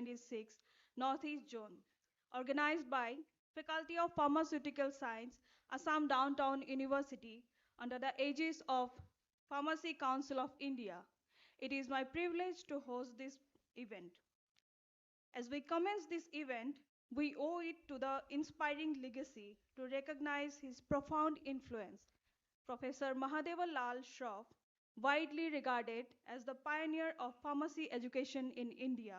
2026 Northeast Zone, organized by Faculty of Pharmaceutical Science, Assam Downtown University, under the aegis of Pharmacy Council of India. It is my privilege to host this event. As we commence this event, we owe it to the inspiring legacy to recognize his profound influence. Professor Mahadeva Lal Shroff, widely regarded as the pioneer of pharmacy education in India,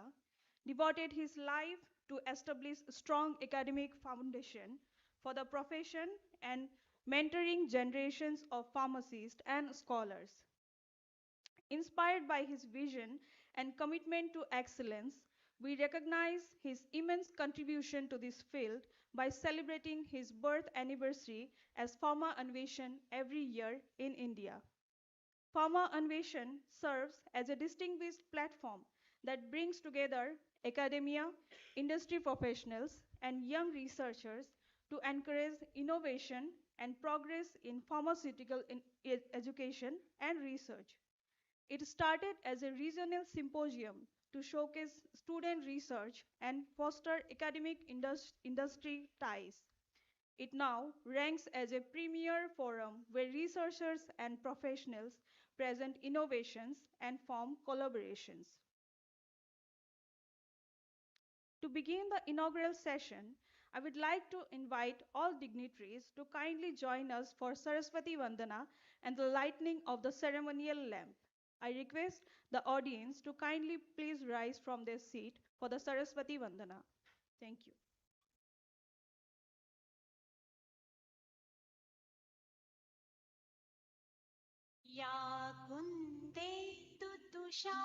devoted his life to establish a strong academic foundation for the profession and mentoring generations of pharmacists and scholars. Inspired by his vision and commitment to excellence, we recognize his immense contribution to this field by celebrating his birth anniversary as Pharma Anveshan every year in India. Pharma Anveshan serves as a distinguished platform that brings together academia, industry professionals, and young researchers to encourage innovation and progress in pharmaceutical education and research. It started as a regional symposium to showcase student research and foster academic industry ties. It now ranks as a premier forum where researchers and professionals present innovations and form collaborations. To begin the inaugural session, I would like to invite all dignitaries to kindly join us for Saraswati Vandana and the lighting of the ceremonial lamp. I request the audience to kindly please rise from their seat for the Saraswati Vandana. Thank you. या कुन्देन्दु तुषारहारधवला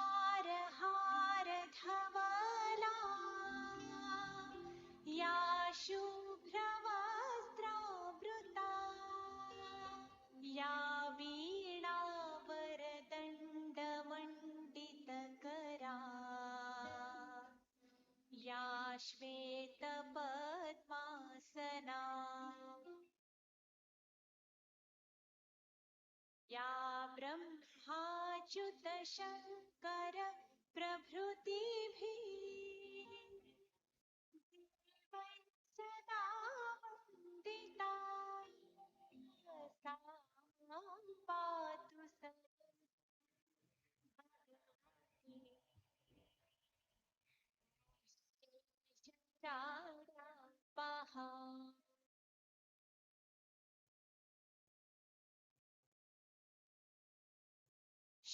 या शुभ्रवस्त्रावृता या वीणावरदण्डमण्डितकरा या श्वेतपद्मासना या ब्रह्माच्युतशङ्कर प्रभृतिभिः देवैः सदा वन्दिता सा पातु सदा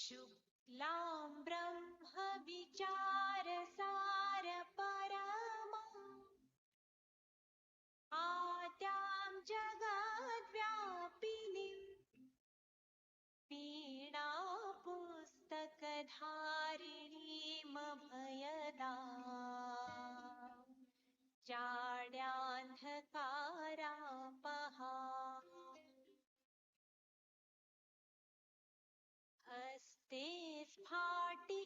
शुक्लां ब्रह्मविचारसारपरमा आद्यां जगद्व्यापिनीं वीणापुस्तकधारिणीमभयदा जाड्यान्धकारापहा हस्ते स्फाटिकमालिकां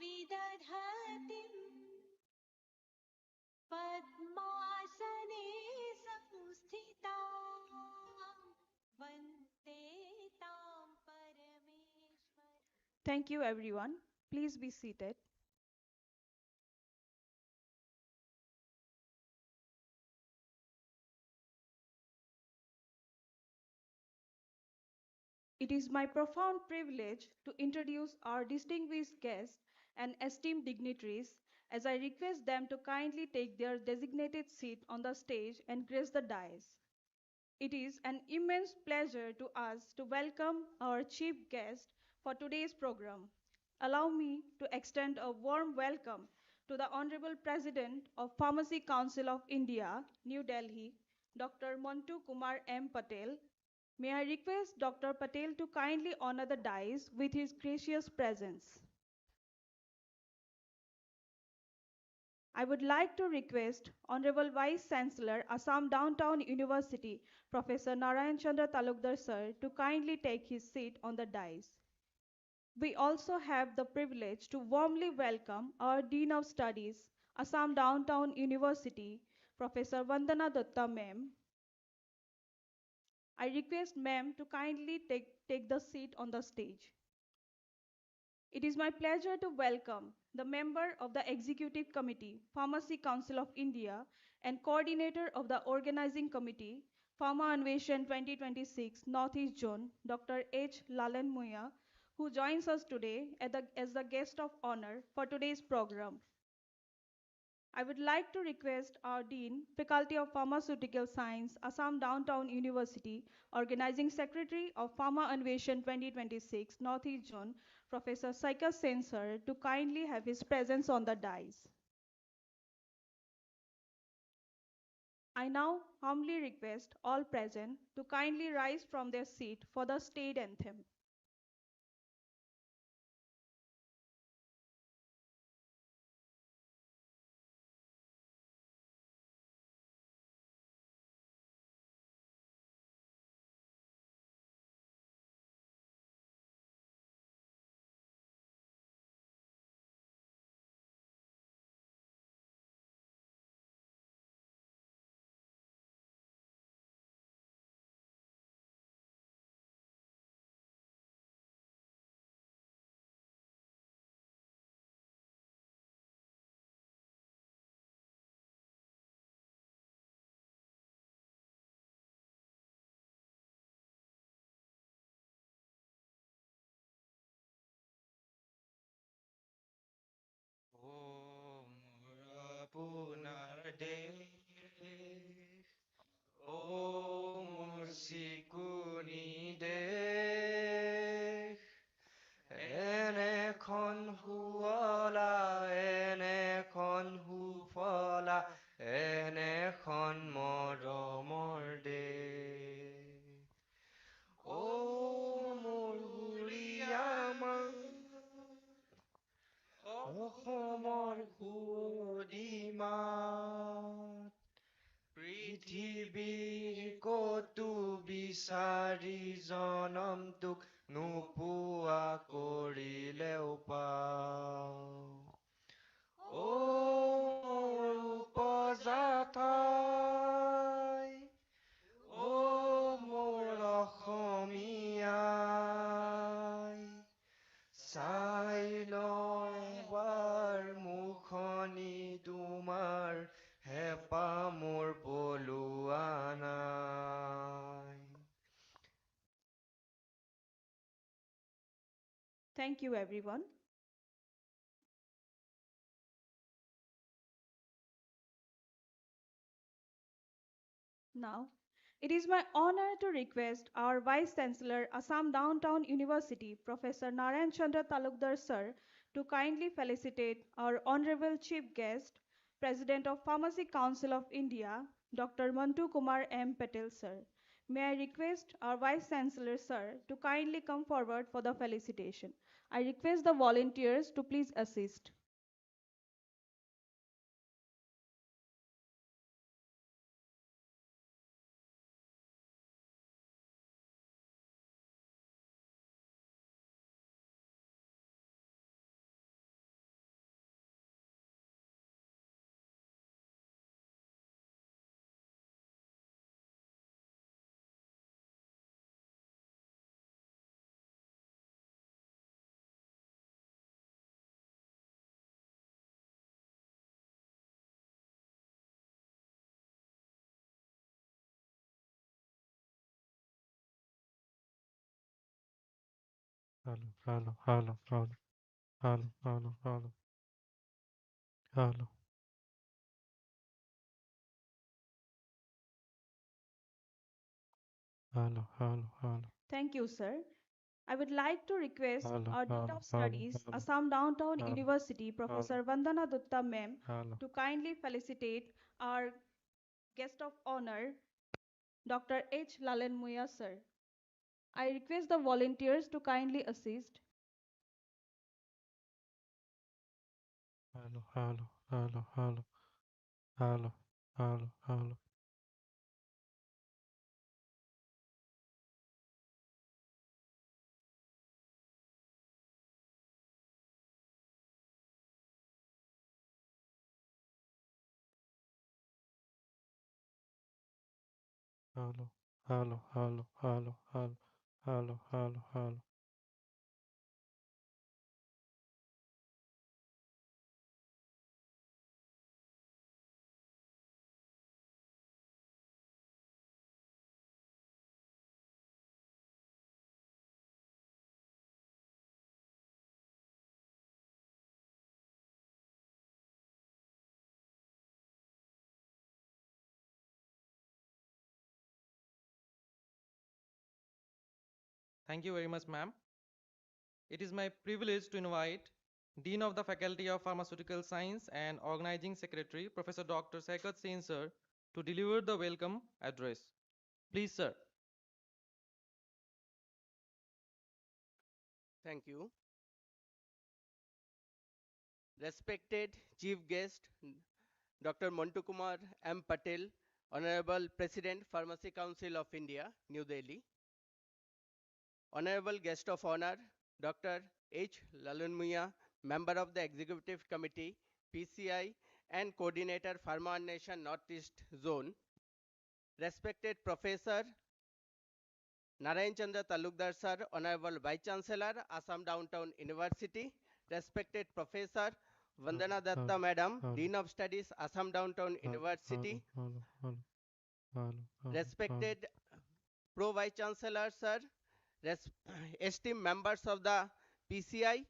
विदधतीं पद्मासने संस्थिता वन्दे तां परमेश्वर. Thank you, everyone. Please be seated. It is my profound privilege to introduce our distinguished guests and esteemed dignitaries as I request them to kindly take their designated seat on the stage and grace the dais. It is an immense pleasure to us to welcome our chief guest for today's program. Allow me to extend a warm welcome to the Honorable President of Pharmacy Council of India, New Delhi, Dr. Montu Kumar M. Patel. May I request Dr. Patel to kindly honor the dais with his gracious presence. I would like to request Honorable Vice Chancellor, Assam Downtown University, Professor Narayan Chandra Talukdar sir, to kindly take his seat on the dais. We also have the privilege to warmly welcome our Dean of Studies, Assam Downtown University, Professor Vandana Dutta ma'am. I request ma'am to kindly take the seat on the stage. It is my pleasure to welcome the member of the Executive Committee, Pharmacy Council of India, and coordinator of the Organizing Committee, Pharma Anveshan 2026 Northeast Zone, Dr. H. Lalan Muya, who joins us today as the guest of honor for today's program. I would like to request our Dean, Faculty of Pharmaceutical Science, Assam Downtown University, Organizing Secretary of Pharma Innovation 2026 Northeast Zone, Professor Saika Sen sir, to kindly have his presence on the dais. I now humbly request all present to kindly rise from their seat for the state anthem. O মোৰ আপোনাৰ দেশ, O মোৰ চিকুনি দেশ, এনেখন শুৱলা, এনেখন সুফলা, এনেখন মৰমৰ দেশ। O মোৰ উৰিয়া মাত, অসমৰ সুৱদী মাত, পৃথিৱীৰ ক'তো বিচাৰি জনমটোক নোপোৱা কৰিলেও পাওঁ। অ মোৰ উপজা ঠাই, অ মোৰ অসমীয়াই, চাই লবাৰ মুখনি তোমাৰ, হেঁপাহ মোৰ পলোৱা নাই। Thank you, everyone. Now, it is my honor to request our Vice Chancellor, Assam Downtown University, Professor Narayan Chandra Talukdar sir, to kindly felicitate our Honorable Chief Guest, President of Pharmacy Council of India, Dr. Mantu Kumar M. Patel sir. May I request our Vice Chancellor sir to kindly come forward for the felicitation. I request the volunteers to please assist. Hello, hello, hello, hello, hello, hello, hello, hello, hello, hello, hello, Thank you, sir. I would like to request hello, our Dean hello, of hello, Studies, hello, Assam Downtown hello, University, hello, Professor Vandana Dutta ma'am, hello, to kindly felicitate our guest of honor, Dr. H. Lalan Muya sir. I request the volunteers to kindly assist. hello, hello, hello, hello, hello, hello, hello, hello, hello, hello, hello, hello, hello, hello, hello. Thank you very much, ma'am. It is my privilege to invite Dean of the Faculty of Pharmaceutical Science and Organizing Secretary, Professor Dr. Saikat Sen, sir, to deliver the welcome address. Please, sir. Thank you. Respected Chief Guest, Dr. Montu Kumar M. Patel, Honorable President, Pharmacy Council of India, New Delhi. Honorable Guest of Honor, Dr. H. Lalunmia, Member of the Executive Committee, PCI, and Coordinator, Pharma Nation Northeast Zone. Respected Professor Narayan Chandra Talukdar Sir, Honorable Vice Chancellor, Assam Downtown University. Respected Professor Vandana Datta Madam, Hello, Dean of Studies, Assam Downtown University. Respected Pro Vice Chancellor Sir, esteemed members of the PCI,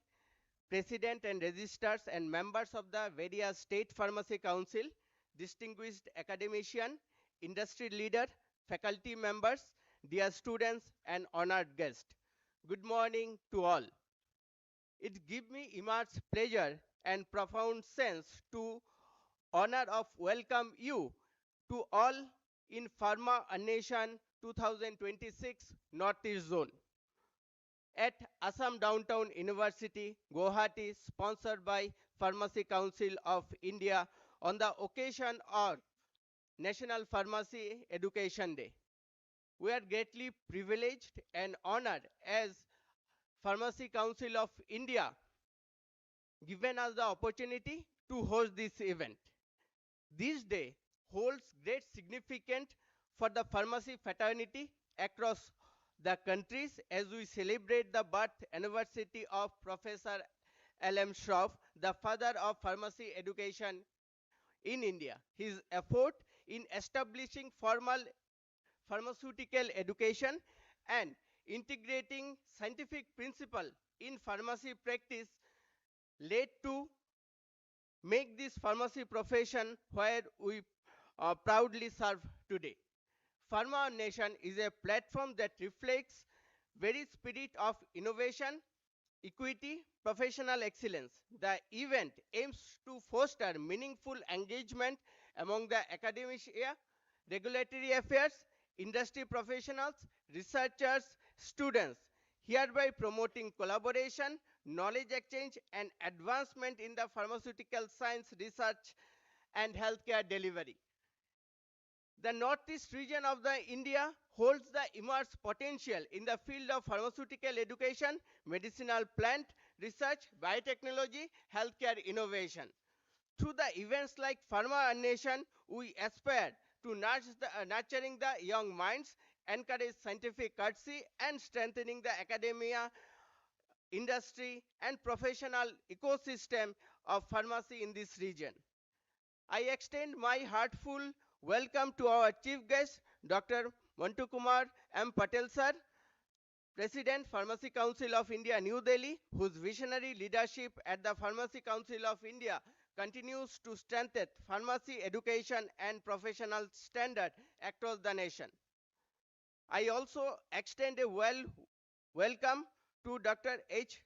President and Registrars and members of the various State Pharmacy Council, distinguished academician, industry leader, faculty members, dear students and honored guests. Good morning to all. It gives me immense pleasure and profound sense to honor of welcome you to all in Pharma Nation 2026 Northeast Zone at Assam Downtown University, Guwahati, sponsored by Pharmacy Council of India on the occasion of National Pharmacy Education Day. We are greatly privileged and honored as Pharmacy Council of India given us the opportunity to host this event. This day holds great significance for the pharmacy fraternity across the countries as we celebrate the birth anniversary of Professor L.M. Shroff, the father of pharmacy education in India. His effort in establishing formal pharmaceutical education and integrating scientific principle in pharmacy practice led to make this pharmacy profession where we proudly serve today. Pharma Nation is a platform that reflects very spirit of innovation, equity, professional excellence. The event aims to foster meaningful engagement among the academia, regulatory affairs, industry professionals, researchers, students, hereby promoting collaboration, knowledge exchange, and advancement in the pharmaceutical science research and healthcare delivery. The northeast region of the India holds the immense potential in the field of pharmaceutical education, medicinal plant research, biotechnology, healthcare innovation. Through the events like Pharma Nation, we aspire to nurturing the young minds, encourage scientific courtesy, and strengthening the academia, industry, and professional ecosystem of pharmacy in this region. I extend my heartful welcome to our chief guest, Dr. Montu Kumar M. Patel sir, President, Pharmacy Council of India, New Delhi, whose visionary leadership at the Pharmacy Council of India continues to strengthen pharmacy education and professional standard across the nation. I also extend a welcome to Dr. H.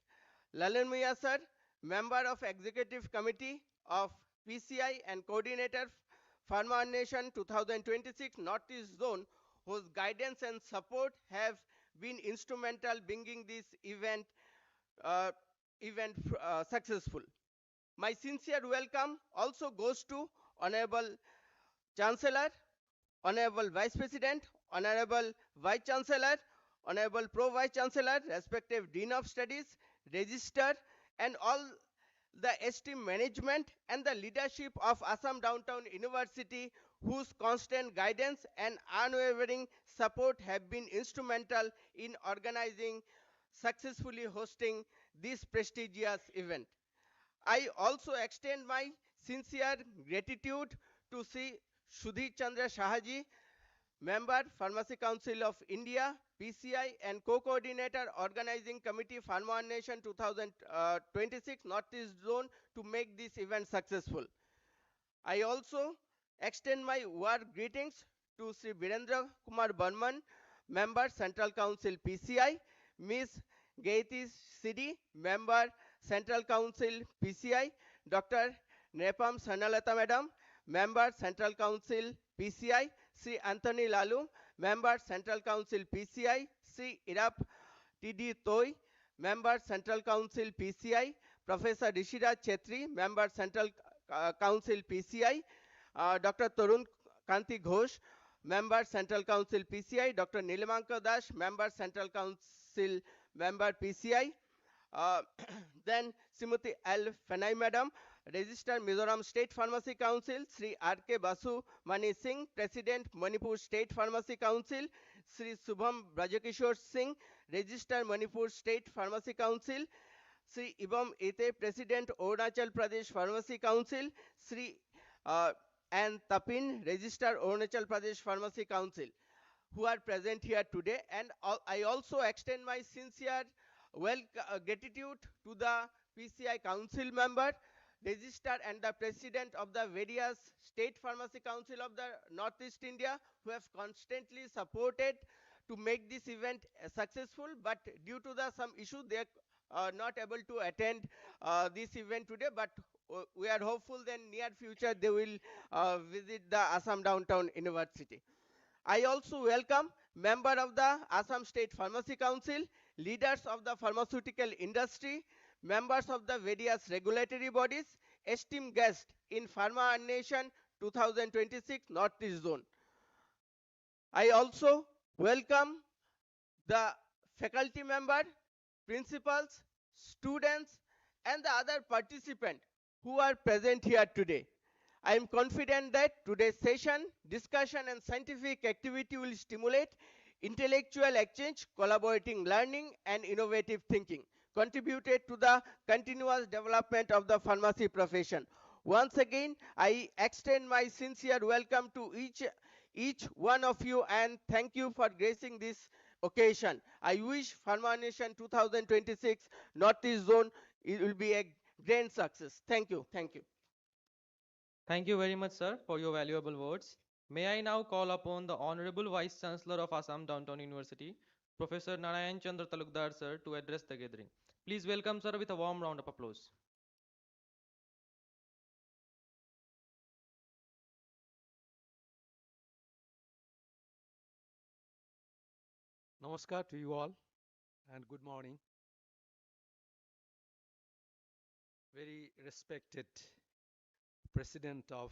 Lalunmia sir, member of Executive Committee of PCI and Coordinator Pharma Nation 2026 Northeast Zone, whose guidance and support have been instrumental bringing this uh, event successful. My sincere welcome also goes to Honorable Chancellor, Honorable Vice President, Honorable Vice Chancellor, Honorable Pro Vice Chancellor, respective Dean of Studies, Register, and all the esteemed management and the leadership of Assam Downtown University, whose constant guidance and unwavering support have been instrumental in organizing, successfully hosting this prestigious event. I also extend my sincere gratitude to Sri Sudhir Chandra Shahaji, Member, Pharmacy Council of India, PCI, and Co-Coordinator, Organizing Committee, Pharma Nation 2026 Northeast Zone to make this event successful. I also extend my warm greetings to Sri Virendra Kumar Burman, Member, Central Council, PCI, Miss Gaiti Sidi, Member Central Council PCI, Dr. Nepam Sanalata Madam, Member Central Council PCI, Sri Anthony Lalu, Member Central Council PCI, Sri Irap TD Toy, Member Central Council PCI, Professor Rishira Chetri, Member Central Council PCI, Dr. Tarun Kanti Ghosh, Member Central Council PCI, Dr. Nilamanka Das, Member Central Council Member PCI, uh, then Simati L. Fenai Madam, Registered Mizoram State Pharmacy Council, Sri R.K. Basu Mani Singh, President Manipur State Pharmacy Council, Sri Subham Brajakishore Singh, Registered Manipur State Pharmacy Council, Sri Ibam Ete, President Arunachal Pradesh Pharmacy Council, Sri uh, and Tapin, Registered Arunachal Pradesh Pharmacy Council, who are present here today. And I also extend my sincere gratitude to the PCI Council member, registered and the president of the various state pharmacy council of the Northeast India, who have constantly supported to make this event successful. But due to the some issue, they are not able to attend this event today. But we are hopeful that near future they will visit the Assam Downtown University. I also welcome member of the Assam State Pharmacy Council, leaders of the pharmaceutical industry, members of the various regulatory bodies, esteemed guests in Pharma Nation 2026 Northeast Zone. I also welcome the faculty member, principals, students, and the other participants who are present here today. I am confident that today's session, discussion, and scientific activity will stimulate intellectual exchange, collaborating learning, and innovative thinking, contributed to the continuous development of the pharmacy profession. Once again, I extend my sincere welcome to each one of you and thank you for gracing this occasion. I wish Pharma Nation 2026 Northeast Zone it will be a grand success. Thank you. Thank you. Thank you very much, sir, for your valuable words. May I now call upon the Honorable Vice Chancellor of Assam Downtown University, Professor Narayan Chandra Talukdar, sir, to address the gathering. Please welcome, sir, with a warm round of applause. Namaskar to you all and good morning. Very respected President of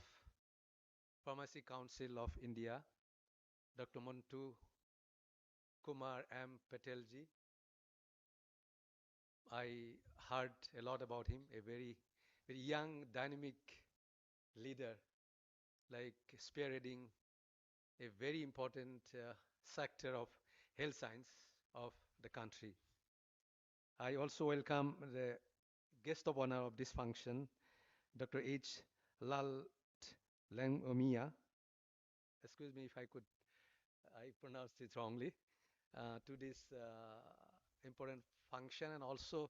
Pharmacy Council of India, Dr. Montu Kumar M. Patelji. I heard a lot about him, a very young, dynamic leader, like spearheading a very important sector of health science of the country. I also welcome the guest of honor of this function, Dr. H. Lal Langomia. Excuse me if I pronounced it wrongly, to this important function and also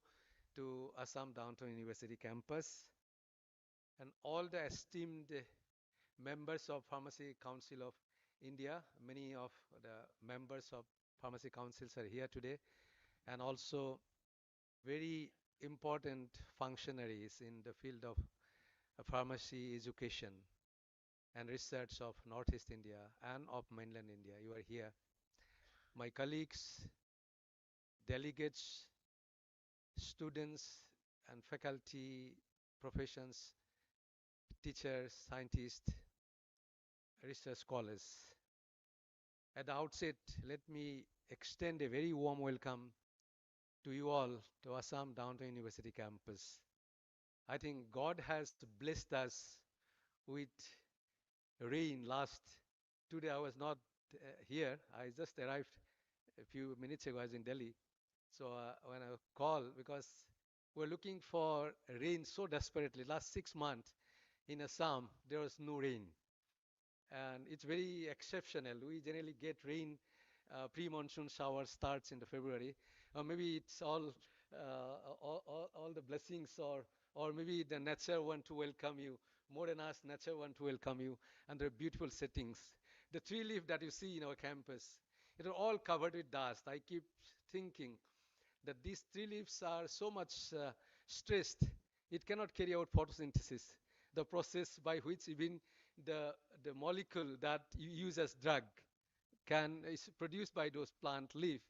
to Assam Downtown University campus and all the esteemed members of Pharmacy Council of India. Many of the members of Pharmacy Councils are here today, and also very important functionaries in the field of pharmacy education and research of Northeast India and of mainland India. You are here. My colleagues, delegates, students and faculty, professions, teachers, scientists, research scholars. At the outset, let me extend a very warm welcome to you all to Assam Downtown University campus. I think God has blessed us with rain last 2 days. I was not here. I just arrived a few minutes ago. I was in Delhi. So when I called, because we're looking for rain so desperately, last 6 months in Assam, there was no rain. And it's very exceptional. We generally get rain, pre-monsoon shower starts in the February. Or maybe it's all the blessings, or maybe the nature want to welcome you. More than us, nature want to welcome you. And there are beautiful settings. The tree leaf that you see in our campus, it are all covered with dust. I keep thinking, that these tree leaves are so much stressed, it cannot carry out photosynthesis, the process by which even the, the molecule that you use as drug is produced by those plant leaf,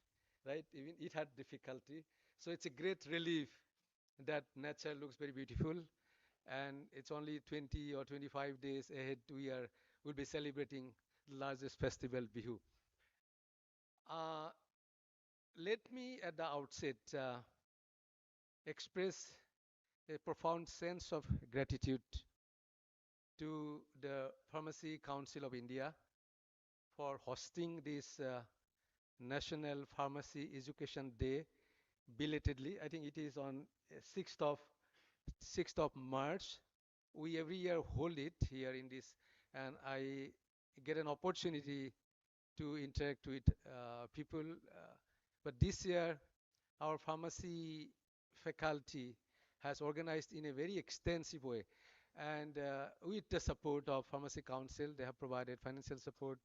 right? Even it had difficulty. So it's a great relief that nature looks very beautiful, and it's only 20 or 25 days ahead we'll be celebrating the largest festival, Bihu. Uh, Let me at the outset express a profound sense of gratitude to the Pharmacy Council of India for hosting this National Pharmacy Education Day belatedly. I think it is on 6th of March. We every year hold it here in this, and I get an opportunity to interact with people. But this year, our pharmacy faculty has organized in a very extensive way. And with the support of Pharmacy Council, they have provided financial support.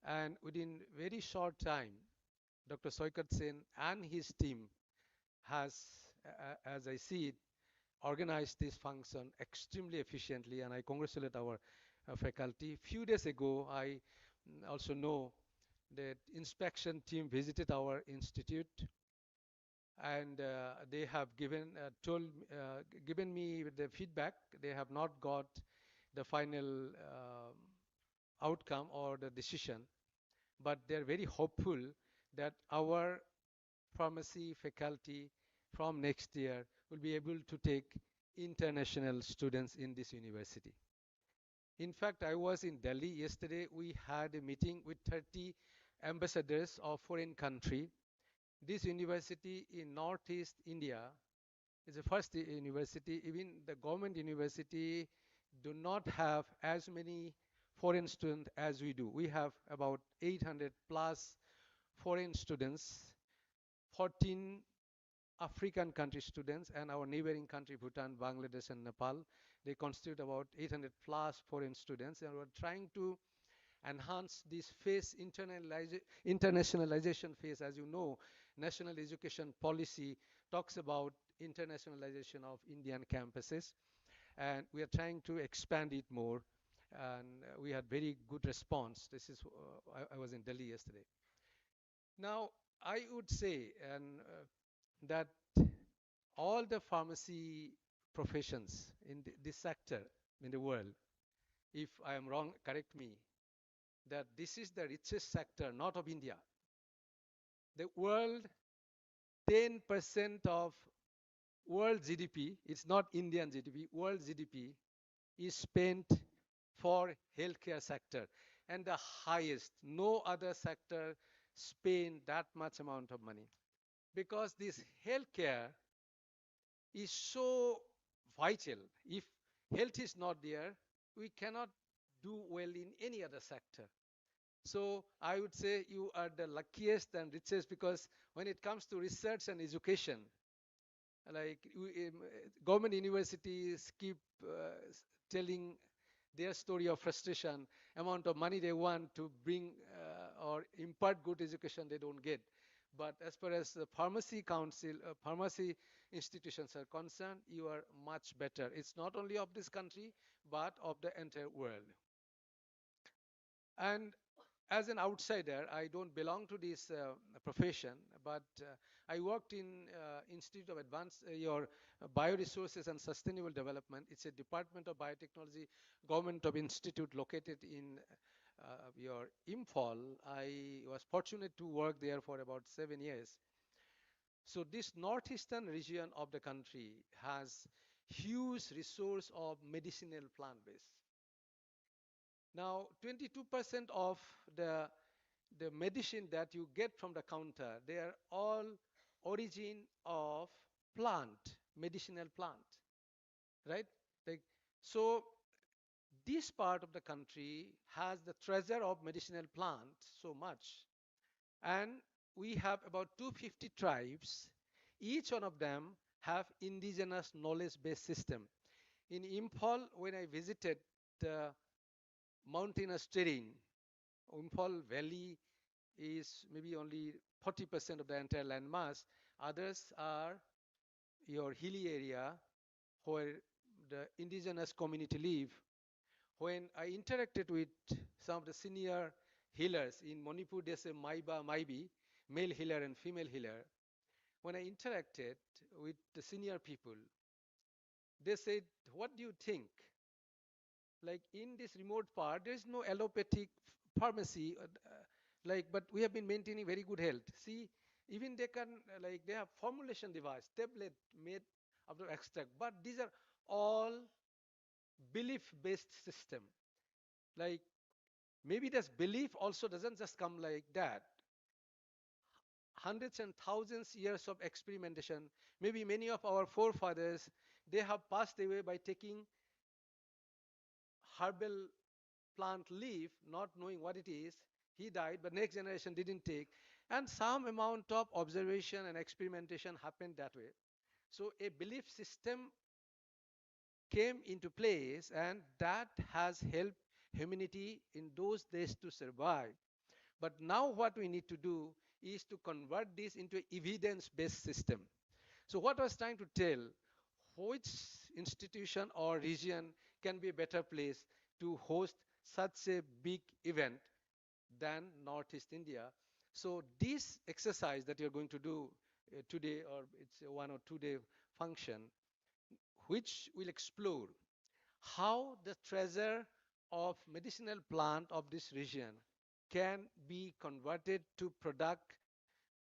And within very short time, Dr. Soikat Sen and his team has, as I see it, organized this function extremely efficiently, and I congratulate our faculty. Few days ago, I also know that inspection team visited our institute, and they have given me the feedback. They have not got the final outcome or the decision, but they're very hopeful that our pharmacy faculty from next year will be able to take international students in this university. In fact, I was in Delhi yesterday. We had a meeting with 30 ambassadors of foreign country. This university in Northeast India is the first university. Even the government university do not have as many foreign students as we do. We have about 800 plus foreign students, 14 African country students, and our neighboring country, Bhutan, Bangladesh, and Nepal. They constitute about 800 plus foreign students, and we're trying to enhance this internationalization phase. As you know, national education policy talks about internationalization of Indian campuses, and we are trying to expand it more, and we had very good response. This is I was in Delhi yesterday. Now I would say and that all the pharmacy professions in this sector in the world, if I am wrong, correct me, that this is the richest sector, not of India. The world, 10% of world GDP, it's not Indian GDP, world GDP is spent for healthcare sector, and the highest, no other sector spend that much amount of money, because this healthcare is so vital. If health is not there, we cannot do well in any other sector. So I would say you are the luckiest and richest, because when it comes to research and education, like government universities keep telling their story of frustration, amount of money they want to bring or impart good education they don't get. But as far as the pharmacy council, pharmacy institutions are concerned, you are much better. It's not only of this country, but of the entire world. And as an outsider, I don't belong to this profession, but I worked in Institute of Advanced your Bioresources and Sustainable Development. It's a department of biotechnology, government of institute located in your Imphal. I was fortunate to work there for about 7 years. So this northeastern region of the country has huge resource of medicinal plant base. Now, 22% of the medicine that you get from the counter, they are all origin of plant, medicinal plant, right? Like, so this part of the country has the treasure of medicinal plant so much. And we have about 250 tribes. Each one of them have indigenous knowledge-based system. In Imphal, when I visited the mountainous terrain, Imphal Valley is maybe only 40% of the entire land mass. Others are your hilly area where the indigenous community live. When I interacted with some of the senior healers in Manipur, they say Maiba, Maibi, male healer and female healer. When I interacted with the senior people, they said, what do you think? Like in this remote part, there is no allopathic pharmacy, but we have been maintaining very good health. See, even they can, they have formulation device, tablet made out of extract, but these are all belief-based system. Like maybe this belief also doesn't just come like that. Hundreds and thousands years of experimentation. Maybe many of our forefathers, they have passed away by taking herbal plant leaf, not knowing what it is. He died, but next generation didn't take. And some amount of observation and experimentation happened that way. So a belief system came into place, and that has helped humanity in those days to survive. But now what we need to do is to convert this into an evidence-based system. So what I was trying to tell, which institution or region can be a better place to host such a big event than Northeast India? So this exercise that you're going to do today, or it's a 1 or 2 day function, which will explore how the treasure of medicinal plant of this region can be converted to product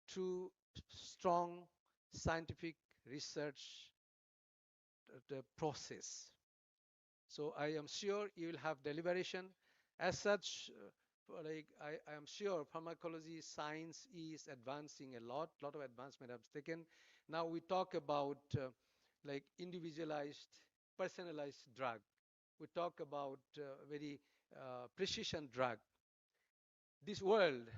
through strong scientific research the process. So I am sure you will have deliberation. As such, I am sure pharmacology science is advancing a lot of advancement has taken. Now we talk about individualized, personalized drug. We talk about very precision drug. This world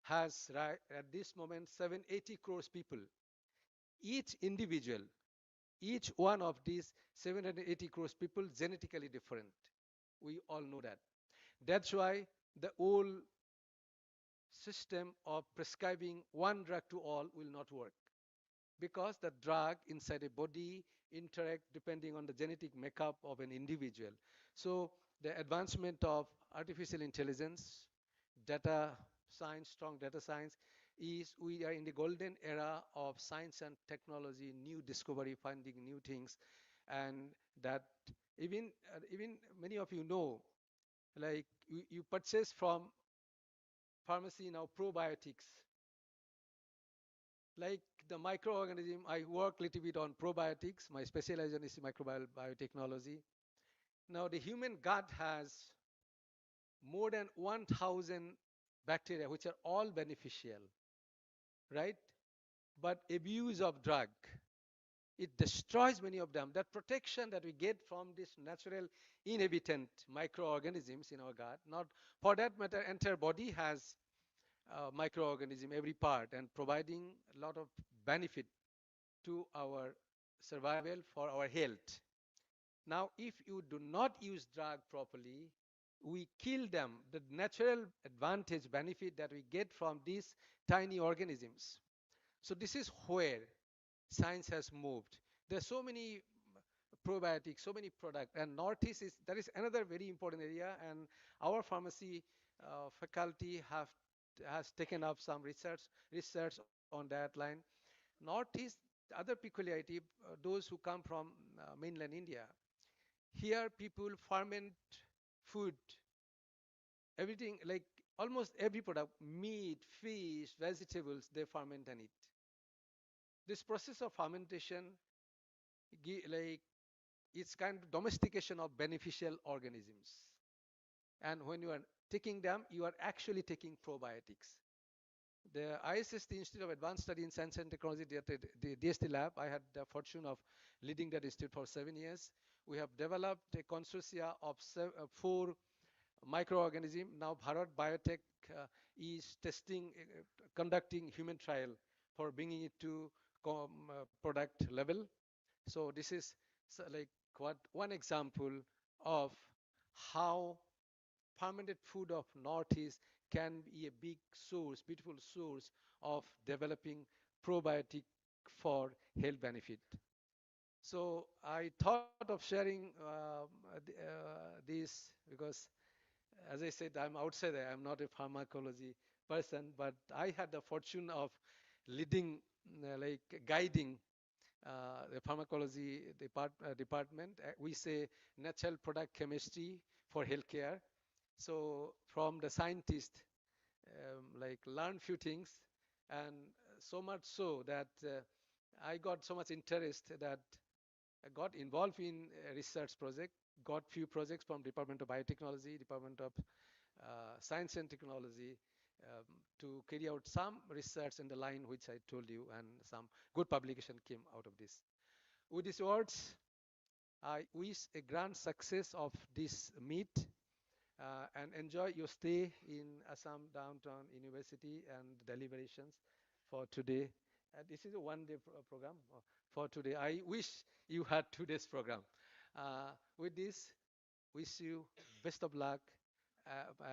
has right at this moment 780 crores people. Each individual, each one of these 780 crores people genetically different. We all know that. That's why the old system of prescribing one drug to all will not work, because the drug inside a body interact depending on the genetic makeup of an individual. So the advancement of artificial intelligence, data science, strong data science, is we are in the golden era of science and technology, new discovery, finding new things, and that even many of you know, you purchase from pharmacy now probiotics, like the microorganism. I work a little bit on probiotics. My specialization is microbial biotechnology. Now the human gut has more than 1,000 bacteria which are all beneficial, right? But abuse of drug, it destroys many of them. That protection that we get from this natural inhabitant microorganisms in our gut, not for that matter, entire body has microorganism every part and providing a lot of benefit to our survival, for our health. Now, if you do not use drug properly, we kill them, the natural advantage, benefit that we get from these tiny organisms. So this is where science has moved. There are so many probiotics, so many products, and Northeast is that is another very important area. And our pharmacy faculty have has taken up some research on that line. Northeast, other peculiarity, those who come from mainland India, here people ferment food, everything, like almost every product, meat, fish, vegetables, they ferment and eat. This process of fermentation, like it's kind of domestication of beneficial organisms. And when you are taking them, you are actually taking probiotics. The ISST Institute of Advanced Study in Science and Technology, the DST lab, I had the fortune of leading that institute for 7 years. We have developed a consortia of 4 microorganisms. Now Bharat Biotech is testing, conducting human trial for bringing it to product level. So this is like one example of how fermented food of Northeast can be a big source, beautiful source of developing probiotic for health benefit. So I thought of sharing this because, as I said, I'm outsider. I'm not a pharmacology person, but I had the fortune of leading, like guiding the pharmacology department. We say natural product chemistry for healthcare. So from the scientist, like learn few things, and so much so that I got so much interest that I got involved in a research project, got few projects from Department of Biotechnology, Department of Science and Technology, um, to carry out some research in the line which I told you, and some good publication came out of this. With these words, I wish a grand success of this meet, and enjoy your stay in Assam Downtown University and deliberations for today. This is a one-day program for today. I wish you had today's program. With this, wish you best of luck,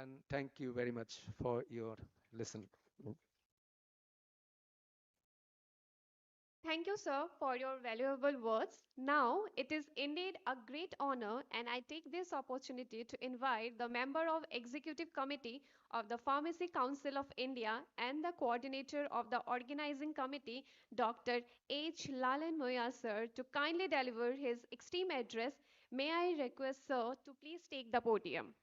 and thank you very much for your listen. Thank you, sir, for your valuable words. Now, it is indeed a great honor, and I take this opportunity to invite the member of Executive Committee of the Pharmacy Council of India and the coordinator of the organizing committee, Dr. H. Lalan Moya, sir, to kindly deliver his esteemed address. May I request, sir, to please take the podium.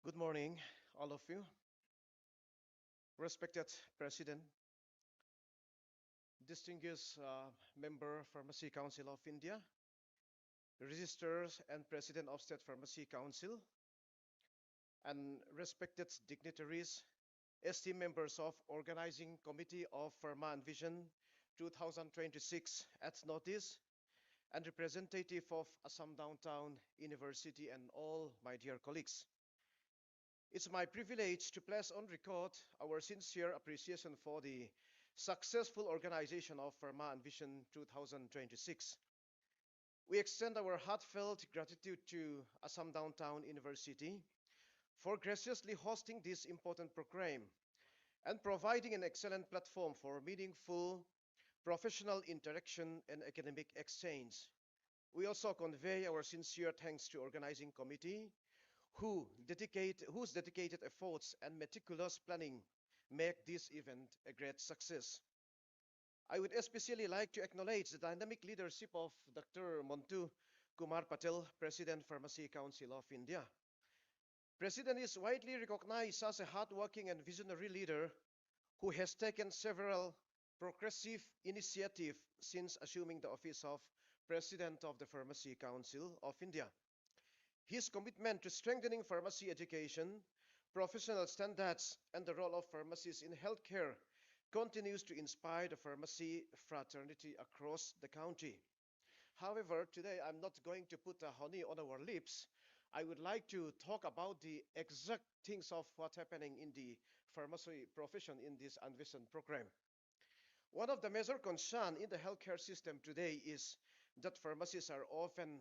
Good morning, all of you. Respected President, distinguished member Pharmacy Council of India, registrars and President of State Pharmacy Council, and respected dignitaries, esteemed members of Organizing Committee of Pharma Anveshan 2026 at notice, and representative of Assam Downtown University and all my dear colleagues. It's my privilege to place on record our sincere appreciation for the successful organization of Pharma Anveshan 2026. We extend our heartfelt gratitude to Assam Downtown University for graciously hosting this important program and providing an excellent platform for meaningful professional interaction and academic exchange. We also convey our sincere thanks to organizing committee whose dedicated efforts and meticulous planning make this event a great success. I would especially like to acknowledge the dynamic leadership of Dr. Montu Kumar Patel, President, Pharmacy Council of India. President is widely recognized as a hardworking and visionary leader who has taken several progressive initiatives since assuming the office of President of the Pharmacy Council of India. His commitment to strengthening pharmacy education, professional standards, and the role of pharmacists in healthcare continues to inspire the pharmacy fraternity across the country. However, today I'm not going to put a honey on our lips. I would like to talk about the exact things of what's happening in the pharmacy profession in this Anveshan program. One of the major concerns in the healthcare system today is that pharmacists are often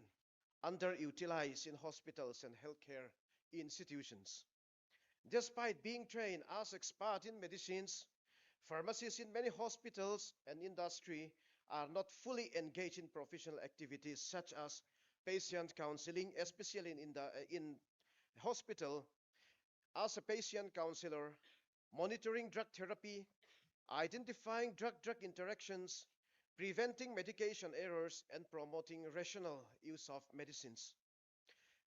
underutilized in hospitals and healthcare institutions. Despite being trained as experts in medicines, pharmacists in many hospitals and industry are not fully engaged in professional activities such as patient counseling, especially in hospital. As a patient counselor, monitoring drug therapy, identifying drug-drug interactions, preventing medication errors, and promoting rational use of medicines.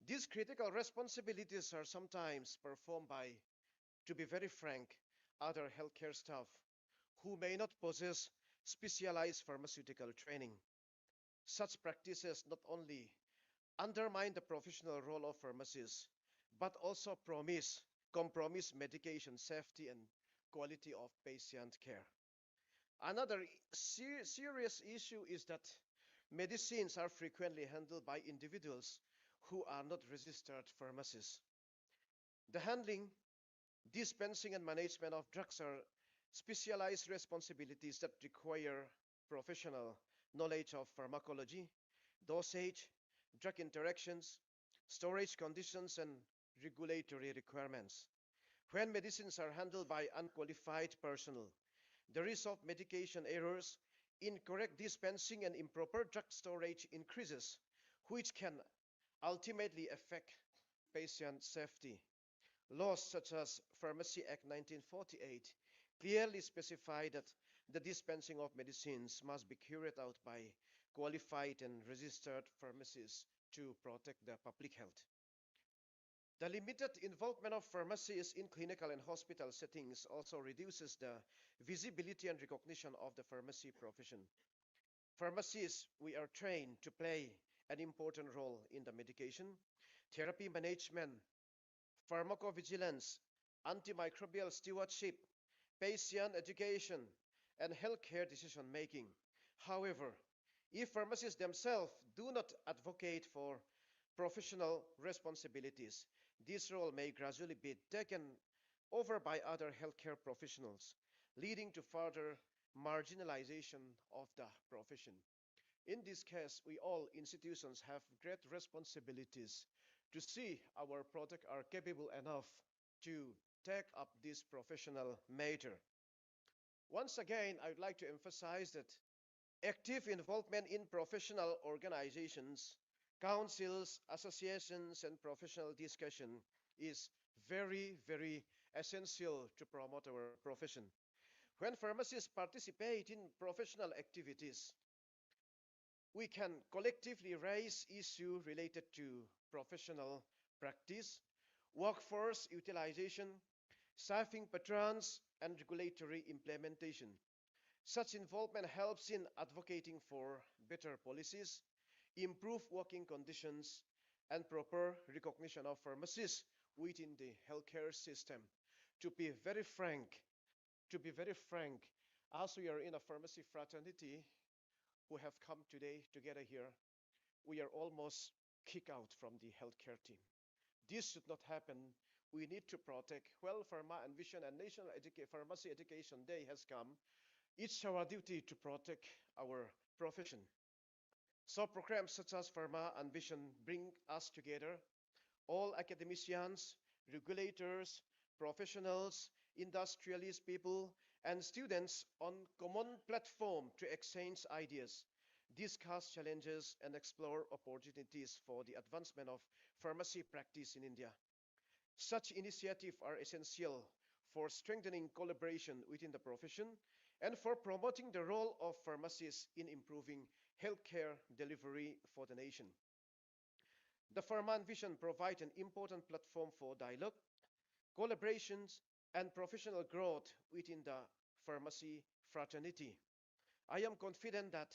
These critical responsibilities are sometimes performed by, to be very frank, other healthcare staff who may not possess specialized pharmaceutical training. Such practices not only undermine the professional role of pharmacists, but also compromise medication safety and quality of patient care. Another serious issue is that medicines are frequently handled by individuals who are not registered pharmacists. The handling, dispensing, and management of drugs are specialized responsibilities that require professional knowledge of pharmacology, dosage, drug interactions, storage conditions, and regulatory requirements. When medicines are handled by unqualified personnel, the risk of medication errors, incorrect dispensing, and improper drug storage increases, which can ultimately affect patient safety. Laws such as Pharmacy Act 1948 clearly specify that the dispensing of medicines must be carried out by qualified and registered pharmacists to protect the public health. The limited involvement of pharmacists in clinical and hospital settings also reduces the visibility and recognition of the pharmacy profession. Pharmacists, we are trained to play an important role in the medication, therapy management, pharmacovigilance, antimicrobial stewardship, patient education, and healthcare decision making. However, if pharmacists themselves do not advocate for professional responsibilities, this role may gradually be taken over by other healthcare professionals, leading to further marginalization of the profession. In this case, we all institutions have great responsibilities to see our product are capable enough to take up this professional matter. Once again, I would like to emphasize that active involvement in professional organizations, councils, associations, and professional discussion is very, very essential to promote our profession. When pharmacists participate in professional activities, we can collectively raise issues related to professional practice, workforce utilization, staffing patterns, and regulatory implementation. Such involvement helps in advocating for better policies, improved working conditions, and proper recognition of pharmacists within the healthcare system. To be very frank, as we are in a pharmacy fraternity who have come today together here, we are almost kicked out from the healthcare team. This should not happen. We need to protect. Well, Pharma Anveshan and National Pharmacy Education Day has come. It's our duty to protect our profession. So programs such as Pharma Anveshan bring us together, all academicians, regulators, professionals, industrialists, people, and students on common platform to exchange ideas, discuss challenges, and explore opportunities for the advancement of pharmacy practice in India. Such initiatives are essential for strengthening collaboration within the profession and for promoting the role of pharmacists in improving healthcare delivery for the nation. The Pharma Vision provides an important platform for dialogue, collaborations, and professional growth within the pharmacy fraternity. I am confident that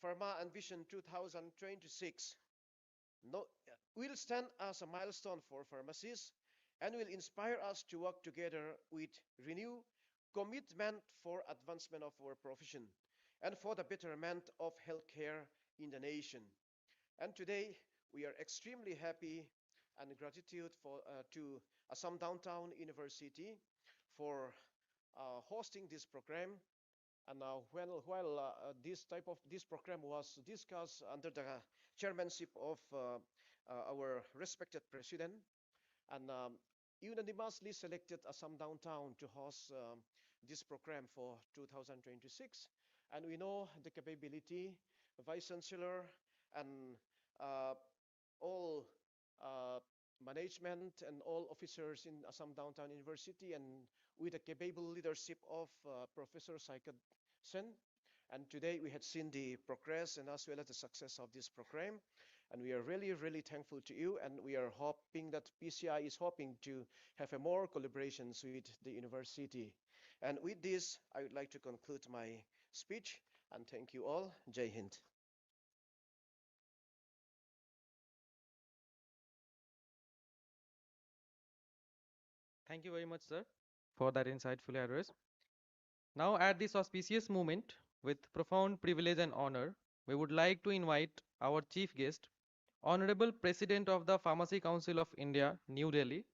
Pharma and Vision 2026 no, will stand as a milestone for pharmacists and will inspire us to work together with renewed commitment for advancement of our profession and for the betterment of healthcare in the nation. And today, we are extremely happy and gratitude to Assam Downtown University for hosting this program. And while this program was discussed under the chairmanship of our respected president, and unanimously selected Assam Downtown to host this program for 2026. And we know the capability, Vice Chancellor, and uh, all uh, management and all officers in Assam Downtown University, and with the capable leadership of Professor Saikat Sen. And today we had seen the progress and as well as the success of this program. And we are really, really thankful to you. And we are hoping that PCI is hoping to have a more collaborations with the university. And with this, I would like to conclude my speech. And thank you all. Jai Hind. Thank you very much, sir, for that insightful address. Now, at this auspicious moment, with profound privilege and honor, we would like to invite our chief guest, Honorable President of the Pharmacy Council of India, New Delhi,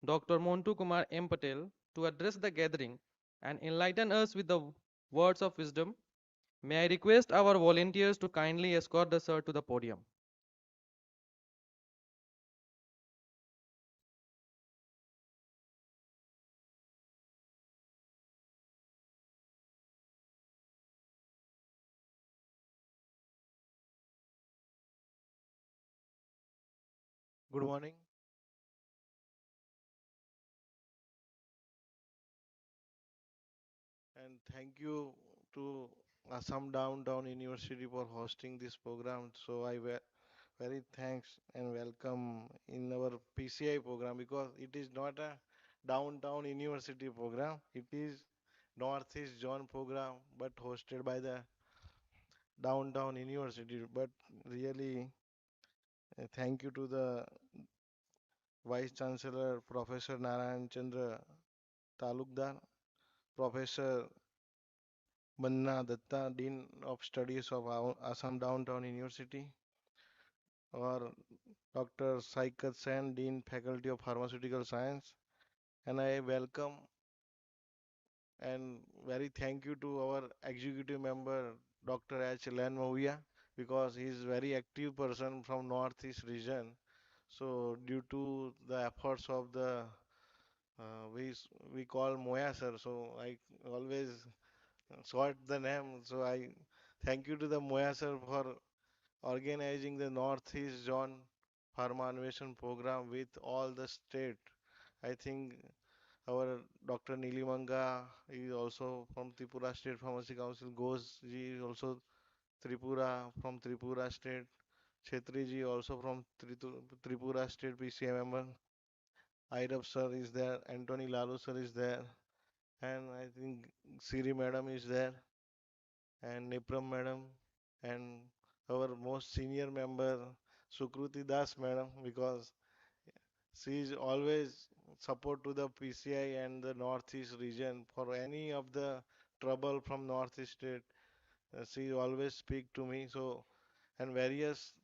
Dr. Montu Kumar M. Patel, to address the gathering and enlighten us with the words of wisdom. May I request our volunteers to kindly escort the sir to the podium. Good morning. And thank you to Assam Downtown University for hosting this program. So very thanks and welcome in our PCI program because it is not a downtown university program. It is Northeast Zone program, but hosted by the downtown university. But really, thank you to the Vice Chancellor Professor Narayan Chandra Talukdar, Professor Manna Datta, Dean of Studies of Assam Downtown University, or Dr. Saikat Sen, Dean Faculty of Pharmaceutical Science. And I welcome and very thank you to our executive member, Dr. H. Len Mavia, because he is very active person from Northeast region. So due to the efforts of the we call Moya sir, so I always short the name. So I thank you to the Moya sir for organizing the Northeast Zone Pharma Anveshan program with all the state. I think our Dr. Nilimanga is also from Tripura State Pharmacy Council. Ghosh ji is also Tripura from Tripura State. Chetri ji also from Tripura State PCA member. Irab sir is there. Anthony Lalu sir is there. And I think Siri madam is there. And Nipram madam. And our most senior member Sukruti Das madam because she is always support to the PCI and the Northeast region for any of the trouble from Northeast state. She always speak to me. So and various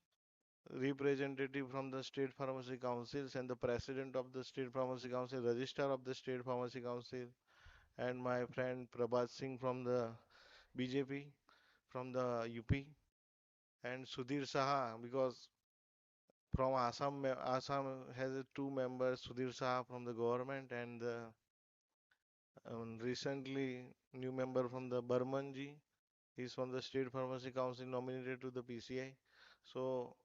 representative from the state pharmacy councils and the president of the state pharmacy council, registrar of the state pharmacy council, and my friend Prabhat Singh from the BJP from the UP and Sudhir Saha because from Assam, Assam has two members, Sudhir Saha from the government and recently new member from the Burmanji. He's from the State Pharmacy Council nominated to the PCI. So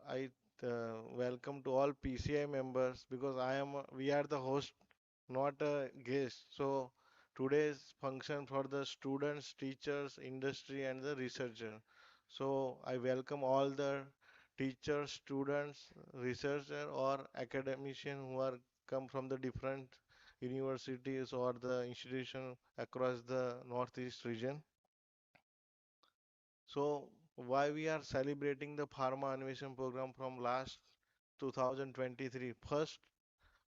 I welcome to all PCI members because we are the host, not a guest. So today's function for the students, teachers, industry, and the researcher. So I welcome all the teachers, students, researcher, or academician who are come from the different universities or the institution across the Northeast region. So why we are celebrating the Pharma Innovation Program from last 2023? First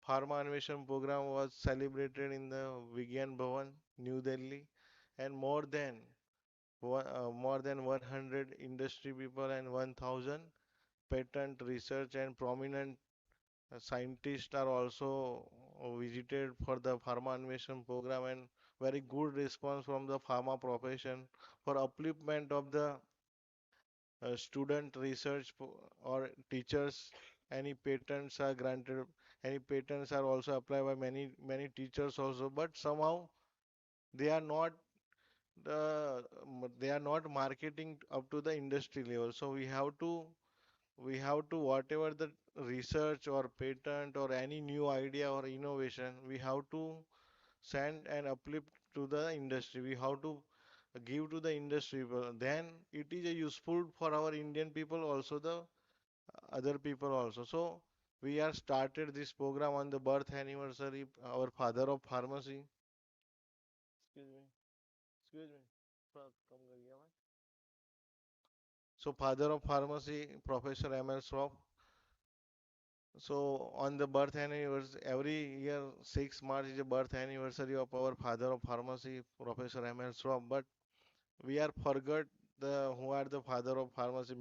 Pharma Innovation Program was celebrated in the Vigyan Bhavan, New Delhi, and more than 100 industry people and 1,000 patent research and prominent scientists are also visited for the Pharma Innovation Program and very good response from the pharma profession for upliftment of the student research or teachers. Any patents are granted, any patents are also applied by many teachers also, but somehow they are not they are not marketing up to the industry level. So we have to whatever the research or patent or any new idea or innovation, we have to send and uplift to the industry. We have to give to the industry people. Then it is a useful for our Indian people also the other people also. So we are started this program on the birth anniversary our father of pharmacy. Excuse me. Excuse me. थोड़ा कम करिए आवाज. So father of pharmacy, Professor M.L. Shroff. So on the birth anniversary, every year 6 March is the birth anniversary of our father of pharmacy, Professor M.L. Shroff. But we are forgot the who are the father of pharmacy.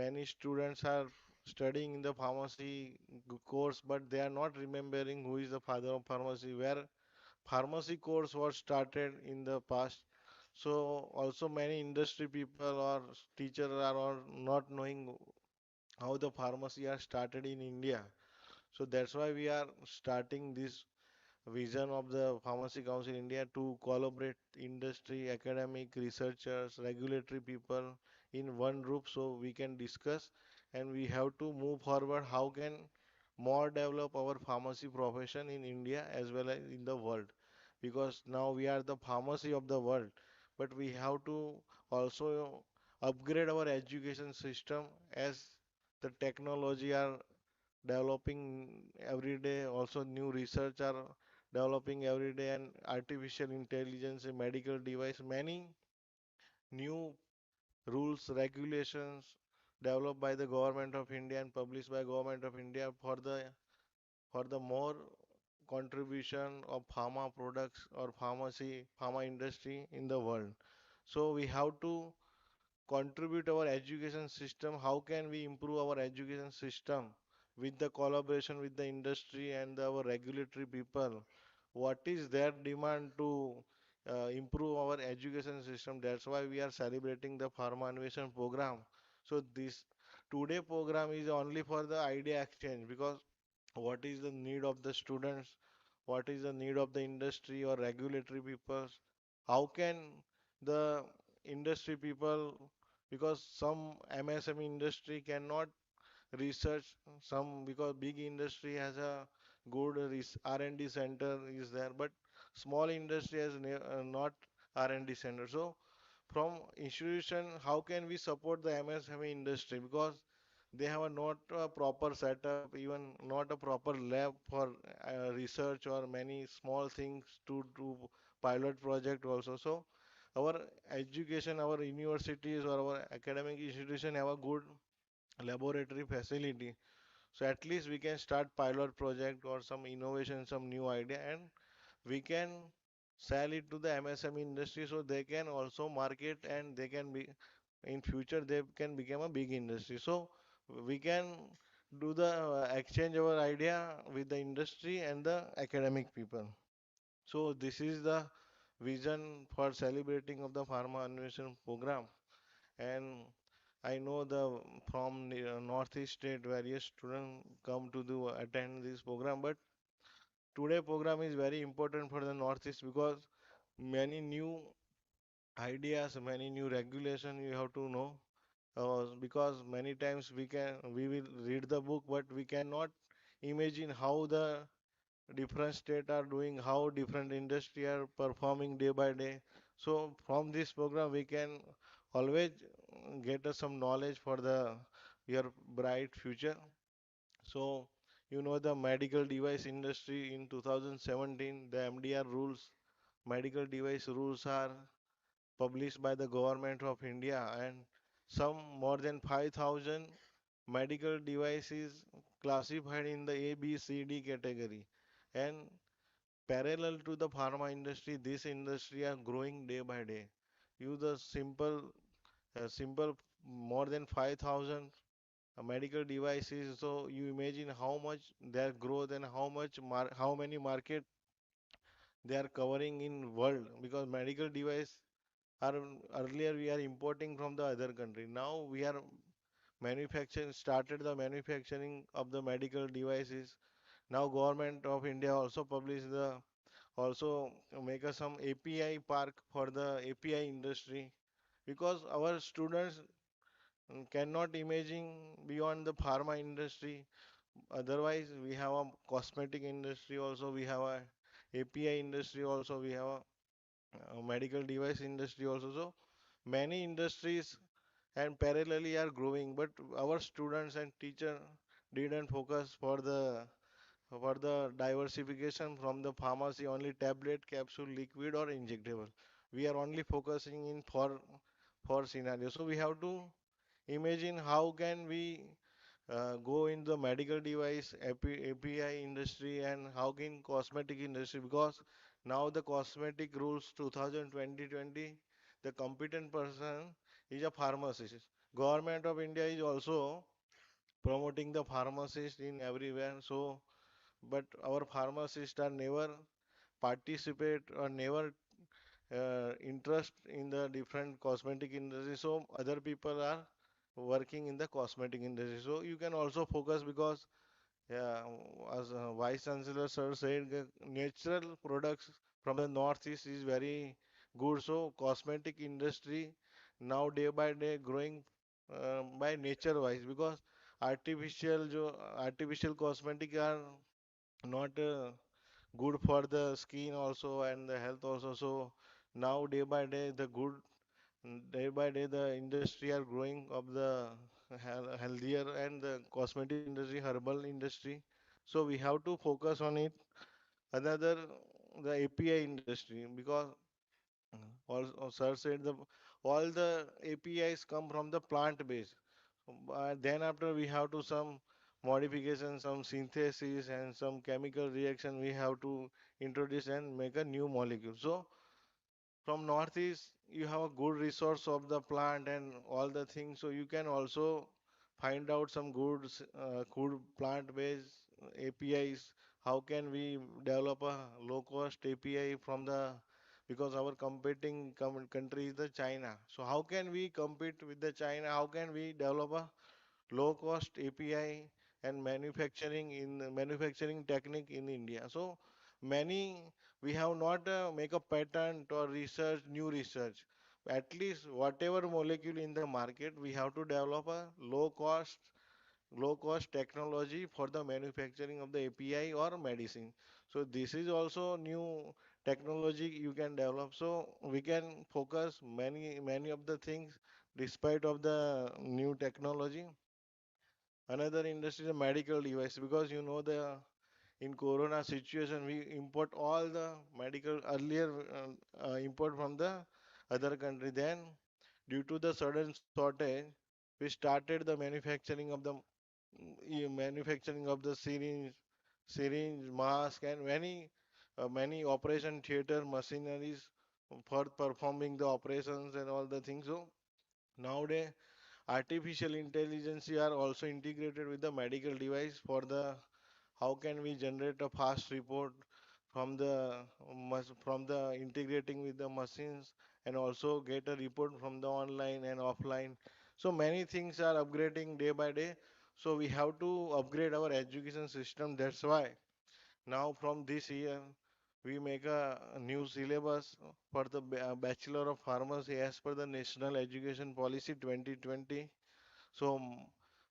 Many students are studying in the pharmacy course, but they are not remembering who is the father of pharmacy, where pharmacy course was started in the past. So also many industry people or teachers are all not knowing how the pharmacy are started in India. So that's why we are starting this vision of the Pharmacy Council India to collaborate industry, academic, researchers, regulatory people in one group so we can discuss and we have to move forward how can more develop our pharmacy profession in India as well as in the world, because now we are the pharmacy of the world, but we have to also upgrade our education system as the technology are developing every day. Also, new research are developing every day, and artificial intelligence, a medical device, many new rules, regulations developed by the government of India and published by government of India for the more contribution of pharma products or pharma industry in the world. So we have to contribute our education system. How can we improve our education system with the collaboration with the industry and our regulatory people? What is their demand to improve our education system? That's why we are celebrating the Pharma Anveshan program. So this today program is only for the idea exchange, because what is the need of the students, what is the need of the industry or regulatory people, how can the industry people, because some MSME industry cannot research, some because big industry has a good R&D center is there, but small industry has not R&D center. So from institution, how can we support the MSME industry, because they have a not a proper setup, even not a proper lab for research or many small things to do pilot project also. So our education, our universities or our academic institution have a good laboratory facility. So at least we can start pilot project or some innovation, some new idea, and we can sell it to the MSME industry so they can also market and they can be in future they can become a big industry. So we can do the exchange our idea with the industry and the academic people. So this is the vision for celebrating of the Pharma Innovation Program. And I know the from the Northeast state various students come to do attend this program, but today program is very important for the Northeast because many new ideas, many new regulation you have to know. Because many times we will read the book, but we cannot imagine how the different state are doing, how different industry are performing day by day. So from this program we can always get us some knowledge for the your bright future. So you know the medical device industry in 2017, the MDR rules, medical device rules are published by the government of India, and some more than 5,000 medical devices classified in the A, B, C, D category. And parallel to the pharma industry, this industry are growing day by day. You the simple more than 5,000 medical devices. So you imagine how much their growth and how many market they are covering in world, because medical device are earlier we are importing from the other country. Now we are manufacturing started the manufacturing of the medical devices. Now government of India also publish the also make us some API park for the API industry, because our students cannot imagine beyond the pharma industry. Otherwise, we have a cosmetic industry also, we have a API industry also, we have a medical device industry also. So many industries and parallelly are growing, but our students and teacher didn't focus for the diversification from the pharmacy only tablet, capsule, liquid or injectable. We are only focusing in for scenario. So we have to imagine how can we go in the medical device API industry and how can cosmetic industry, because now the cosmetic rules 2020 the competent person is a pharmacist. Government of India is also promoting the pharmacist in everywhere. So, but our pharmacists are never participate or never interest in the different cosmetic industry. So other people are working in the cosmetic industry. So you can also focus because yeah, as Vice Chancellor Sir said, the natural products from the Northeast is very good. So cosmetic industry now day by day growing by nature wise because artificial cosmetic are not good for the skin also and the health also. So now day by day day by day the industry are growing of the healthier and the cosmetic industry, herbal industry. So we have to focus on it. Another the API industry because also sir said all the APIs come from the plant base. Then after we have to some modification, some synthesis and some chemical reaction we have to introduce and make a new molecule. So from northeast you have a good resource of the plant and all the things, so you can also find out some good plant based APIs. How can we develop a low cost API from the because our competing country is the China, so how can we compete with the China, how can we develop a low cost API and manufacturing technique in India. So many we have not make a patent or new research. At least whatever molecule in the market, we have to develop a low cost technology for the manufacturing of the API or medicine. So this is also new technology you can develop. So we can focus many of the things despite of the new technology. Another industry is the medical device because you know the in corona situation we import all the medical earlier import from the other country. Then due to the sudden shortage, we started the manufacturing of the syringe, mask, and many operation theater machineries for performing the operations and all the things. So nowadays artificial intelligence are also integrated with the medical device for the how can we generate a fast report from from the integrating with the machines and also get a report from the online and offline. So many things are upgrading day by day. So we have to upgrade our education system. That's why now from this year we make a new syllabus for the Bachelor of Pharmacy as per the National Education Policy 2020. So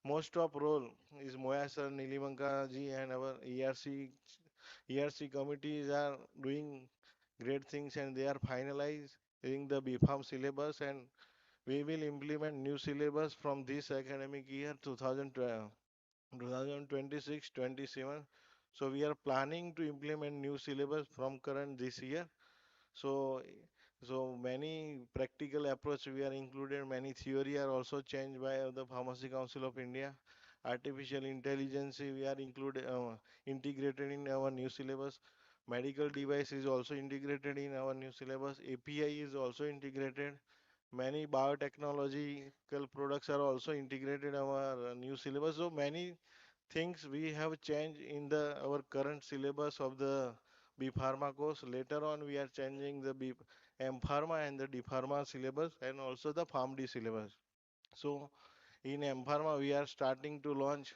most of role is Moya sir, Nilimanka ji and our ERC committees are doing great things and they are finalizing the BPharm syllabus and we will implement new syllabus from this academic year 2026-27. So we are planning to implement new syllabus from current this year. So, so many practical approach we are included, many theory are also changed by the Pharmacy Council of India. Artificial intelligence we are integrated in our new syllabus. Medical device is also integrated in our new syllabus. API is also integrated. Many biotechnological products are also integrated in our new syllabus. So many things we have changed in the our current syllabus of the B Pharma course. Later on, we are changing the M Pharma and the D Pharma syllabus and also the PharmD syllabus. So in M Pharma, we are starting to launch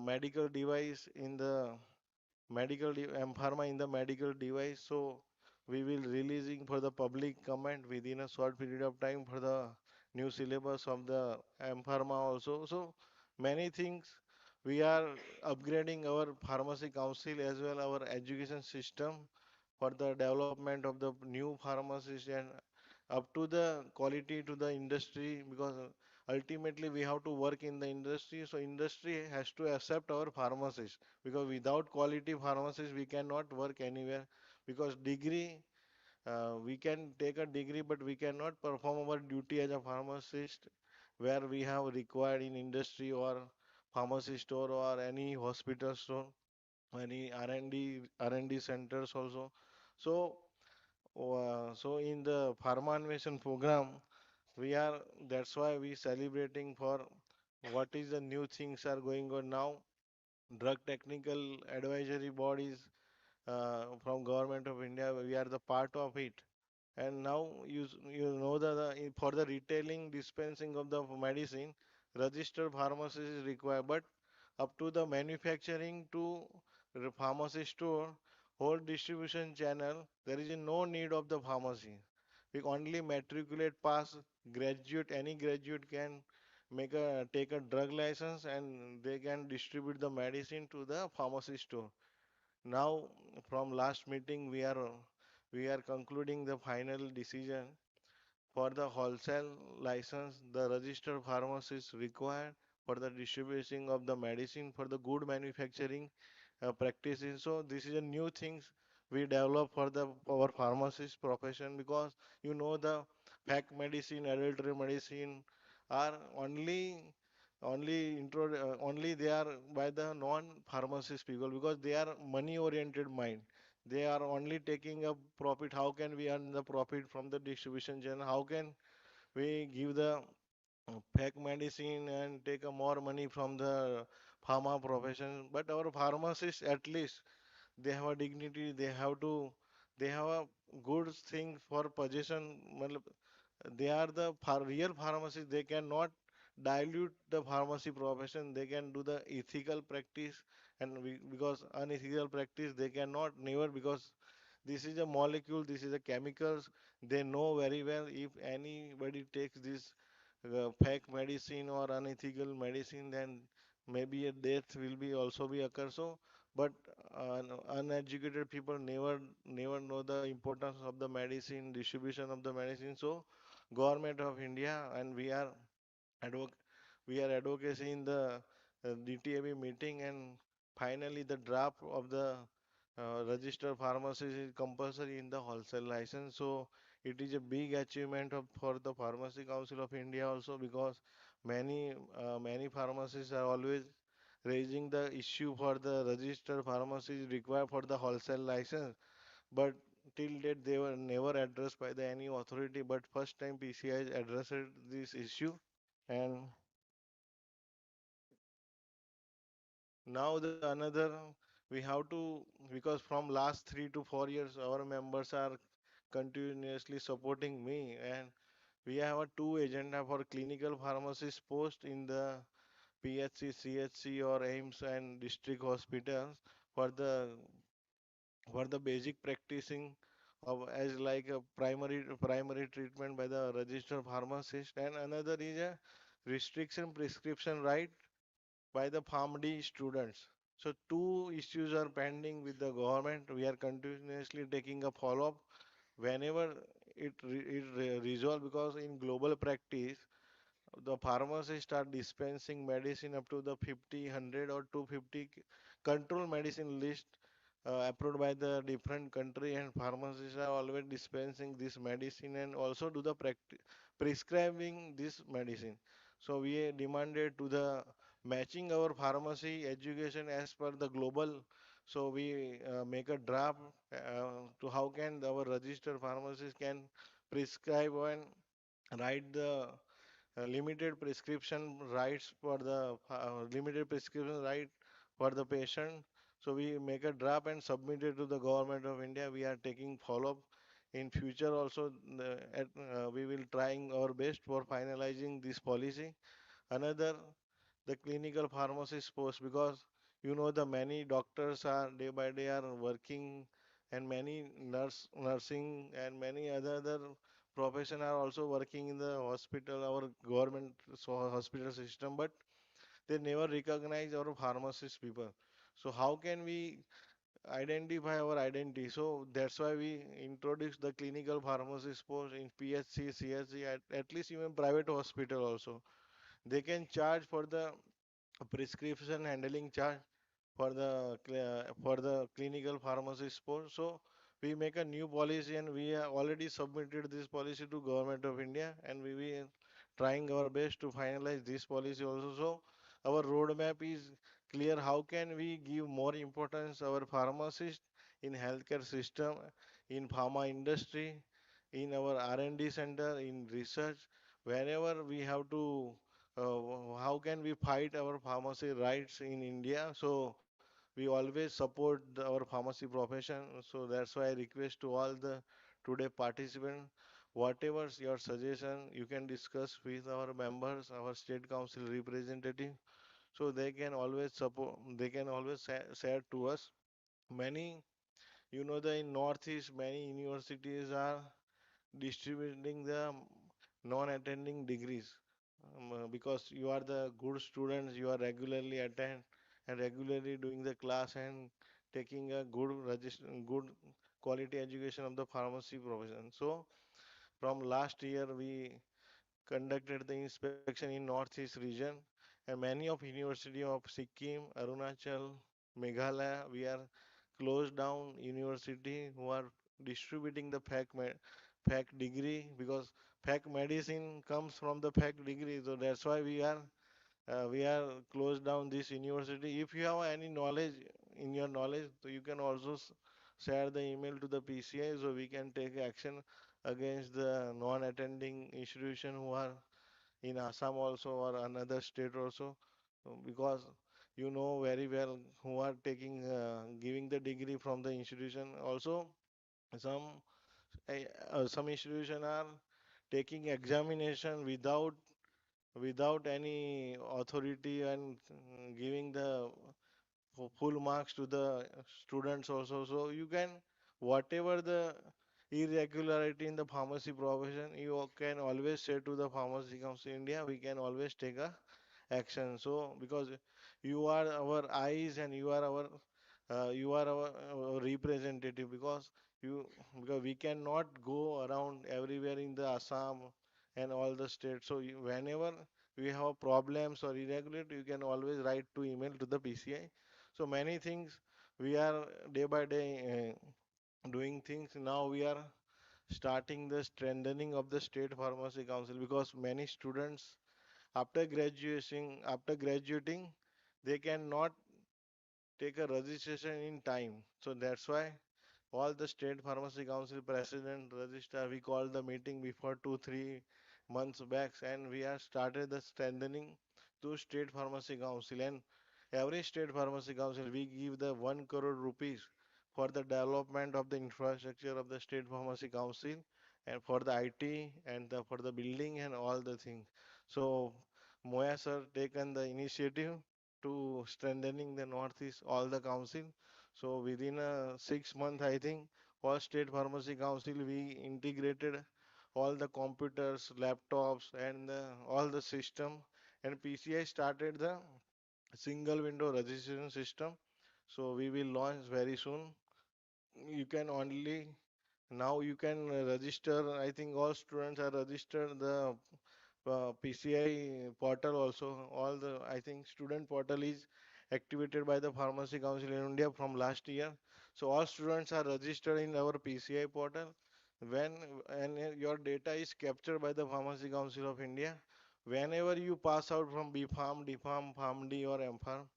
medical device in the M Pharma in the medical device. So we will releasing for the public comment within a short period of time for the new syllabus of the M Pharma also. So many things we are upgrading our pharmacy council as well our education system for the development of the new pharmacies and up to the quality to the industry because ultimately we have to work in the industry, so industry has to accept our pharmacists because without quality pharmacists we cannot work anywhere because degree we can take a degree but we cannot perform our duty as a pharmacist where we have required in industry or pharmacy store or any hospital store, any R&D centers also. So so in the Pharma Anveshan program, we are, that's why we celebrating for what is the new things are going on now. Drug technical advisory bodies from government of India, we are the part of it. And now you know that for the retailing dispensing of the medicine, registered pharmacy is required. But up to the manufacturing to the pharmacy store, whole distribution channel, there is no need of the pharmacy. We only matriculate pass graduate, any graduate can make a take a drug license and they can distribute the medicine to the pharmacy store. Now, from last meeting, we are concluding the final decision for the wholesale license. The registered pharmacist required for the distribution of the medicine for the good manufacturing practices. So this is a new things we develop for the our pharmacist profession, because the fake medicine, adulterate medicine are only they are by the non-pharmacist people, because they are money-oriented mind. They are only taking a profit. How can we earn the profit from the distribution channel? How can we give the fake medicine and take a more money from the pharma profession? But our pharmacists, at least, they have a dignity. They have a good thing for possession. They are the real pharmacists. They cannot dilute the pharmacy profession. They can do the ethical practice, and because unethical practice they cannot never, because this is a molecule, this is a chemicals. They know very well if anybody takes this fake medicine or unethical medicine, then maybe a death will be also be occur. So, but uneducated people never know the importance of the medicine, distribution of the medicine. So, government of India and advoc we are advocacy in the DTAB meeting, and finally the draft of the registered pharmacist is compulsory in the wholesale license. So it is a big achievement for the Pharmacy Council of India also, because many pharmacists are always raising the issue for the registered pharmacy required for the wholesale license, but till date they were never addressed by the any authority. But first time PCI addressed this issue, and now the another we have to, because from last 3 to 4 years our members are continuously supporting me, and we have a two agenda for clinical pharmacist post in the PHC, CHC or AIMS and district hospitals for the basic practicing of as like a primary treatment by the registered pharmacist, and another is a restriction prescription right by the PharmD students. So two issues are pending with the government. We are continuously taking a follow-up whenever it resolve, because in global practice the pharmacists are dispensing medicine up to the 50, 100 or 250 control medicine list approved by the different country, and pharmacists are always dispensing this medicine and also do the prescribing this medicine. So we demanded to the matching our pharmacy education as per the global. So we make a draft to how can our registered pharmacists can prescribe and write the limited prescription rights for the limited prescription right for the patient. So we make a draft and submit it to the government of India. We are taking follow-up in future also. We will trying our best for finalizing this policy. Another, the clinical pharmacist post, because the many doctors are day by day are working, and many nursing and many other profession are also working in the hospital, our government hospital system, but they never recognize our pharmacist people. So how can we identify our identity? So that's why we introduce the clinical pharmacist post in PHC, CHC, at least even private hospital also. They can charge for the prescription handling charge for the clinical pharmacist post. So we make a new policy, and we have already submitted this policy to government of India, and we will trying our best to finalize this policy also. So our roadmap is clear. How can we give more importance our pharmacist in healthcare system, in pharma industry, in our R&D center, in research? whenever we have to, how can we fight our pharmacy rights in India? So we always support our pharmacy profession. So that's why I request to all the today participants, whatever your suggestion, you can discuss with our members, our state council representative. So they can always support, they can always share to us. Many, the in Northeast, many universities are distributing the non-attending degrees, because you are the good students, you are regularly attend and regularly doing the class and taking a good quality education of the pharmacy profession. So from last year we conducted the inspection in Northeast region, and many of University of Sikkim, Arunachal, Meghalaya, we are closed down university who are distributing the fake degree, because fake medicine comes from the fake degree. So that's why we are closed down this university. If you have any knowledge in your knowledge, so you can also share the email to the PCI, so we can take action against the non-attending institution who are in Assam also or another state also, because you know very well who are taking giving the degree from the institution. Also, some some institution are taking examination without any authority and giving the full marks to the students also. So you can, whatever the irregularity in the pharmacy profession, you can always say to the Pharmacy Council India, we can always take a action. So because you are our eyes and you are our representative, you because we cannot go around everywhere in the Assam and all the states. So whenever we have problems or irregularity, you can always write to email to the PCI. So many things we are day by day doing things. Now we are starting the strengthening of the state pharmacy council, because many students after graduating they cannot take a registration in time. So that's why all the state pharmacy council president register, we call the meeting before 2 3 months back, and we have started the strengthening to state pharmacy council. And every state pharmacy council we give the 1 crore rupees for the development of the infrastructure of the state pharmacy council, and for the IT and for the building and all the things. So Moya sir taken the initiative to strengthening the northeast all the council. So within 6 months, I think all state pharmacy council we integrated all the computers, laptops, and all the system. And PCI started the single window registration system. So we will launch very soon. You can only now you can register. I think all students are registered the PCI portal also. All the I think student portal is activated by the Pharmacy Council in India from last year. So all students are registered in our PCI portal. When and your data is captured by the Pharmacy Council of India. Whenever you pass out from B Farm, D Farm, Farm D or M Farm,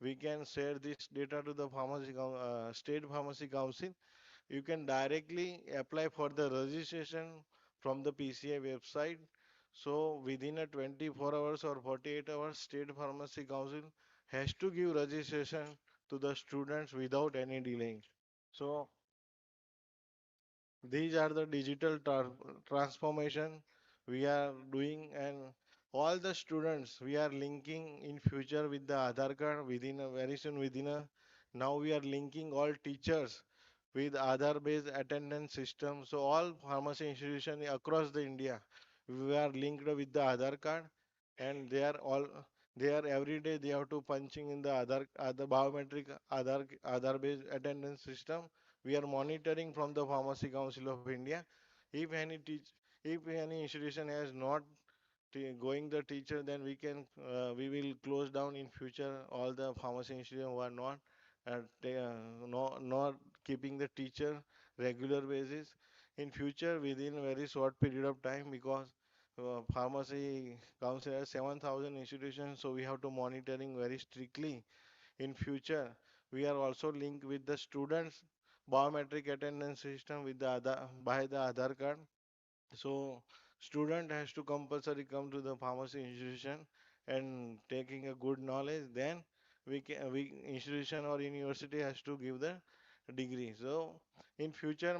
we can share this data to the State Pharmacy Council. You can directly apply for the registration from the PCI website. So within a 24 hours or 48 hours, State Pharmacy Council has to give registration to the students without any delay. So these are the digital transformation we are doing, and all the students we are linking in future with the Aadhaar card within a very soon within a now we are linking all teachers with Aadhaar based attendance system. So all pharmacy institutions across the India we are linked with the Aadhaar card, and they are every day they have to punching in the Aadhaar biometric Aadhaar based attendance system. We are monitoring from the Pharmacy Council of India. If if any institution has not going the teacher, then we will close down in future all the pharmacy institutions who are not not keeping the teacher regular basis. In future, within a very short period of time, because pharmacy council has 7,000 institutions, so we have to monitoring very strictly. In future, we are also linked with the students biometric attendance system with the by the Aadhaar card. So student has to compulsory come to the pharmacy institution and taking a good knowledge, then we institution or university has to give the degree. So in future,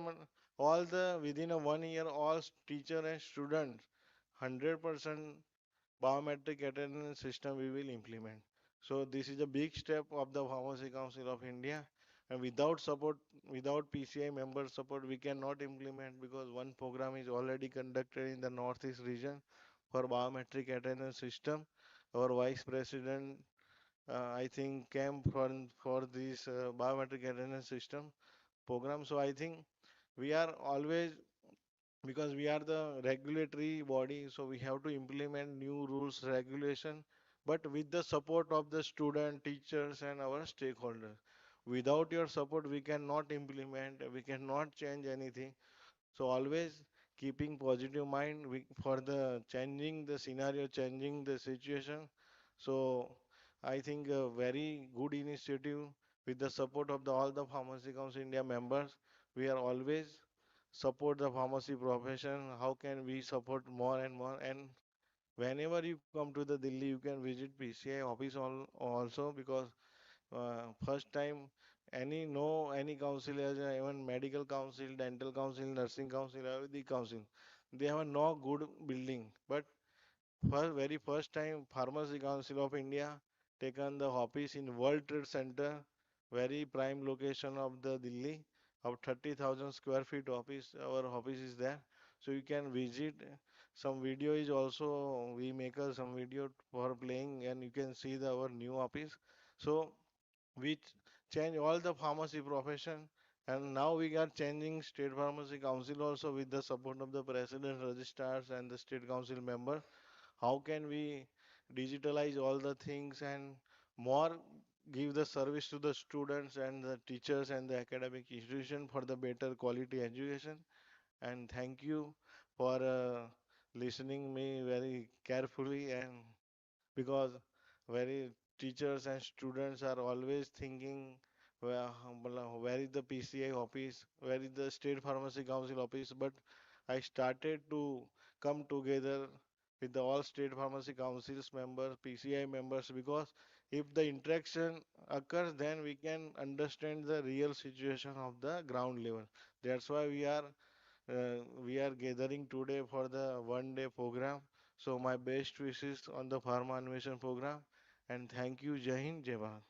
all the within a 1 year, all teacher and student 100% biometric attendance system we will implement. So this is a big step of the Pharmacy Council of India. And without support, without PCI member support, we cannot implement because one program is already conducted in the Northeast region for biometric attendance system. Our Vice President, I think, came for this biometric attendance system program. So I think we are always, because we are the regulatory body, so we have to implement new rules regulation, but with the support of the student, teachers, and our stakeholders. Without your support we cannot implement, we cannot change anything. So always keeping positive mind for the changing the scenario, changing the situation. So I think a very good initiative with the support of all the Pharmacy Council India members. We are always support the pharmacy profession. How can we support more and more? And whenever you come to the Delhi, you can visit PCI office also, because first time any council has even medical council, dental council, nursing council, Ayurvedic council, they have no good building. But for very first time, Pharmacy Council of India taken the office in World Trade Center, very prime location of the Delhi, of 30,000 square feet office. Our office is there, so you can visit. Some video is also we make some video for playing, and you can see our new office. So we change all the pharmacy profession, and now we are changing State Pharmacy Council also with the support of the president, registrars, and the state council member. How can we digitalize all the things and more give the service to the students and the teachers and the academic institution for the better quality education? And thank you for listening me very carefully, and because very teachers and students are always thinking where is the PCI office, where is the State Pharmacy Council office. But I started to come together with the all state pharmacy councils members, PCI members, because if the interaction occurs, then we can understand the real situation of the ground level. That's why we are gathering today for the 1 day program. So my best wishes on the Pharma Anveshan program, and thank you. Jai Hind, Jai Bharat.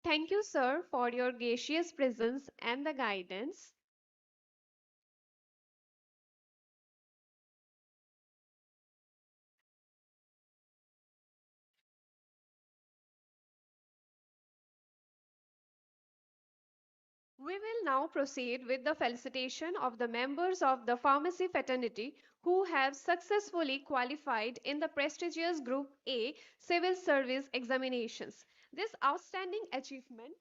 Thank you, sir, for your gracious presence and the guidance. We will now proceed with the felicitation of the members of the pharmacy fraternity who have successfully qualified in the prestigious Group A civil service examinations. This outstanding achievement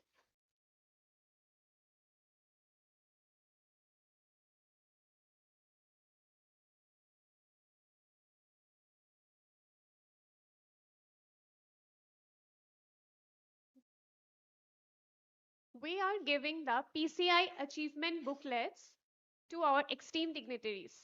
we are giving the PCI achievement booklets to our esteemed dignitaries.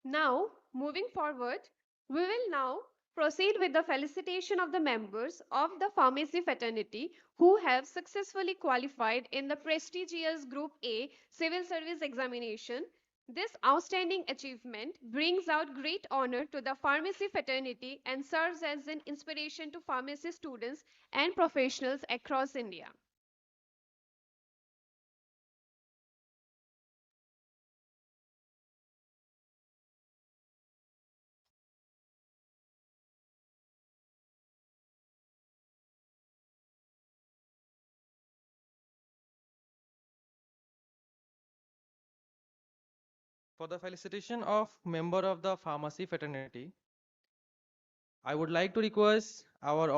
Now, moving forward, we will now proceed with the felicitation of the members of the pharmacy fraternity who have successfully qualified in the prestigious Group A civil service examination. This outstanding achievement brings out great honor to the pharmacy fraternity and serves as an inspiration to pharmacy students and professionals across India. For the felicitation of member of the pharmacy fraternity, I would like to request our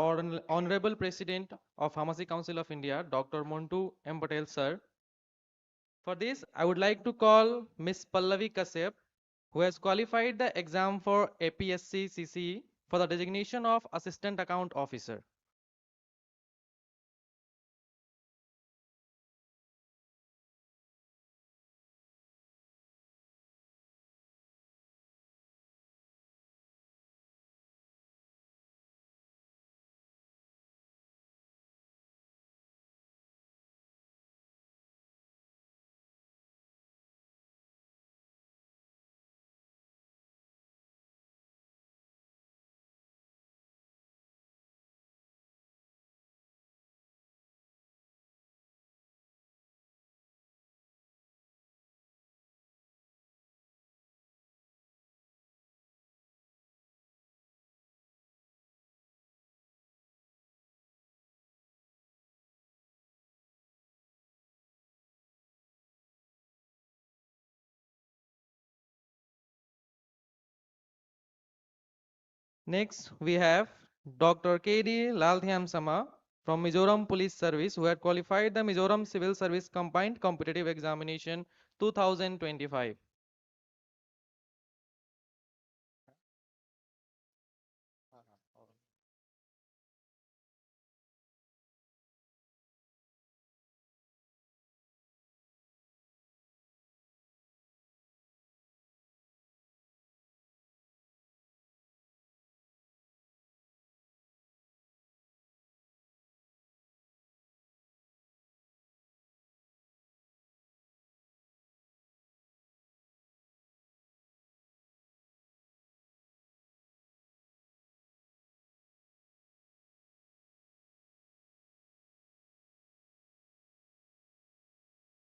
Honorable President of Pharmacy Council of India, Dr. Montu M. Patel, sir. For this, I would like to call Ms. Pallavi Kashyap, who has qualified the exam for APSC CCE for the designation of Assistant Account Officer. Next, we have Dr. K.D. Lalthiam Sama from Mizoram Police Service, who had qualified the Mizoram Civil Service Combined Competitive Examination 2025.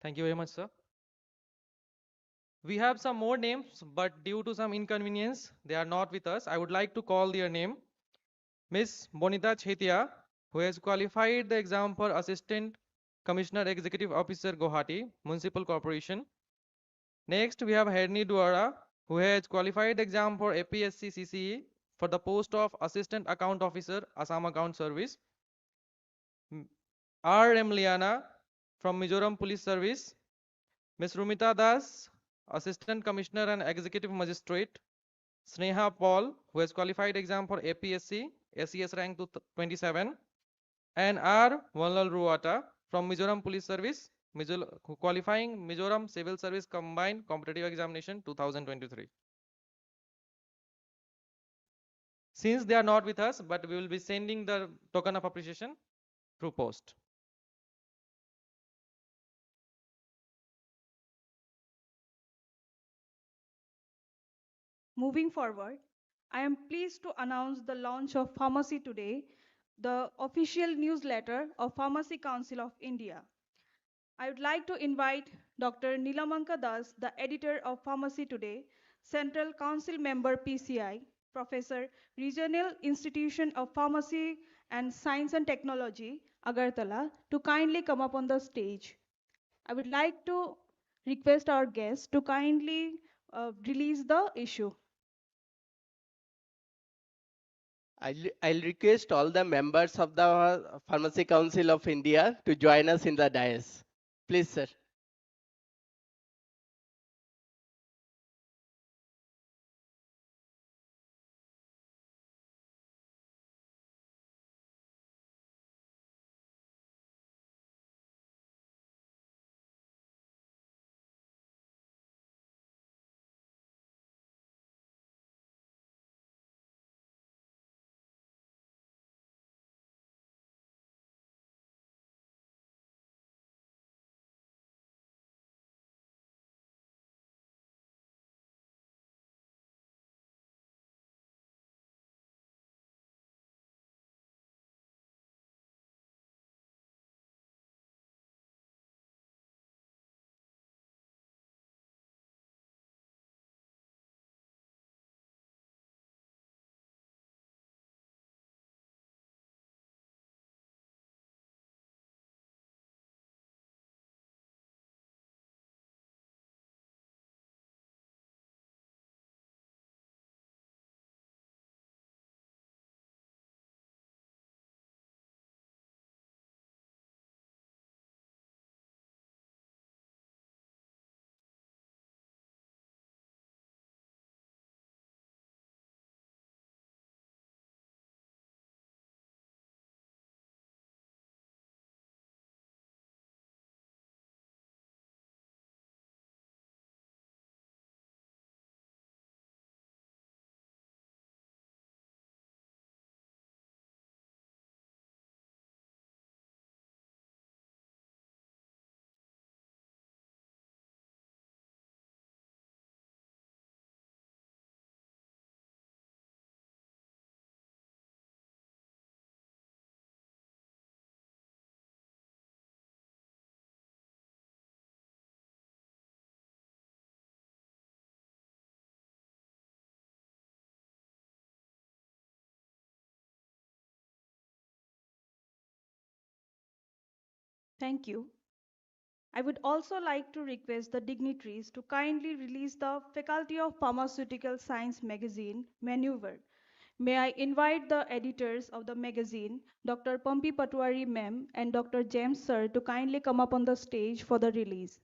Thank you very much, sir. We have some more names, but due to some inconvenience, they are not with us. I would like to call their name. Ms. Bonita Chetia, who has qualified the exam for Assistant Commissioner Executive Officer Guwahati Municipal Corporation. Next, we have Herni Duara, who has qualified the exam for APSC CCE for the post of Assistant Account Officer, Assam Account Service. R. M. Liana from Mizoram Police Service. Ms. Rumita Das, Assistant Commissioner and Executive Magistrate. Sneha Paul, who has qualified exam for APSC, SES rank 27. And R. Walal Ruata from Mizoram Police Service, qualifying Mizoram Civil Service Combined Competitive Examination 2023. Since they are not with us, but we will be sending the token of appreciation through post. Moving forward, I am pleased to announce the launch of Pharmacy Today, the official newsletter of Pharmacy Council of India. I would like to invite Dr. Nilamanka Das, the editor of Pharmacy Today, Central Council member PCI, Professor, Regional Institution of Pharmacy and Science and Technology, Agartala, to kindly come up on the stage. I would like to request our guests to kindly release the issue. I'll request all the members of the Pharmacy Council of India to join us in the dais. Please, sir. Thank you. I would also like to request the dignitaries to kindly release the Faculty of Pharmaceutical Science magazine, Maneuver. May I invite the editors of the magazine, Dr. Pampi Patwari ma'am and Dr. James sir, to kindly come up on the stage for the release.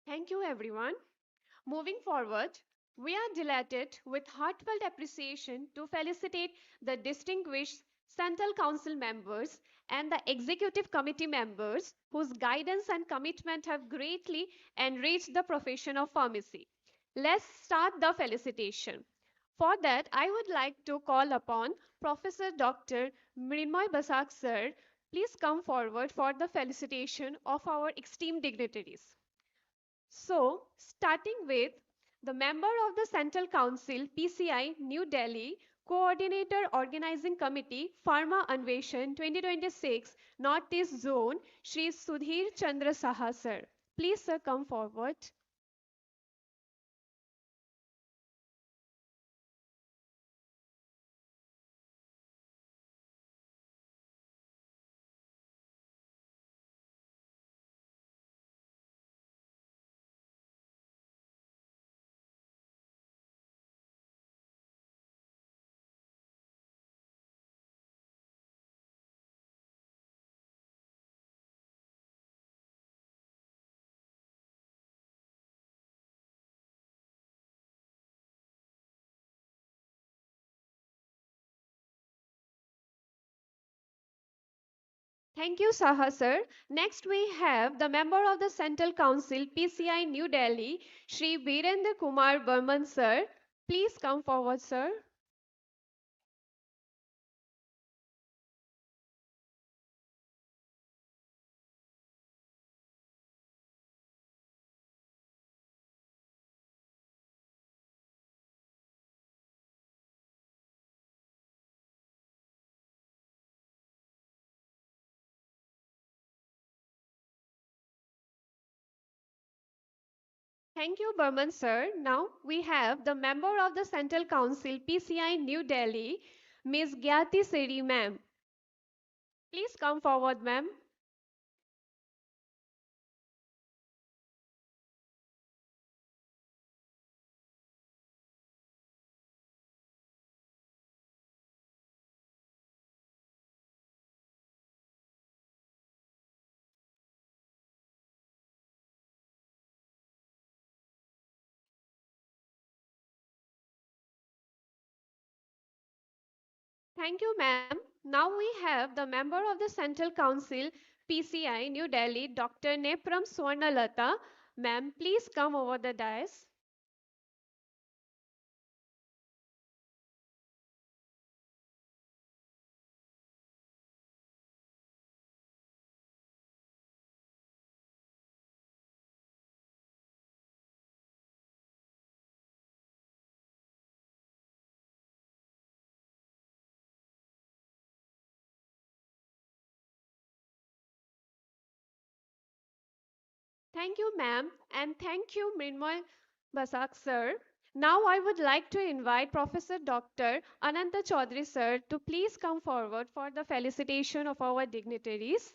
Thank you, everyone. Moving forward, we are delighted with heartfelt appreciation to felicitate the distinguished Central Council members and the Executive Committee members whose guidance and commitment have greatly enriched the profession of pharmacy. Let's start the felicitation. For that, I would like to call upon Professor Dr. Mrinmoy Basak sir. Please come forward for the felicitation of our esteemed dignitaries. So, starting with the member of the Central Council, PCI, New Delhi, Coordinator Organizing Committee, Pharma Anveshan 2026, Northeast Zone, Shri Sudhir Chandra Saha, sir. Please, sir, come forward. Thank you, Saha, sir. Next, we have the member of the Central Council, PCI, New Delhi, Shri Virendra Kumar Burman, sir. Please come forward, sir. Thank you, Burman sir. Now we have the member of the Central Council, PCI New Delhi, Ms. Gyati Siri, ma'am. Please come forward, ma'am. Thank you, ma'am. Now we have the member of the Central Council, PCI, New Delhi, Dr. Nepram Swarnalata. Ma'am, please come over the dais. Thank you, ma'am, and thank you, Mrinmoy Basak, sir. Now I would like to invite Professor Dr. Ananta Chaudhary, sir, to please come forward for the felicitation of our dignitaries.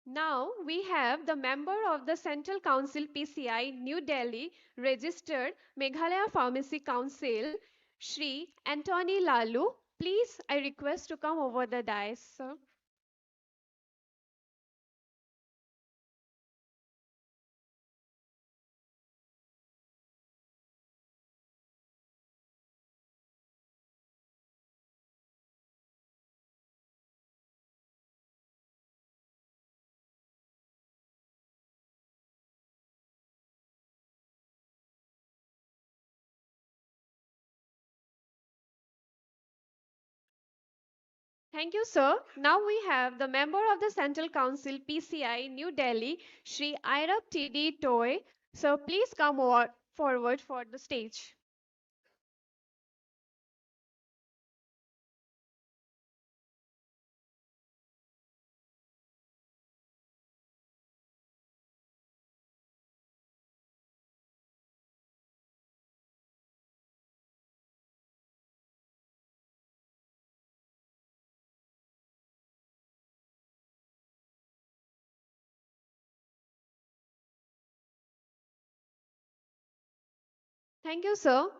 Now we have the member of the Central Council PCI, New Delhi, registered Meghalaya Pharmacy Council, Shri Anthony Lalu. Please, I request to come over the dais, sir. Thank you, sir. Now we have the member of the Central Council PCI, New Delhi, Shri Irab TD Toy. So please come forward for the stage. Thank you, sir.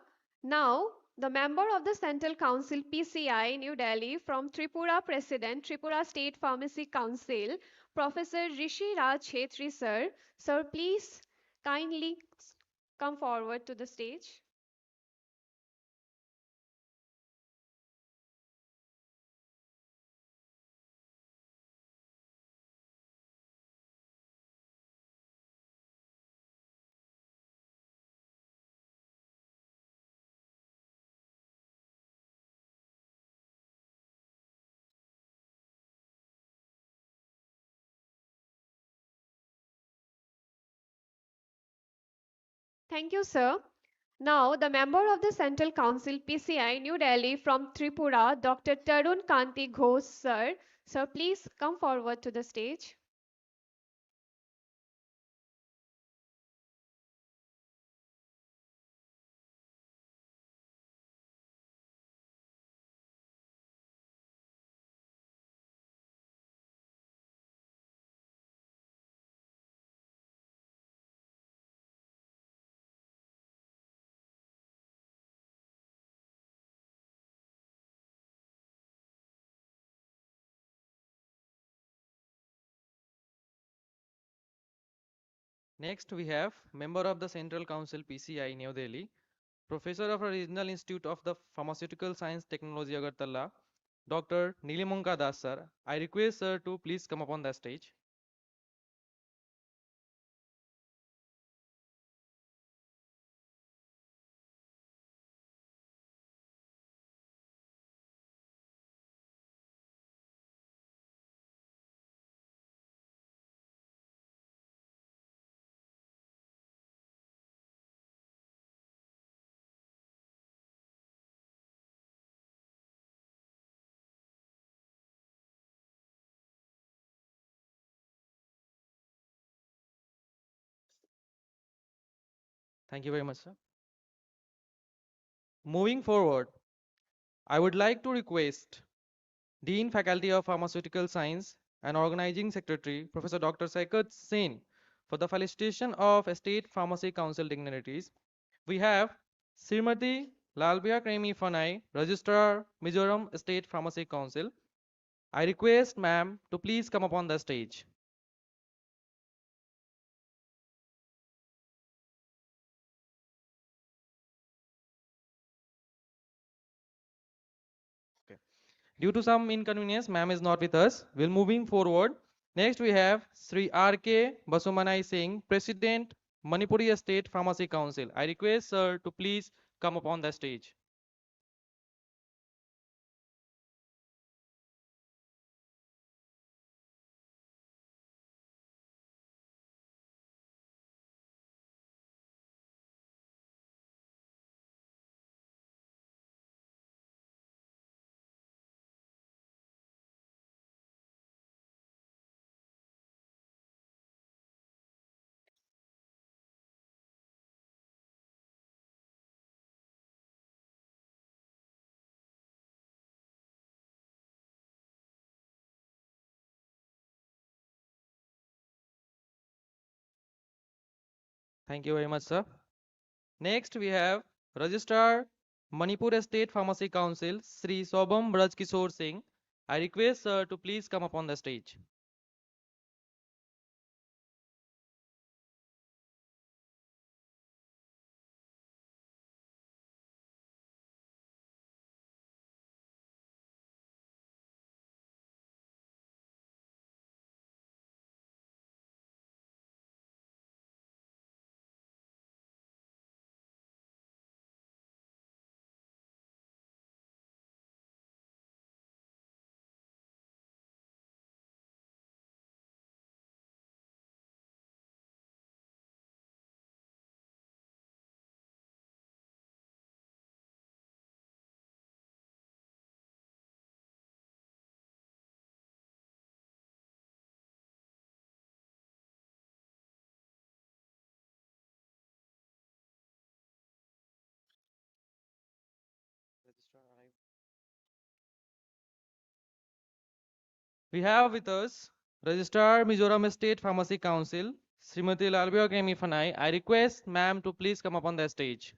Now, the member of the Central Council PCI, New Delhi, from Tripura President, Tripura State Pharmacy Council, Professor Rishi Raj Chetri, sir. Sir, please kindly come forward to the stage. Thank you, sir. Now, the member of the Central Council PCI, New Delhi, from Tripura, Dr. Tarun Kanti Ghosh, sir. Sir, please come forward to the stage. Next, we have member of the Central Council PCI New Delhi, Professor of the Regional Institute of the Pharmaceutical Science Technology Agartala, Dr. Nilimonka Das sir. I request sir to please come upon the stage. Thank you very much, sir. Moving forward, I would like to request Dean Faculty of Pharmaceutical Science and Organizing Secretary, Professor Dr. Saikat Sen, for the felicitation of State Pharmacy Council dignitaries. We have Srimati Lalbia Kremi Fanai, Registrar, Mizoram State Pharmacy Council. I request ma'am to please come upon the stage. Okay. Due to some inconvenience, ma'am is not with us. We'll moving forward. Next, we have Sri R.K. Basumanai Singh, President, Manipuri State Pharmacy Council. I request sir to please come upon the stage. Thank you very much, sir. Next, we have Registrar, Manipur State Pharmacy Council, Sri Sobham Braj Kishore Singh. I request sir to please come upon the stage. We have with us Registrar Mizoram State Pharmacy Council, Srimati Lalbia Kemi Fanai. I request ma'am to please come upon the stage.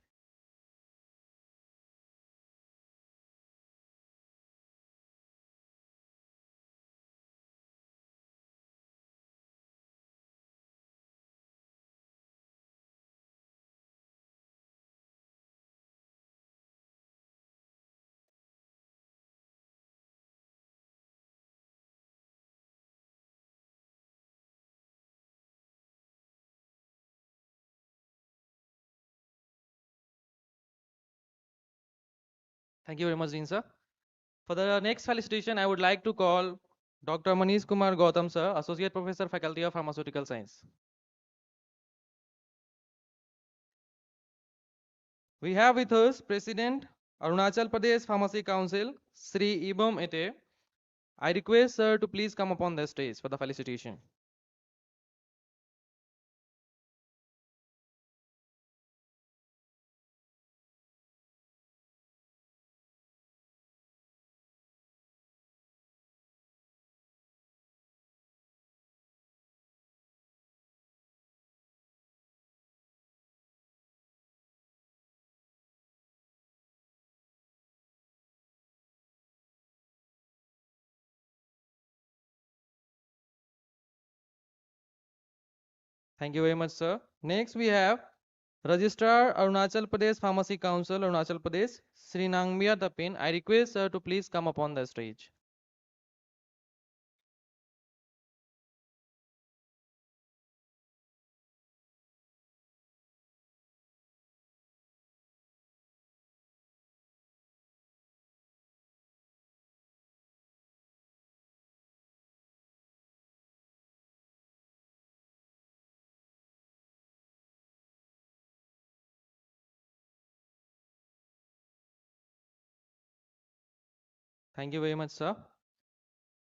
Thank you very much, Dean sir. For the next felicitation, I would like to call Dr. Manish Kumar Gautam sir, Associate Professor, Faculty of Pharmaceutical Science. We have with us President, Arunachal Pradesh Pharmacy Council, Sri Ibam Ete. I request sir to please come upon the stage for the felicitation. Thank you very much, sir. Next, we have Registrar Arunachal Pradesh Pharmacy Council, Arunachal Pradesh, Sri Nangmia Tapin. I request sir to please come upon the stage. Thank you very much, sir.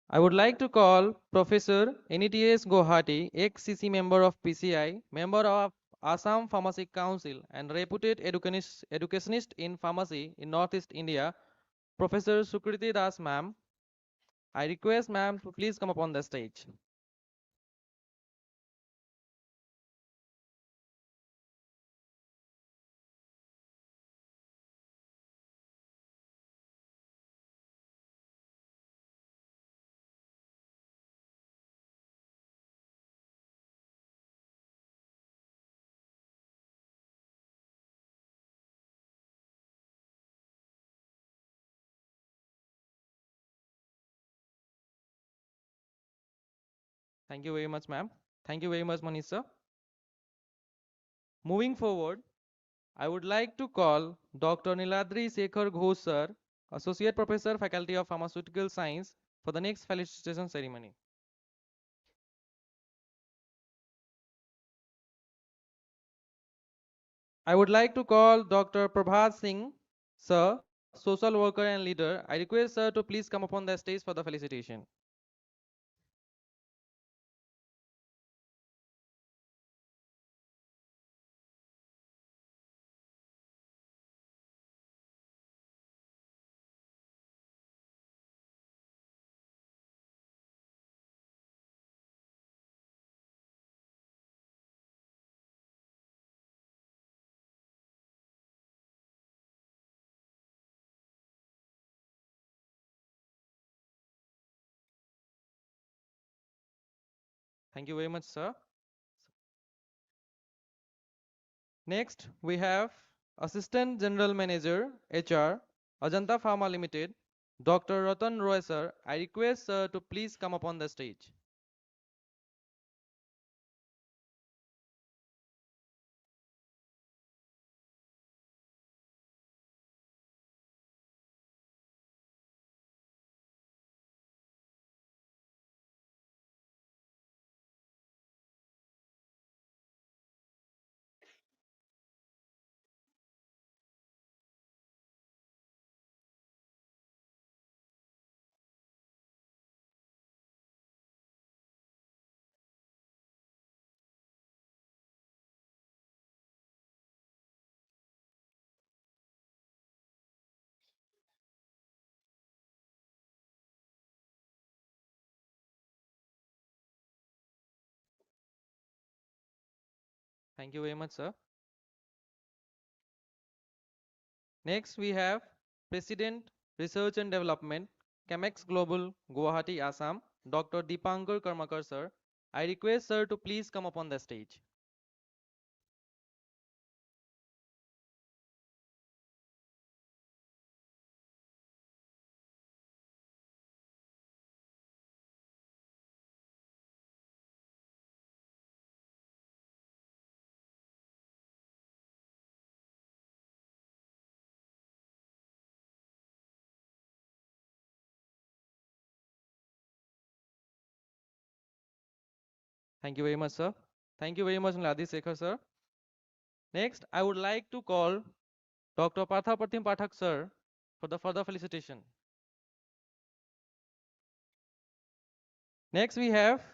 I would like to call Professor NETS Guwahati, ex-CC member of PCI, member of Assam Pharmacy Council, and reputed educationist in pharmacy in Northeast India, Professor Sukriti Das, ma'am. I request ma'am to please come upon the stage. Thank you very much, ma'am. Thank you very much, Manish sir. Moving forward, I would like to call Dr. Niladri Sekhar Ghosh sir, Associate Professor, Faculty of Pharmaceutical Science, for the next felicitation ceremony. I would like to call Dr. Prabhat Singh, sir, social worker and leader. I request sir to please come upon the stage for the felicitation. Thank you very much, sir. Next, we have Assistant General Manager, HR, Ajanta Pharma Limited, Dr. Ratan Roy, sir. I request sir to please come upon the stage. Thank you very much, sir. Next, we have President, Research and Development, Chemex Global, Guwahati, Assam, Dr. Deepankar Karmakar, sir. I request sir to please come upon the stage. Thank you very much, sir. Thank you very much, Niladi Sekhar, sir. Next, I would like to call Dr. Partha Pratim Pathak, sir, for the further felicitation. Next, we have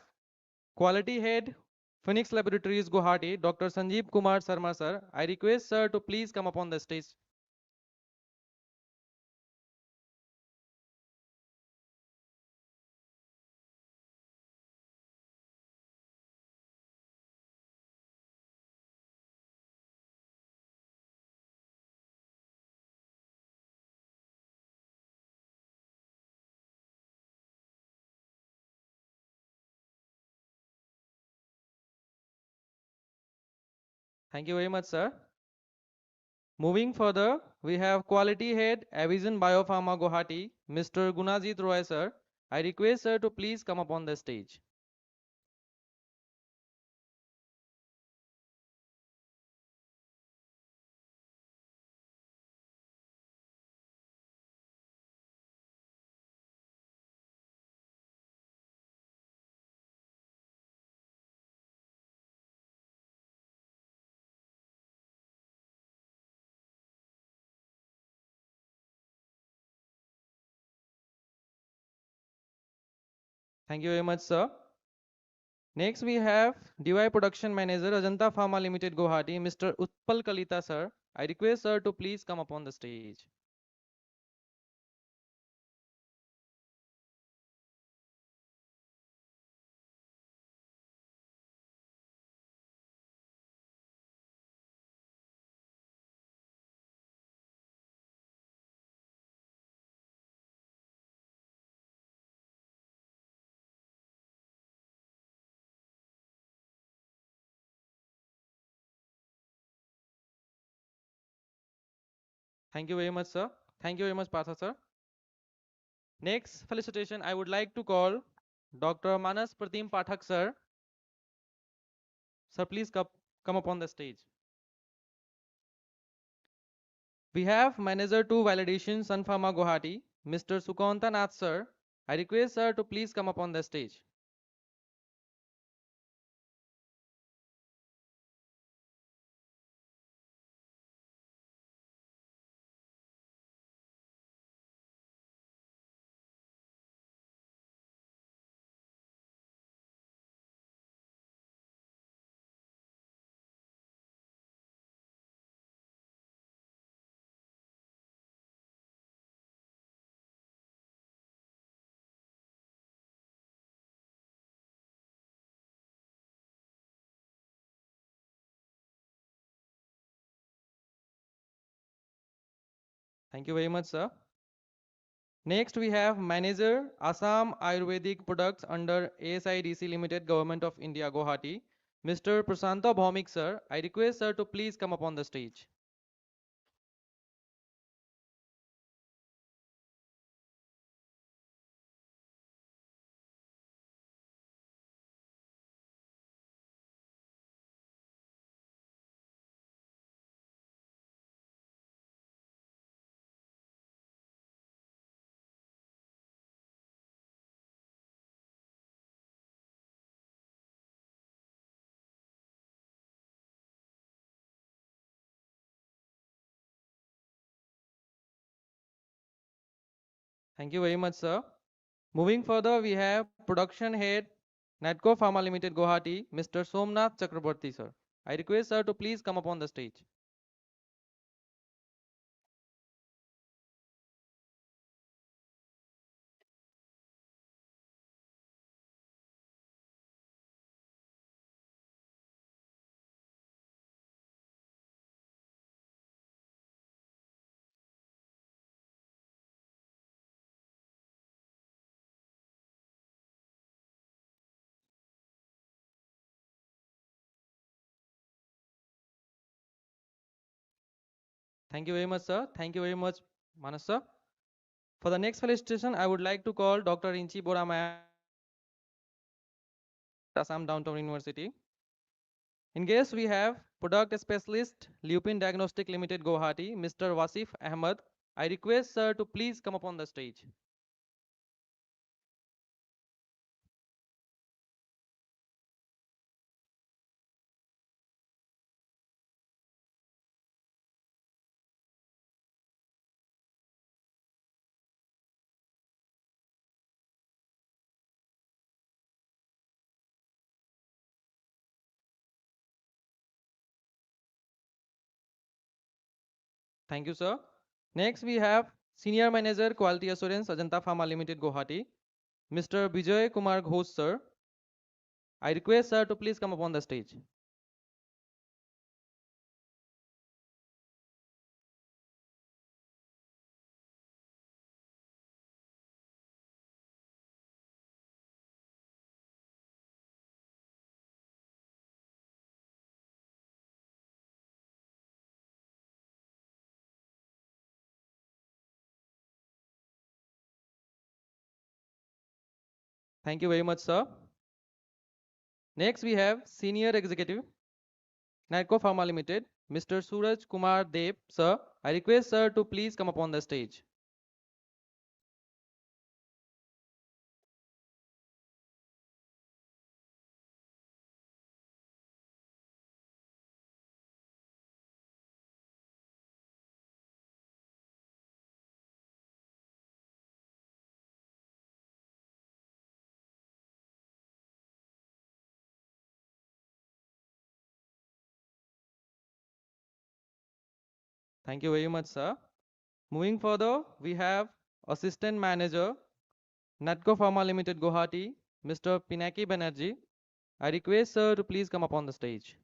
Quality Head, Phoenix Laboratories, Guwahati, Dr. Sanjeev Kumar Sharma, sir. I request sir to please come upon the stage. Thank you very much, sir. Moving further, we have Quality Head, Avision Biopharma, Guwahati, Mr. Gunajit Roy, sir. I request sir to please come upon the stage. Thank you very much, sir. Next, we have DY Production Manager, Ajanta Pharma Limited, Guwahati, Mr. Utpal Kalita, sir. I request sir to please come upon the stage. Thank you very much, sir. Thank you very much, Partha, sir. Next felicitation, I would like to call Dr. Manas Pratim Pathak, sir. Sir, please come up on the stage. We have Manager 2 Validation Sun Pharma Guwahati, Mr. Sukanta Nath, sir. I request sir to please come up on the stage. Thank you very much, sir. Next, we have Manager Assam Ayurvedic Products under ASIDC Limited, Government of India, Guwahati, Mr. Prasanta Bhaumik, sir. I request sir to please come up on the stage. Thank you very much, sir. Moving further, we have Production Head, Natco Pharma Limited, Guwahati, Mr. Somnath Chakraborty, sir. I request sir to please come up on the stage. Thank you very much, sir. Thank you very much, Manas, sir. For the next felicitation, I would like to call Dr. Inchi Bora ma'am, Assam Downtown University. In guest, we have Product Specialist, Lupin Diagnostic Limited, Guwahati, Mr. Wasif Ahmed. I request sir to please come up on the stage. Thank you, sir. Next, we have Senior Manager, Quality Assurance, Ajanta Pharma Limited, Guwahati, Mr. Vijay Kumar Ghosh, sir. I request sir to please come up on the stage. Thank you very much, sir. Next, we have Senior Executive, Natco Pharma Limited, Mr. Suraj Kumar Dev, sir. I request sir to please come up on the stage. Thank you very much, sir. Moving further, we have Assistant Manager, Natco Pharma Limited, Guwahati, Mr. Pinaki Banerjee. I request sir to please come up on the stage.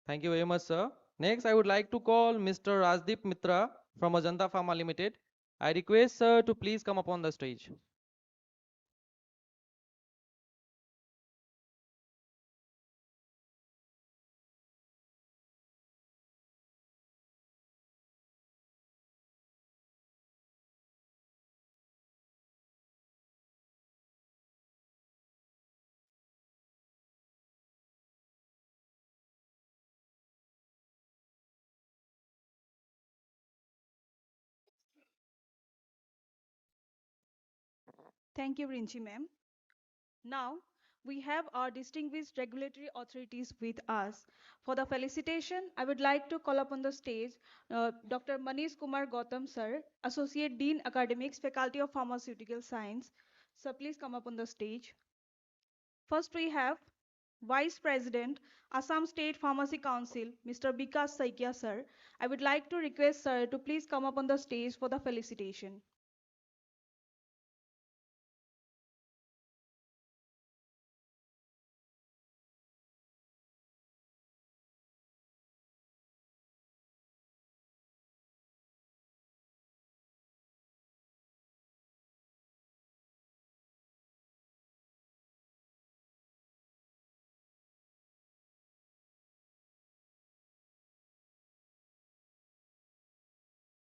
Thank you very much, sir. Next, I would like to call Mr. Rajdeep Mitra from Ajanta Pharma Limited. I request sir to please come up on the stage. Thank you, Rinchi ma'am. Now, we have our distinguished regulatory authorities with us. For the felicitation, I would like to call upon the stage Dr. Manish Kumar Gautam, sir, Associate Dean Academics, Faculty of Pharmaceutical Science. Sir, please come up on the stage. First, we have Vice President, Assam State Pharmacy Council, Mr. Bikas Saikia, sir. I would like to request sir to please come up on the stage for the felicitation.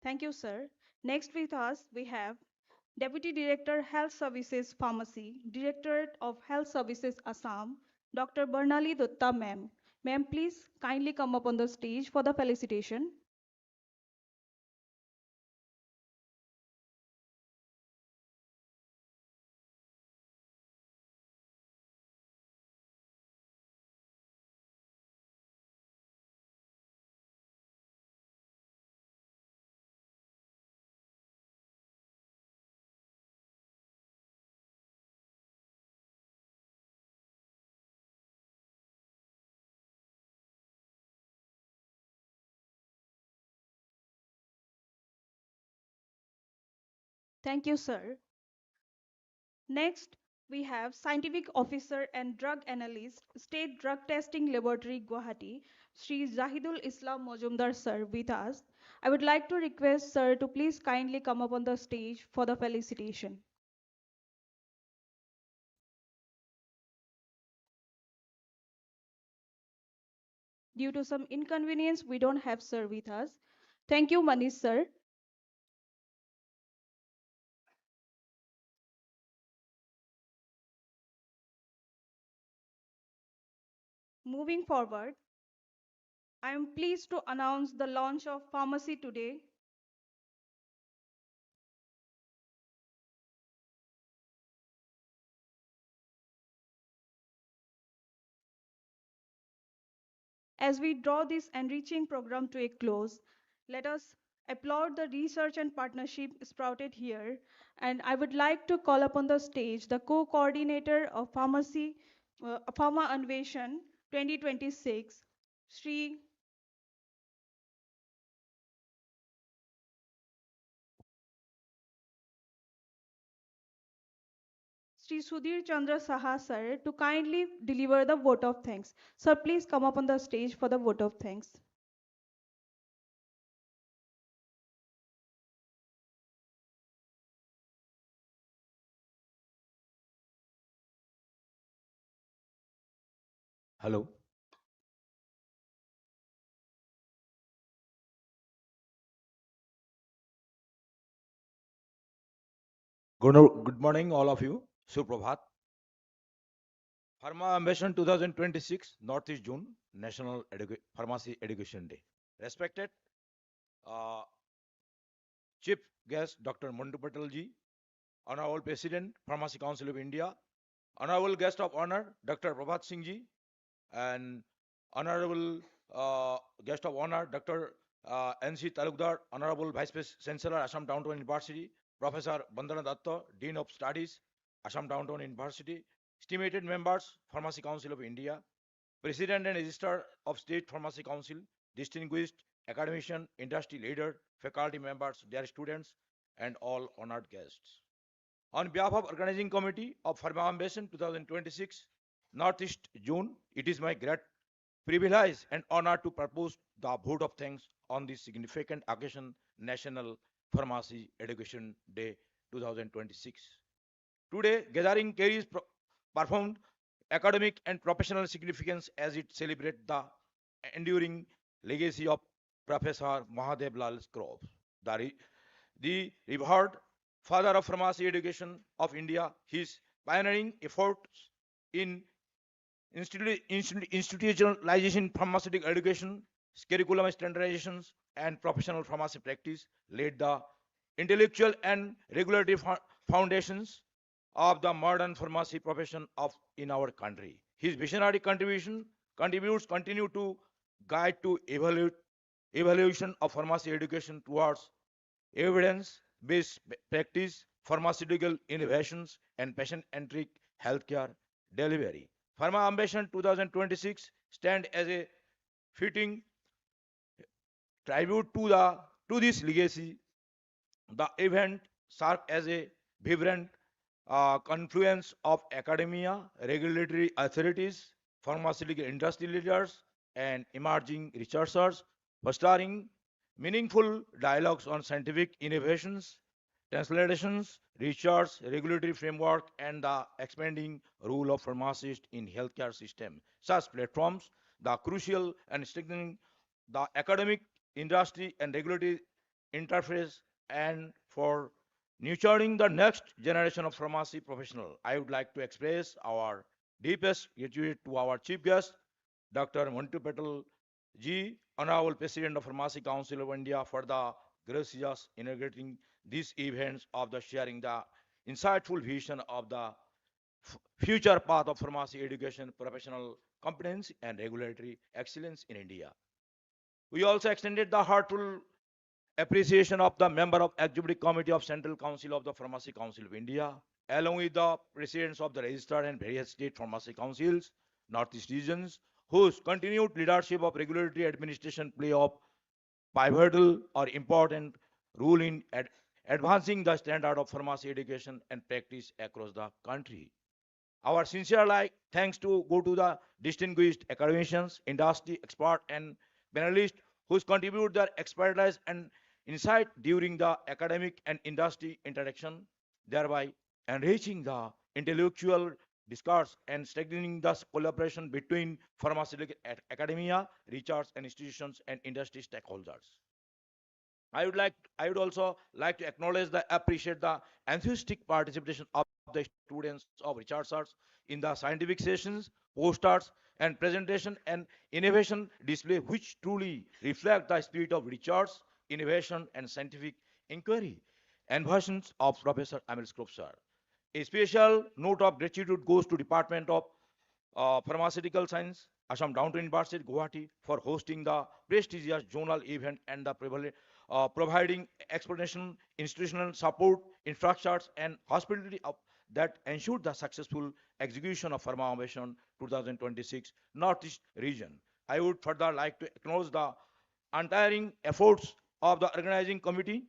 Thank you, sir. Next with us, we have Deputy Director Health Services Pharmacy, Directorate of Health Services Assam, Dr. Barnali Dutta ma'am. Ma'am, please kindly come up on the stage for the felicitation. Thank you, sir. Next, we have Scientific Officer and Drug Analyst, State Drug Testing Laboratory, Guwahati, Sri Zahidul Islam Mojumdar, sir, with us. I would like to request sir to please kindly come up on the stage for the felicitation. Due to some inconvenience, we don't have sir with us. Thank you, Manish, sir. Moving forward, I am pleased to announce the launch of Pharmacy Today. As we draw this enriching program to a close, let us applaud the research and partnership sprouted here. And I would like to call upon the stage the co-coordinator of Pharma Anveshan 2026, Sri Sri Sudhir Chandra Saha sir to kindly deliver the vote of thanks. Sir, please come up on the stage for the vote of thanks. Hello. Good morning, all of you. Suprabhat. Pharma Ambition 2026, Northeast June, Pharmacy Education Day. Respected uh, Chief Guest Dr. Mandu Patel ji, Honorable President, Pharmacy Council of India, Honorable Guest of Honor, Dr. Prabhat Singh ji, and Honorable Guest of Honor, Dr. N.C. Talukdar, Honorable Vice Chancellor, Assam Downtown University, Professor Bandana Datta, Dean of Studies, Assam Downtown University, estimated members, Pharmacy Council of India, President and Registrar of State Pharmacy Council, distinguished academician, industry leader, faculty members, their students, and all honored guests. On behalf of Organizing Committee of Pharma Ambition 2026, Northeast June, it is my great privilege and honor to propose the vote of thanks on this significant occasion, National Pharmacy Education Day 2026. Today, gathering carries profound academic and professional significance as it celebrates the enduring legacy of Professor Mahadev Lal Skrof, the, the revered father of pharmacy education of India. His pioneering efforts in institutionalization, pharmaceutical education, curriculum standardizations, and professional pharmacy practice laid the intellectual and regulatory foundations of the modern pharmacy profession of in our country. His visionary contributes continue to guide to evaluation of pharmacy education towards evidence-based practice, pharmaceutical innovations, and patient-centric healthcare delivery. Pharma Ambition 2026 stand as a fitting tribute to this legacy. The event served as a vibrant confluence of academia, regulatory authorities, pharmaceutical industry leaders, and emerging researchers, fostering meaningful dialogues on scientific innovations, translations, research, regulatory framework, and the expanding role of pharmacists in healthcare system. Such platforms, the crucial and strengthening the academic, industry, and regulatory interface, and for nurturing the next generation of pharmacy professionals. I would like to express our deepest gratitude to our chief guest, Dr. Mantu Patel Ji, Honorable President of Pharmacy Council of India, for the gracious inaugurating these events of the sharing the insightful vision of the future path of pharmacy education, professional competence, and regulatory excellence in India. We also extended the heartfelt appreciation of the member of Executive Committee of Central Council of the Pharmacy Council of India, along with the presidents of the registered and various state pharmacy councils, Northeast regions, whose continued leadership of regulatory administration play a pivotal or important role in advancing the standard of pharmacy education and practice across the country. Our sincere thanks to go to the distinguished academicians, industry expert, and panelists who contribute their expertise and insight during the academic and industry interaction, thereby enriching the intellectual discourse and strengthening the collaboration between pharmaceutical academia, research and institutions, and industry stakeholders. I would also like to acknowledge the appreciate the enthusiastic participation of the students of researchers in the scientific sessions, posters, and presentation and innovation display, which truly reflect the spirit of research, innovation, and scientific inquiry. And versions of Professor Amil Skrop, sir. A special note of gratitude goes to Department of Pharmaceutical Science, Assam Downtown University, Guwahati, for hosting the prestigious zonal event and the providing explanation, institutional support, infrastructures, and hospitality that ensured the successful execution of Pharma Innovation 2026 Northeast region. I would further like to acknowledge the untiring efforts of the organizing committee,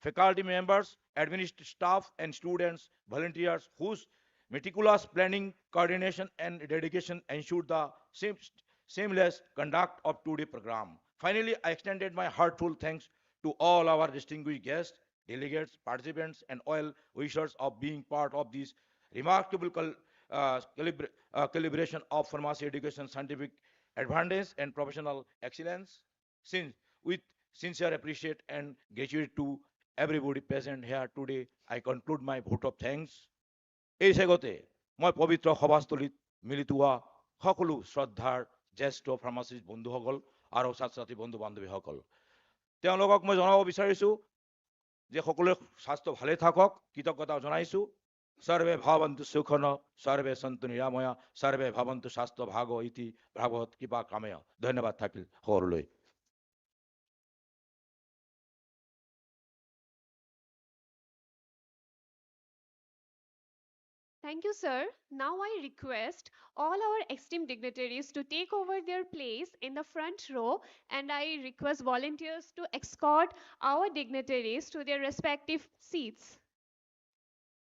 faculty members, administrative staff, and students, volunteers whose meticulous planning, coordination, and dedication ensured the seamless conduct of today's program. Finally, I extended my heartfelt thanks to all our distinguished guests, delegates, participants, and all wishers of being part of this remarkable calibration of pharmacy education, scientific advantage, and professional excellence. Since with sincere appreciation and gratitude to everybody present here today, I conclude my vote of thanks. এই চেগতে মই পবিত্ৰ সভাস্থলীত মিলিত হোৱা সকলো শ্ৰদ্ধাৰ জ্যেষ্ঠ pharmacist বন্ধুসকল আৰু ছাত্ৰ ছাত্ৰী বন্ধু বান্ধৱীসকল, তেওঁলোকক মই জনাব বিচাৰিছোঁ যে সকলোৱে স্বাস্থ্য ভালে থাকক, কৃতজ্ঞতা জনাইছোঁ। সৰ্বে ভাৱন্তু সুখন, সৰ্বে সন্তু নিৰাময়া, সৰ্বে ভাৱন্তু স্বাস্থ্য ভাগ ইতি ভাগৱত কৃপা কাময়া। ধন্যবাদ থাকিল সকলোলৈ। Thank you, sir. Now I request all our esteemed dignitaries to take over their place in the front row, and I request volunteers to escort our dignitaries to their respective seats.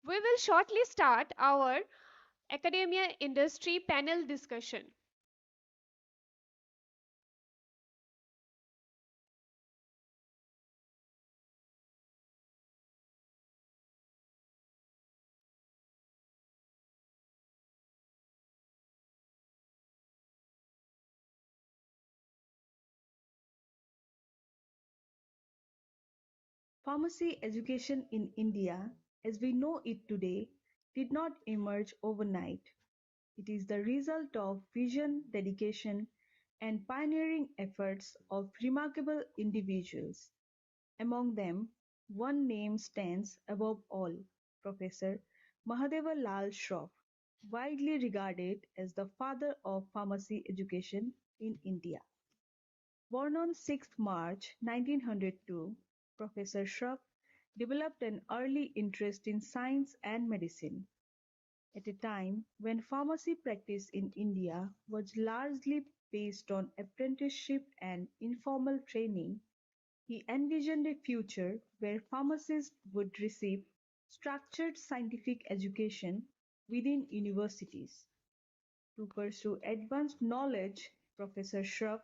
We will shortly start our academia industry panel discussion. Pharmacy education in India, as we know it today, did not emerge overnight. It is the result of vision, dedication, and pioneering efforts of remarkable individuals. Among them, one name stands above all: Professor Mahadeva Lal Shroff, widely regarded as the father of pharmacy education in India. Born on 6th March 1902, Professor Shroff developed an early interest in science and medicine. At a time when pharmacy practice in India was largely based on apprenticeship and informal training, he envisioned a future where pharmacists would receive structured scientific education within universities. To pursue advanced knowledge, Professor Shroff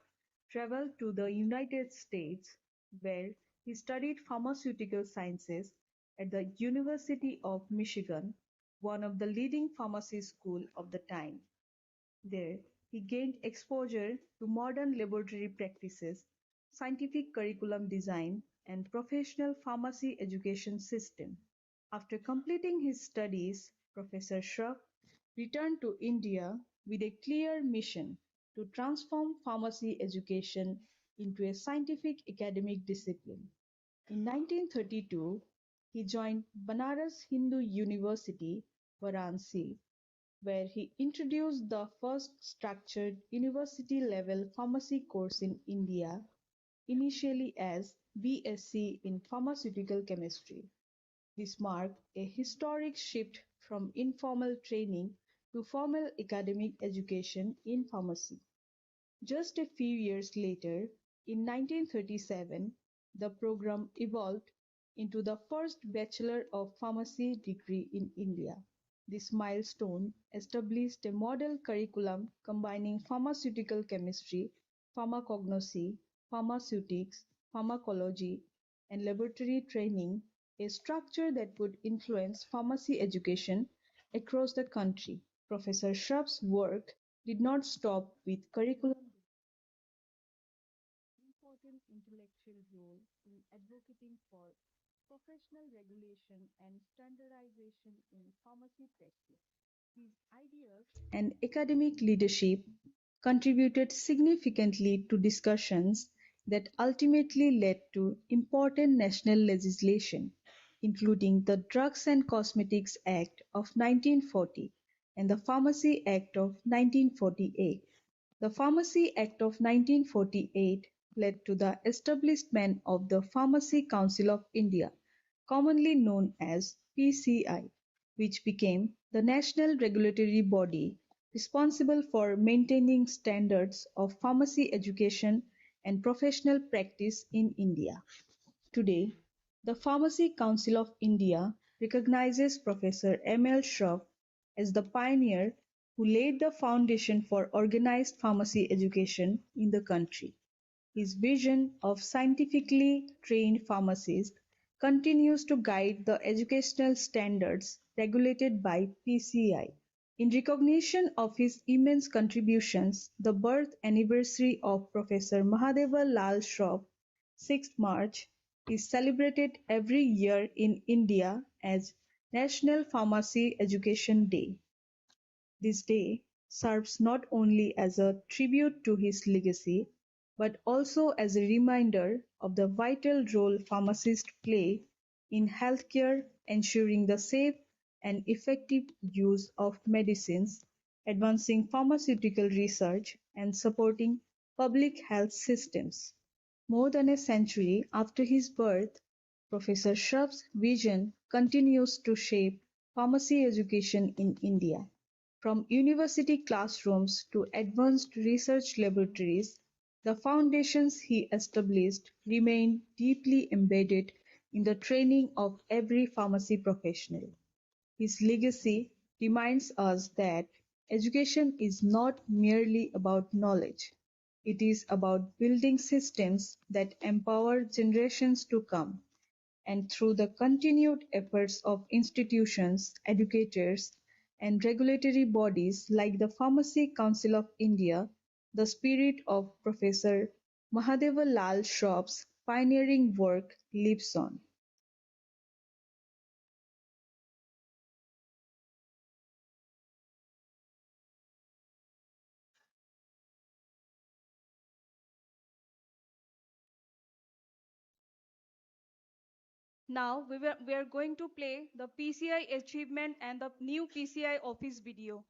traveled to the United States, where he studied pharmaceutical sciences at the University of Michigan, one of the leading pharmacy schools of the time. There, he gained exposure to modern laboratory practices, scientific curriculum design, and professional pharmacy education system. After completing his studies, Professor Shroff returned to India with a clear mission to transform pharmacy education into a scientific academic discipline. In 1932, he joined Banaras Hindu University, Varanasi, where he introduced the first structured university-level pharmacy course in India, initially as BSc in Pharmaceutical Chemistry. This marked a historic shift from informal training to formal academic education in pharmacy. Just a few years later, in 1937, the program evolved into the first Bachelor of Pharmacy degree in India. This milestone established a model curriculum combining pharmaceutical chemistry, pharmacognosy, pharmaceutics, pharmacology, and laboratory training, a structure that would influence pharmacy education across the country. Professor Shroff's work did not stop with curriculum important intellectual role in advocating for professional regulation and standardization in pharmacy practice. His ideas and academic leadership contributed significantly to discussions that ultimately led to important national legislation, including the Drugs and Cosmetics Act of 1940 and the Pharmacy Act of 1948. The Pharmacy Act of 1948 led to the establishment of the Pharmacy Council of India, commonly known as PCI, which became the national regulatory body responsible for maintaining standards of pharmacy education and professional practice in India. Today, the Pharmacy Council of India recognizes Professor M.L. Shroff as the pioneer who laid the foundation for organized pharmacy education in the country. His vision of scientifically trained pharmacists continues to guide the educational standards regulated by PCI. In recognition of his immense contributions, the birth anniversary of Professor Mahadeva Lal Shroff, 6th March, is celebrated every year in India as National Pharmacy Education Day. This day serves not only as a tribute to his legacy, but also as a reminder of the vital role pharmacists play in healthcare, ensuring the safe and effective use of medicines, advancing pharmaceutical research, and supporting public health systems. More than a century after his birth, Professor Shroff's vision continues to shape pharmacy education in India. From university classrooms to advanced research laboratories, the foundations he established remain deeply embedded in the training of every pharmacy professional. His legacy reminds us that education is not merely about knowledge, it is about building systems that empower generations to come. And through the continued efforts of institutions, educators, and regulatory bodies like the Pharmacy Council of India, the spirit of Professor Mahadeva Lal Shroff's pioneering work lives on. Now we are going to play the PCI achievement and the new PCI office video.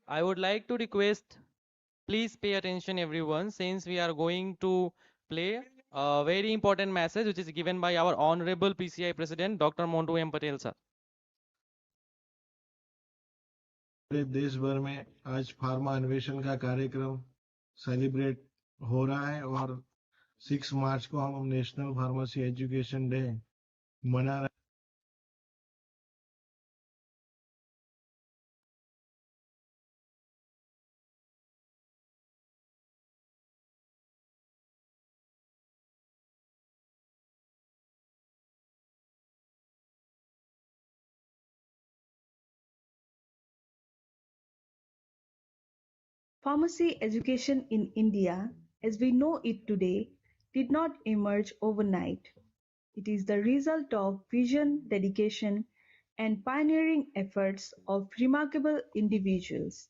I would like to request, please pay attention everyone, since we are going to play a very important message which is given by our Honorable PCI President Dr. Montu M. Patel sir. पूरे देश भर में आज pharma अन्वेषण का कार्यक्रम celebrate हो रहा है और 6 मार्च को हम नेशनल फार्मेसी एजुकेशन डे मना रहे Pharmacy education in India, as we know it today, did not emerge overnight. It is the result of vision, dedication, and pioneering efforts of remarkable individuals.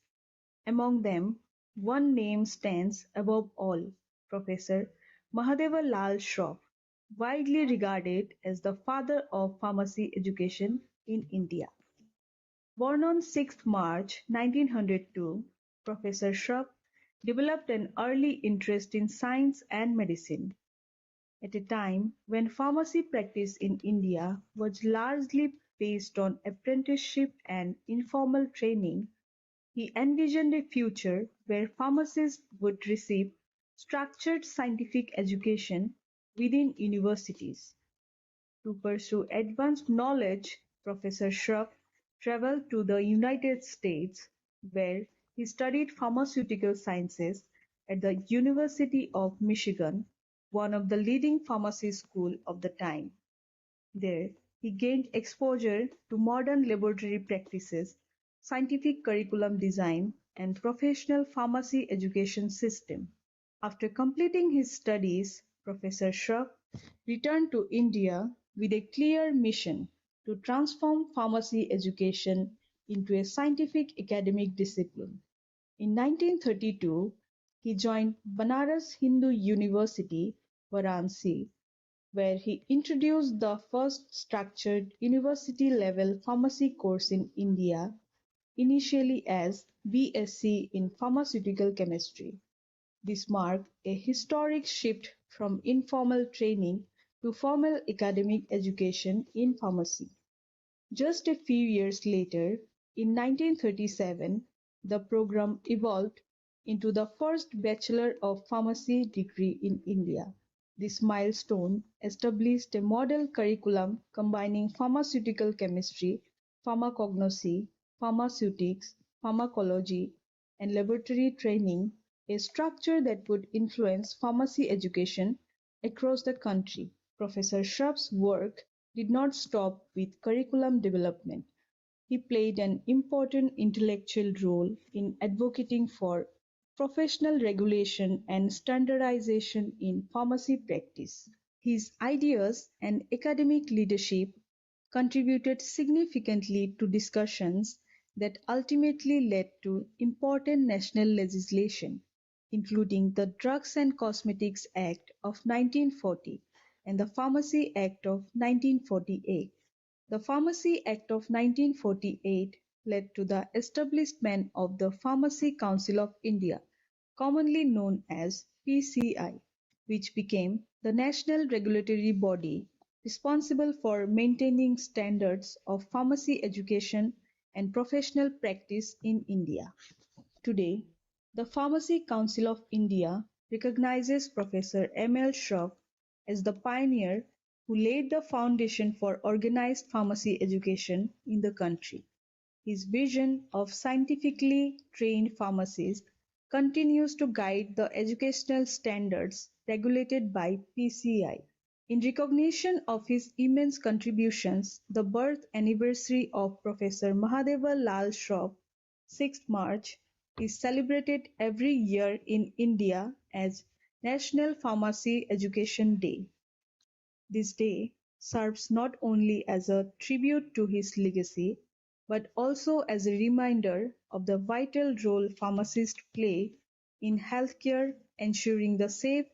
Among them, one name stands above all: Professor Mahadeva Lal Shroff, widely regarded as the father of pharmacy education in India. Born on 6 March 1902, Professor Shroff developed an early interest in science and medicine. At a time when pharmacy practice in India was largely based on apprenticeship and informal training, he envisioned a future where pharmacists would receive structured scientific education within universities. To pursue advanced knowledge, Professor Shroff traveled to the United States, where he studied pharmaceutical sciences at the University of Michigan, one of the leading pharmacy schools of the time. There, he gained exposure to modern laboratory practices, scientific curriculum design, and professional pharmacy education system. After completing his studies, Professor Shroff returned to India with a clear mission to transform pharmacy education into a scientific academic discipline. In 1932, he joined Banaras Hindu University, Varanasi, where he introduced the first structured university-level pharmacy course in India, initially as BSc in Pharmaceutical Chemistry. This marked a historic shift from informal training to formal academic education in pharmacy. Just a few years later, in 1937, the program evolved into the first Bachelor of Pharmacy degree in India. This milestone established a model curriculum combining pharmaceutical chemistry, pharmacognosy, pharmaceutics, pharmacology, and laboratory training, a structure that would influence pharmacy education across the country. Professor Shroff's work did not stop with curriculum development. He played an important intellectual role in advocating for professional regulation and standardization in pharmacy practice. His ideas and academic leadership contributed significantly to discussions that ultimately led to important national legislation, including the Drugs and Cosmetics Act of 1940 and the Pharmacy Act of 1948. The Pharmacy Act of 1948 led to the establishment of the Pharmacy Council of India, commonly known as PCI, which became the national regulatory body responsible for maintaining standards of pharmacy education and professional practice in India. Today, the Pharmacy Council of India recognizes Professor M.L. Shroff as the pioneer who laid the foundation for organized pharmacy education in the country. His vision of scientifically trained pharmacists continues to guide the educational standards regulated by PCI. In recognition of his immense contributions, the birth anniversary of Professor Mahadeva Lal Shroff, 6th March, is celebrated every year in India as National Pharmacy Education Day. This day serves not only as a tribute to his legacy, but also as a reminder of the vital role pharmacists play in healthcare, ensuring the safe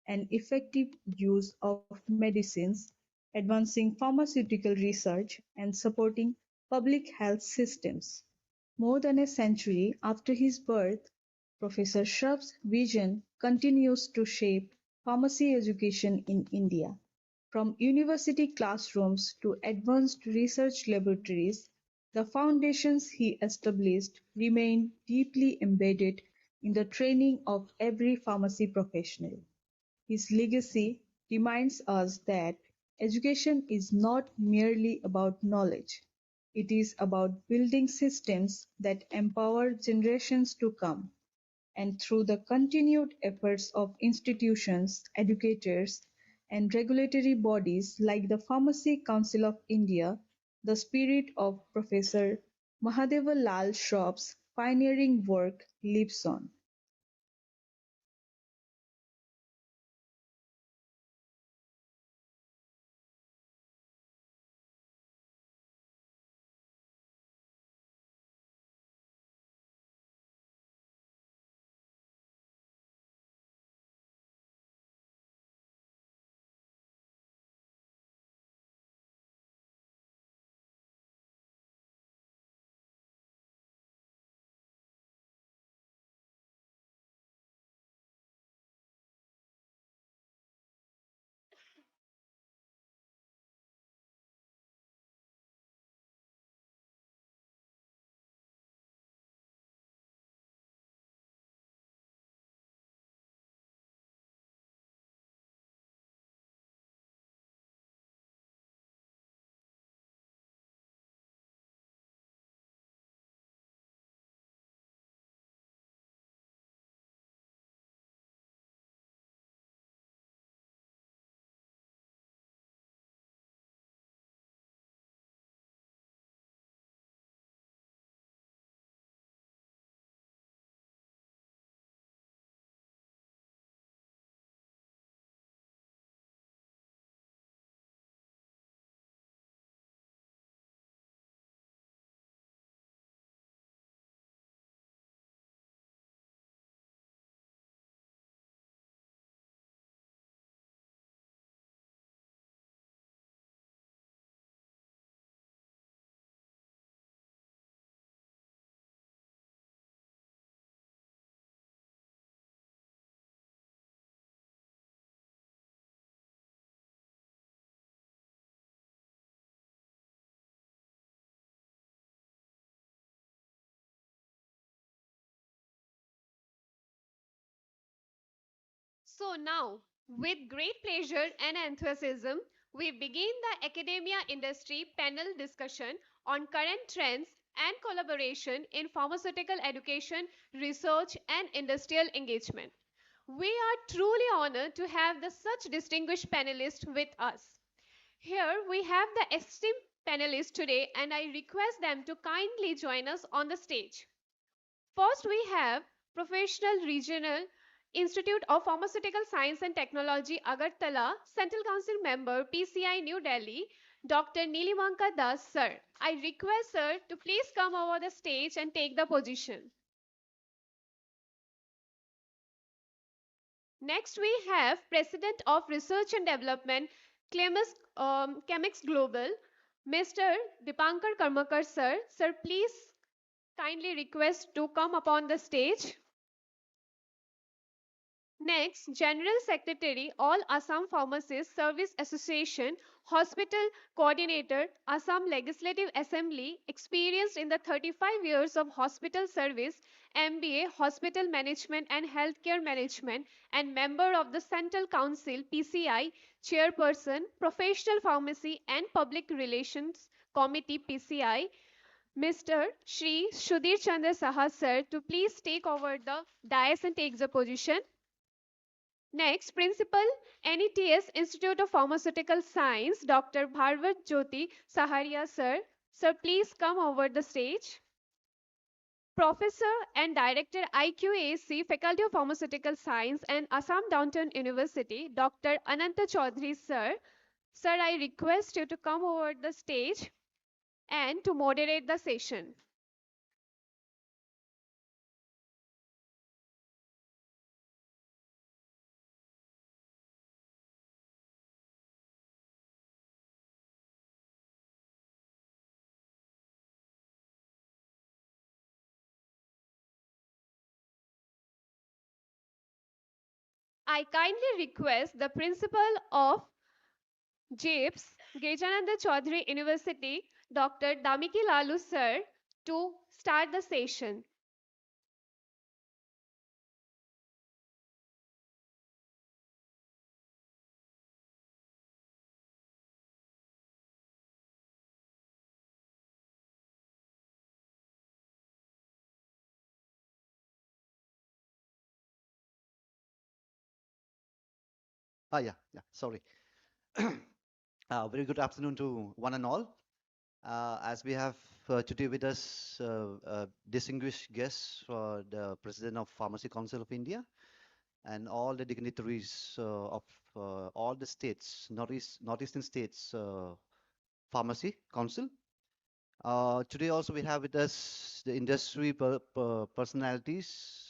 and effective use of medicines, advancing pharmaceutical research, and supporting public health systems. More than a century after his birth, Professor Shroff's vision continues to shape pharmacy education in India. From university classrooms to advanced research laboratories, the foundations he established remain deeply embedded in the training of every pharmacy professional. His legacy reminds us that education is not merely about knowledge, it is about building systems that empower generations to come. And through the continued efforts of institutions, educators, and regulatory bodies like the Pharmacy Council of India, the spirit of Professor Mahadeva Lal Shroff's pioneering work lives on. So now, with great pleasure and enthusiasm, we begin the academia industry panel discussion on current trends and collaboration in pharmaceutical education, research, and industrial engagement. We are truly honored to have such distinguished panelists with us. Here we have the esteemed panelists today, and I request them to kindly join us on the stage. First, we have Professional Regional Institute of Pharmaceutical Science and Technology, Agartala, Central Council member, PCI, New Delhi, Dr. Nilimanka Das, sir. I request sir to please come over the stage and take the position. Next, we have President of Research and Development, Chemix Global, Mr. Dipankar Karmakar, sir. Sir, please kindly request to come upon the stage. Next, General Secretary, All Assam Pharmacists Service Association, Hospital Coordinator, Assam Legislative Assembly, experienced in the 35 years of hospital service, MBA, Hospital Management and Healthcare Management, and member of the Central Council, PCI, Chairperson, Professional Pharmacy and Public Relations Committee, PCI, Mr. Shri Sudhir Chandra Saha, sir, to please take over the dais and take the position. Next, Principal, NETS Institute of Pharmaceutical Science, Dr. Bharvat Jyoti Saharia, sir. Sir, please come over the stage. Professor and Director, IQAC, Faculty of Pharmaceutical Science and Assam Downtown University, Dr. Ananta Chaudhary, sir. Sir, I request you to come over the stage and to moderate the session. I kindly request the principal of JIPS, Gejananda Chaudhary University, Dr. Damiki Lalu sir, to start the session. Yeah, sorry. Very good afternoon to one and all. As we have today with us distinguished guests, the President of Pharmacy Council of India, and all the dignitaries of all the states, northeastern states Pharmacy Council. Today also we have with us the industry personalities,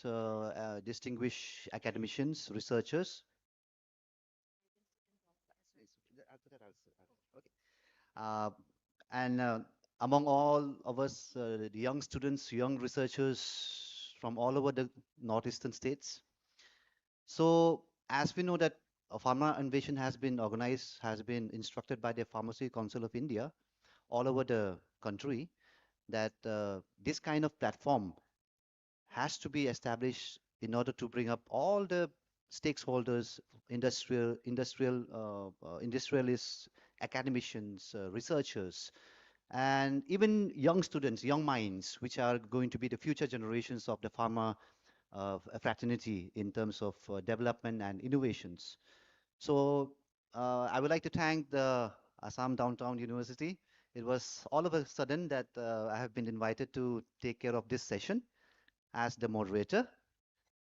distinguished academicians, researchers. Okay. Uh, and among all of us, the young students, young researchers from all over the northeastern states. So, as we know that a pharma innovation has been organized, has been instructed by the Pharmacy Council of India all over the country, that this kind of platform has to be established in order to bring up all the stakeholders, industrialists, academicians, researchers, and even young students, young minds, which are going to be the future generations of the pharma fraternity in terms of development and innovations. So I would like to thank the Assam Downtown University. It was all of a sudden that I have been invited to take care of this session as the moderator.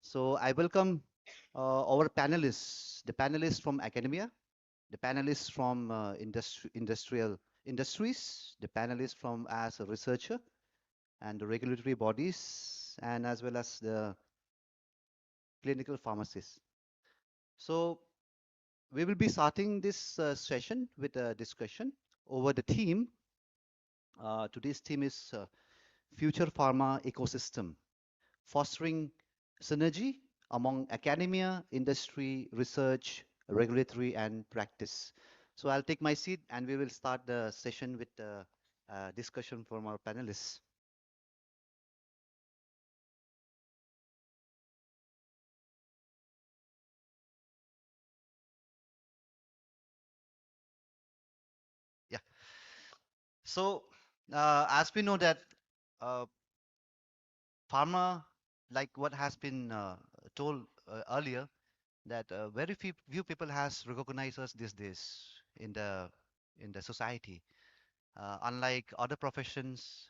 So I welcome our panelists, the panelists from academia, the panelists from industrial industries, the panelists from as a researcher, and the regulatory bodies, and as well as the clinical pharmacists. So we will be starting this session with a discussion over the theme. Today's theme is Future Pharma Ecosystem, fostering synergy among academia, industry, research, regulatory, and practice. So I'll take my seat and we will start the session with the discussion from our panelists. Yeah. So as we know that uh, pharma, like what has been told earlier, that very few people has recognized us these days in the society, unlike other professions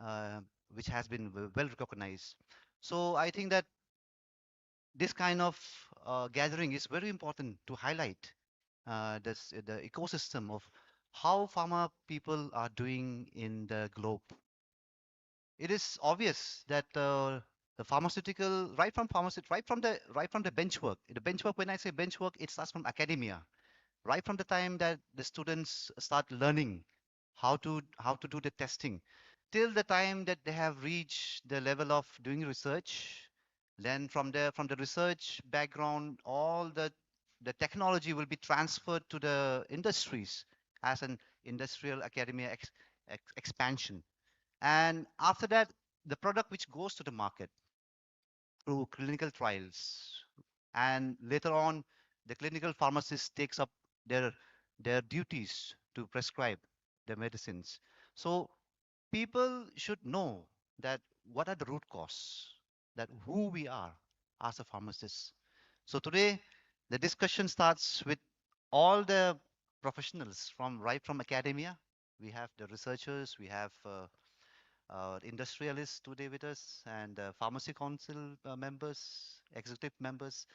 uh, which has been well recognized. So I think that this kind of gathering is very important to highlight the ecosystem of how pharma people are doing in the globe. It is obvious that the pharmaceutical, right from the benchwork. The benchwork, when I say benchwork, it starts from academia, right from the time that the students start learning how to do the testing, till the time that they have reached the level of doing research. Then from the research background, all the technology will be transferred to the industries as an industrial academia expansion. And after that, the product which goes to the market through clinical trials. And later on, the clinical pharmacist takes up their their duties to prescribe the medicines. So people should know that what are the root cause, that who we are as a pharmacist. So today, the discussion starts with all the professionals from right from academia. We have the researchers, we have industrialists today with us, and pharmacy council members, executive members.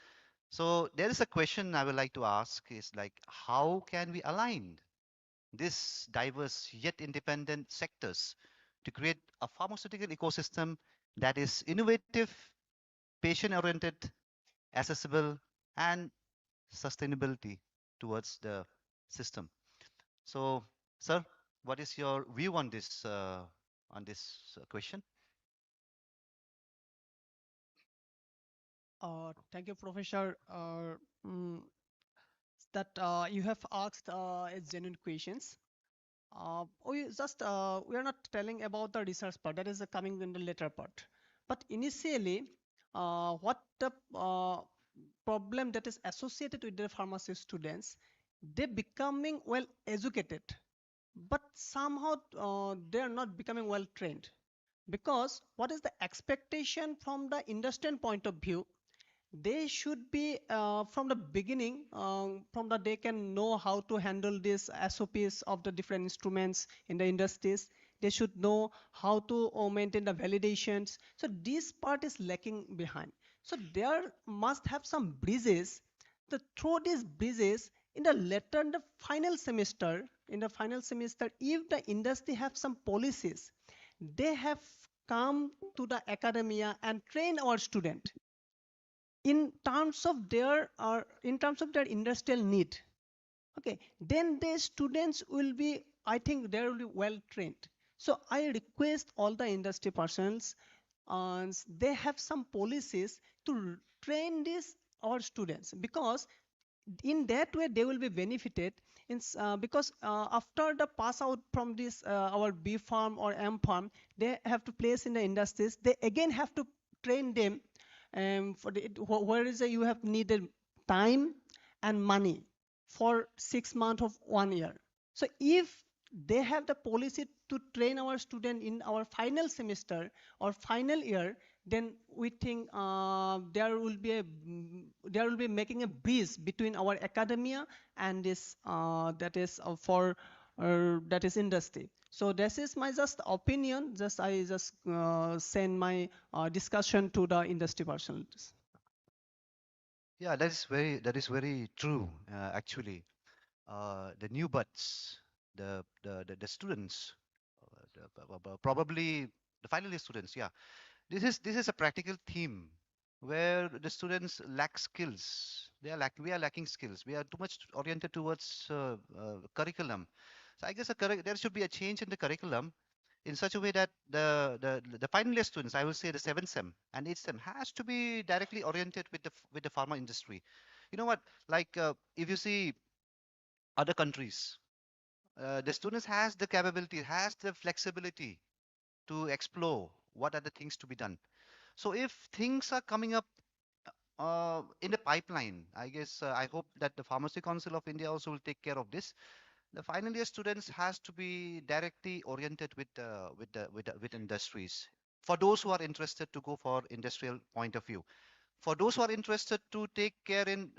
So there is a question I would like to ask is like, how can we align these diverse yet independent sectors to create a pharmaceutical ecosystem that is innovative, patient-oriented, accessible, and sustainability towards the system? So, sir, what is your view on this question? Thank you, Professor, that you have asked as genuine questions. We are not telling about the research part, that is coming in the later part. But initially, what the problem that is associated with the pharmacy students, they becoming well educated, but somehow they are not becoming well trained, because what is the expectation from the industrial point of view, they should be from the beginning, from the they can know how to handle this SOPs of the different instruments in the industries. They should know how to maintain the validations. So this part is lacking behind. So there must have some bridges. The through these bridges in the later in the final semester, if the industry have some policies, they have come to the academia and train our student in terms of their industrial need. Okay, then the students will be, I think they will be well trained. So I request all the industry persons, they have some policies to train these our students, because in that way they will be benefited because after the pass out from this our B farm or M farm, they have to place in the industries, they again have to train them, where is you have needed time and money for 6 months of 1 year. So if they have the policy to train our student in our final semester or final year, then we think there will be making a bridge between our academia and this that is industry. So this is my just opinion. I just send my discussion to the industry persons. Yeah, that is very true. Actually, the new buds, the students, probably the final year students. Yeah, this is a practical theme where the students lack skills. We are lacking skills. We are too much oriented towards curriculum. So I guess there should be a change in the curriculum in such a way that the final year students, I will say the 7th sem and 8th sem, has to be directly oriented with the pharma industry. You know what? Like if you see other countries, the students has the capability, has the flexibility to explore what are the things to be done. So if things are coming up in the pipeline, I guess I hope that the Pharmacy Council of India also will take care of this. The final year students has to be directly oriented with industries. For those who are interested to go for industrial point of view, for those who are interested to take care in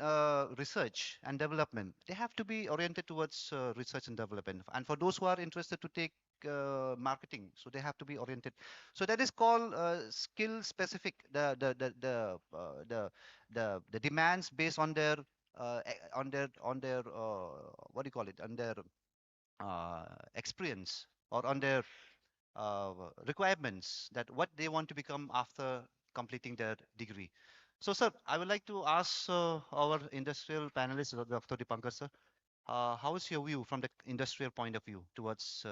research and development, they have to be oriented towards research and development. And for those who are interested to take marketing, so they have to be oriented. So that is called skill specific. The demands based on their what do you call it, on their experience, or on their uh, requirements, that what they want to become after completing their degree. So, sir, I would like to ask our industrial panelist, Dr. Dipankar, sir, how is your view from the industrial point of view towards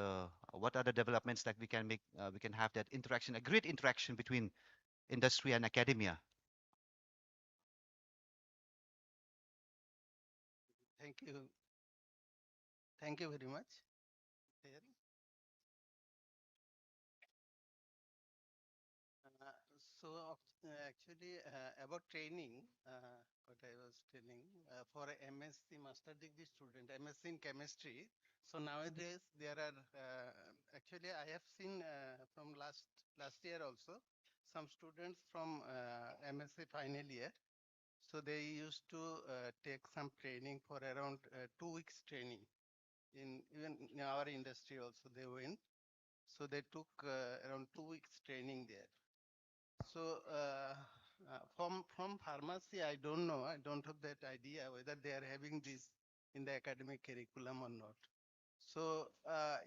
what are the developments that we can make? We can have that interaction, a great interaction between industry and academia. Thank you. Thank you very much. Uh, about training, what I was telling, for a MSc master degree student, MSc in chemistry. So nowadays there are actually I have seen from last year also some students from MSc final year. So they used to take some training for around 2 weeks training in even in our industry also they went. So they took around 2 weeks training there. So from pharmacy, I don't know. I don't have that idea whether they are having this in the academic curriculum or not. So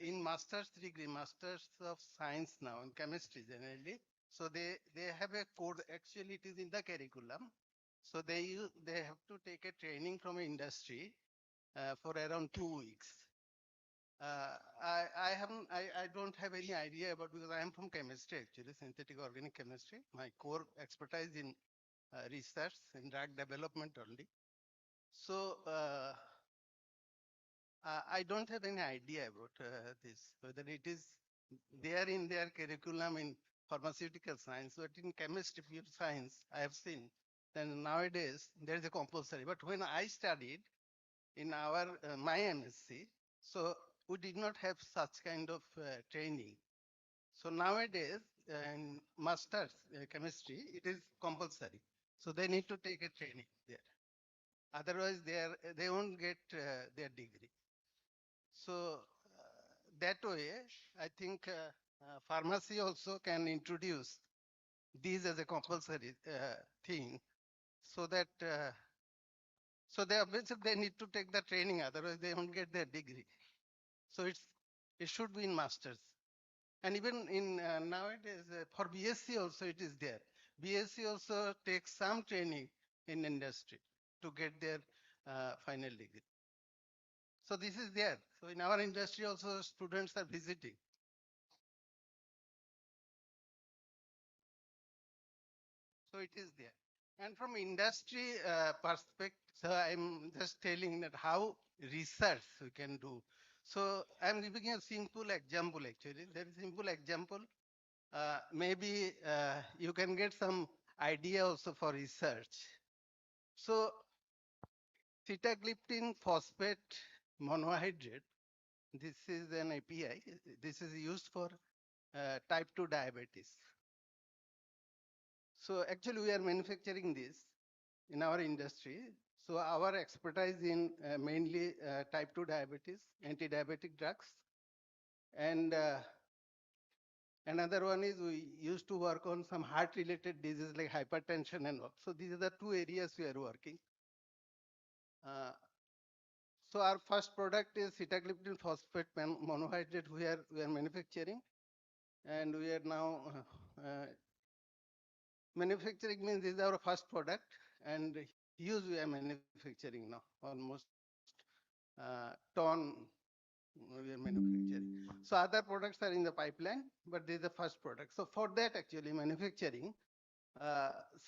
in master's degree, masters of science now in chemistry generally, so they have a code. Actually, it is in the curriculum. So they have to take a training from industry for around 2 weeks. I don't have any idea about, because I am from chemistry actually, synthetic organic chemistry. My core expertise in research in drug development only. So I don't have any idea about this, whether it is there in their curriculum in pharmaceutical science, but in chemistry, pure science, I have seen. Then nowadays there is a compulsory. But when I studied in our my MSc, so we did not have such kind of training. So nowadays in masters chemistry, it is compulsory. So they need to take a training there. Otherwise, they won't get their degree. So that way, I think pharmacy also can introduce these as a compulsory thing, so that so they obviously they need to take the training, otherwise they won't get their degree. So it should be in masters, and even in nowadays for BSc also it is there. BSc also takes some training in industry to get their final degree. So this is there. So in our industry also students are visiting. So it is there. And from industry perspective, so I'm just telling that how research we can do. So I'm giving a simple example actually. There is simple example. Maybe you can get some idea also for research. So sitagliptin phosphate monohydrate, this is an API. This is used for type 2 diabetes. So actually we are manufacturing this in our industry. So our expertise in mainly type 2 diabetes, anti-diabetic drugs. And another one is we used to work on some heart related diseases like hypertension and all. So these are the two areas we are working. So our first product is sitagliptin phosphate monohydrate we are manufacturing. And we are now manufacturing means this is our first product, and huge we are manufacturing now, almost ton we are manufacturing. So other products are in the pipeline, but this is the first product. So for that actually manufacturing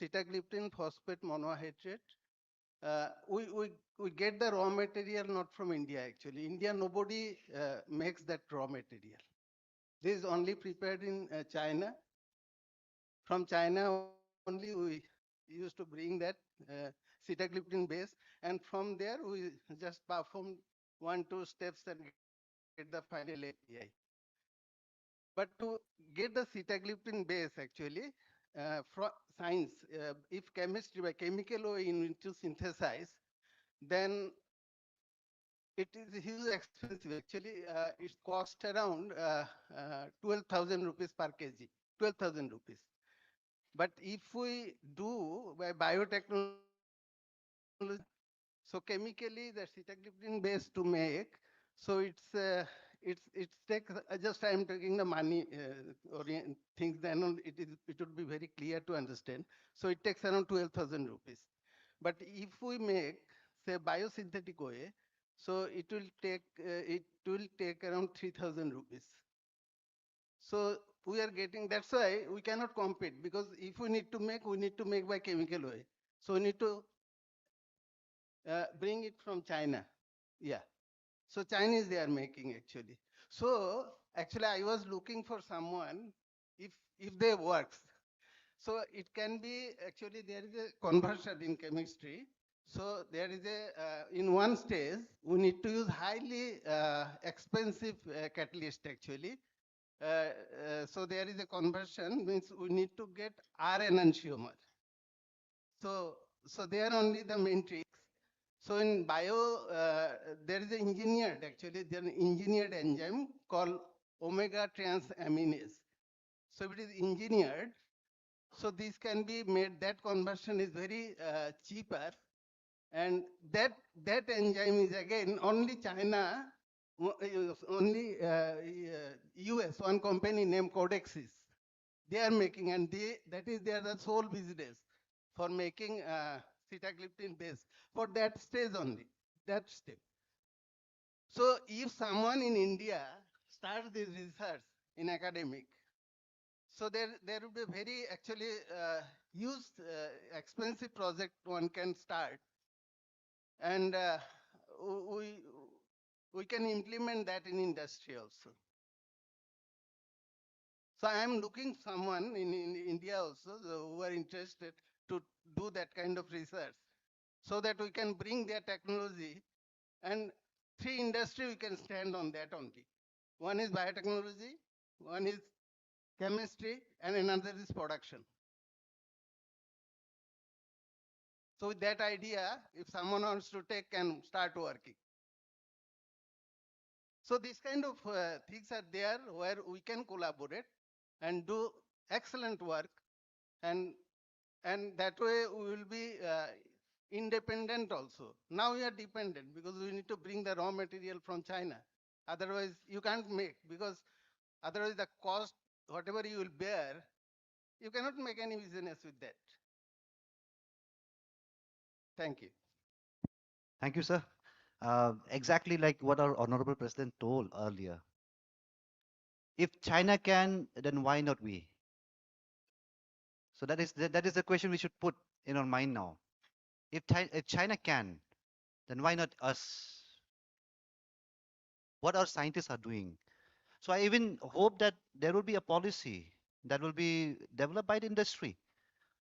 sitagliptin phosphate monohydrate, we get the raw material not from India actually. India nobody makes that raw material. This is only prepared in China. From China only we used to bring that sitagliptin base, and from there we just perform 1-2 steps and get the final API. But to get the sitagliptin base actually, from science, if chemistry by chemical way you need to synthesize, then it is huge expensive actually. It cost around 12,000 rupees per kg, 12,000 rupees. But if we do by biotechnology, so chemically the sitagliptin base to make, so it's take just I am taking the money things, then it would be very clear to understand. So it takes around 12,000 rupees. But if we make say biosynthetic way, so it will take around 3,000 rupees. So we are getting, that's why we cannot compete, because if we need to make by chemical way. So we need to bring it from China. Yeah. So Chinese they are making actually. So actually I was looking for someone if they works. So it can be actually there is a conversion in chemistry. So there is a in one stage we need to use highly expensive catalyst actually. So there is a conversion means we need to get R enantiomer. So they are only the main tricks. So in bio, there is an engineered, actually, there is an engineered enzyme called omega transaminase. So if it is engineered, so this can be made, that conversion is very cheaper. And that enzyme is again only China, only US, one company named Codexis. They are making, and that is their the sole business for making sitagliptin base for that stage only, that step. So if someone in India starts this research in academic, so there will be very actually huge expensive project one can start, and we we can implement that in industry also. So I am looking someone in India also who are interested to do that kind of research, so that we can bring their technology, and three industry we can stand on that only. One is biotechnology, one is chemistry, and another is production. So with that idea, if someone wants to take and start working. So these kind of things are there where we can collaborate and do excellent work, and that way we will be independent also. Now we are dependent because we need to bring the raw material from China. Otherwise you can't make, because otherwise the cost, whatever you will bear, you cannot make any business with that. Thank you. Thank you, sir. Exactly like what our Honorable President told earlier. If China can, then why not we? So that is the question we should put in our mind now. If China can, then why not us? What our scientists are doing. So I even hope that there will be a policy that will be developed by the industry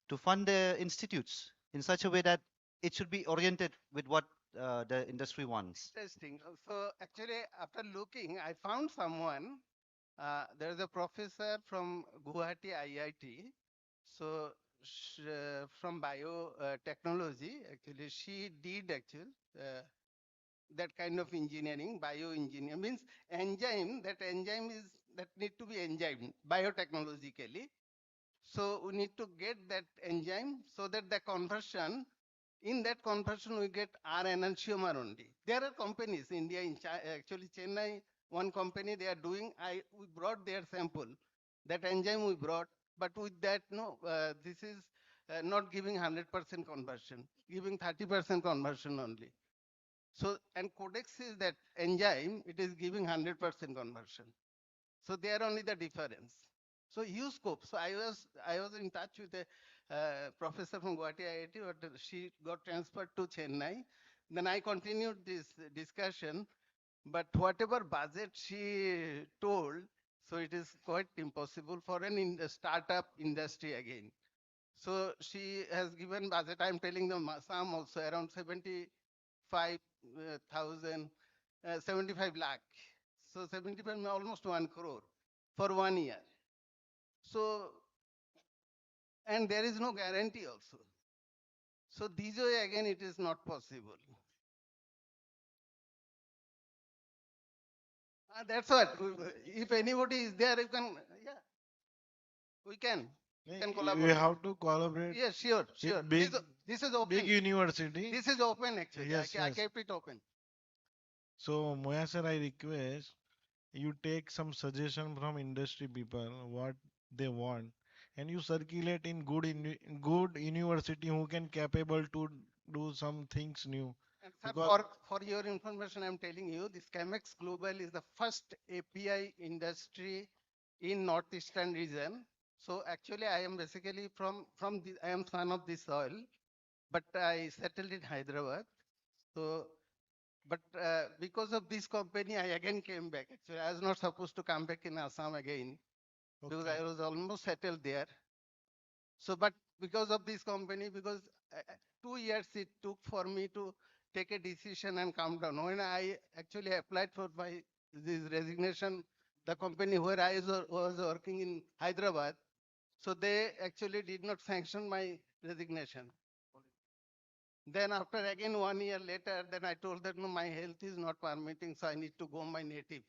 to fund the institutes in such a way that it should be oriented with what the industry wants. Interesting. So actually, after looking, I found someone. There is a professor from Guwahati IIT. So from biotechnology, actually, she did that kind of engineering. Bioengineer means enzyme. That enzyme is that need to be enzyme biotechnologically. So we need to get that enzyme so that the conversion, in that conversion we get R enantiomer only. There are companies, India, in actually Chennai, one company they are doing, we brought their sample, that enzyme we brought, but with that, no, this is not giving 100% conversion, giving 30% conversion only. So, and Codex is that enzyme, it is giving 100% conversion. So they are only the difference. So huge scope. So I was in touch with a professor from Guwahati IIT, but she got transferred to Chennai. Then I continued this discussion, but whatever budget she told, so it is quite impossible for an startup industry again. So she has given budget. I'm telling them some also around 75,000, 75 lakh. So 75 almost 1 crore for 1 year. So, and there is no guarantee also. So this way again it is not possible. That's what. If anybody is there, you can, yeah, we can. We can We collaborate. have to collaborate Yeah, sure, with sure. big This is open. big university. This is open actually. Yes, I yes. kept it open. So Moya sir, I request you take some suggestion from industry people what they want, and you circulate in good university who can capable to do some things new. And sir, Because for your information, I'm telling you, this Chemex Global is the first API industry in northeastern region. So actually, I am basically I am son of this soil, but I settled in Hyderabad. So, but because of this company, I again came back. Actually, I was not supposed to come back in Assam again because I was almost settled there. So, but because of this company, because 2 years it took for me to take a decision and come down. When I actually applied for my this resignation, the company where I was working in Hyderabad, so they actually did not sanction my resignation. Then after again 1 year later, then I told them, no, my health is not permitting, so I need to go my native.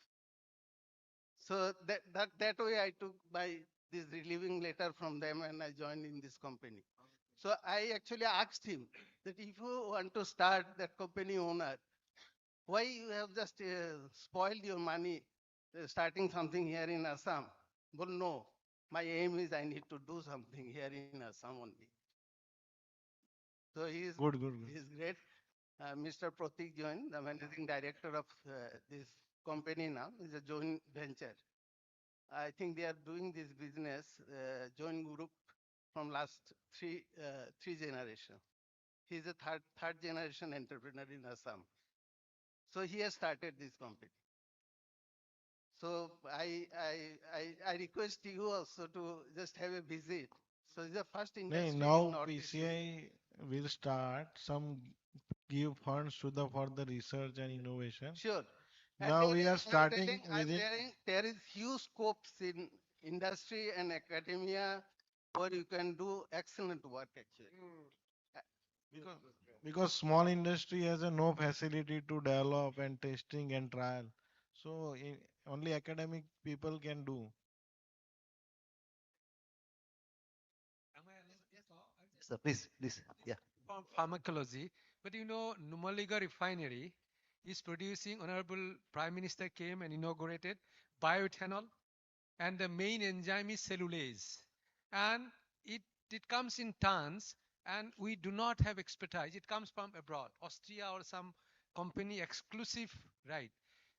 So that way I took my this relieving letter from them and I joined in this company. So I actually asked him that if you want to start that company owner, why you have just spoiled your money starting something here in Assam? Well, no, my aim is I need to do something here in Assam only. So he is great. Mr. Pratik Jain, the managing director of this company now, is a joint venture. I think they are doing this business, joint group from last three generation. He's a third generation entrepreneur in Assam. So he has started this company. So I request you also to just have a visit. So it's the first Nay, industry in now Northeast. PCI will start some give funds to the for the research and innovation. Sure. And Now we are I'm starting telling, I'm within. telling, there is huge scopes in industry and academia where you can do excellent work actually. Uh, Because, because small industry has a no facility to develop and testing and trial. So only academic people can do. So please, yeah. From pharmacology, but you know, Numaligarh refinery is producing. Honorable Prime Minister came and inaugurated bioethanol, and the main enzyme is cellulase, and it it comes in tons, and we do not have expertise. It comes from abroad, Austria or some company exclusive, right?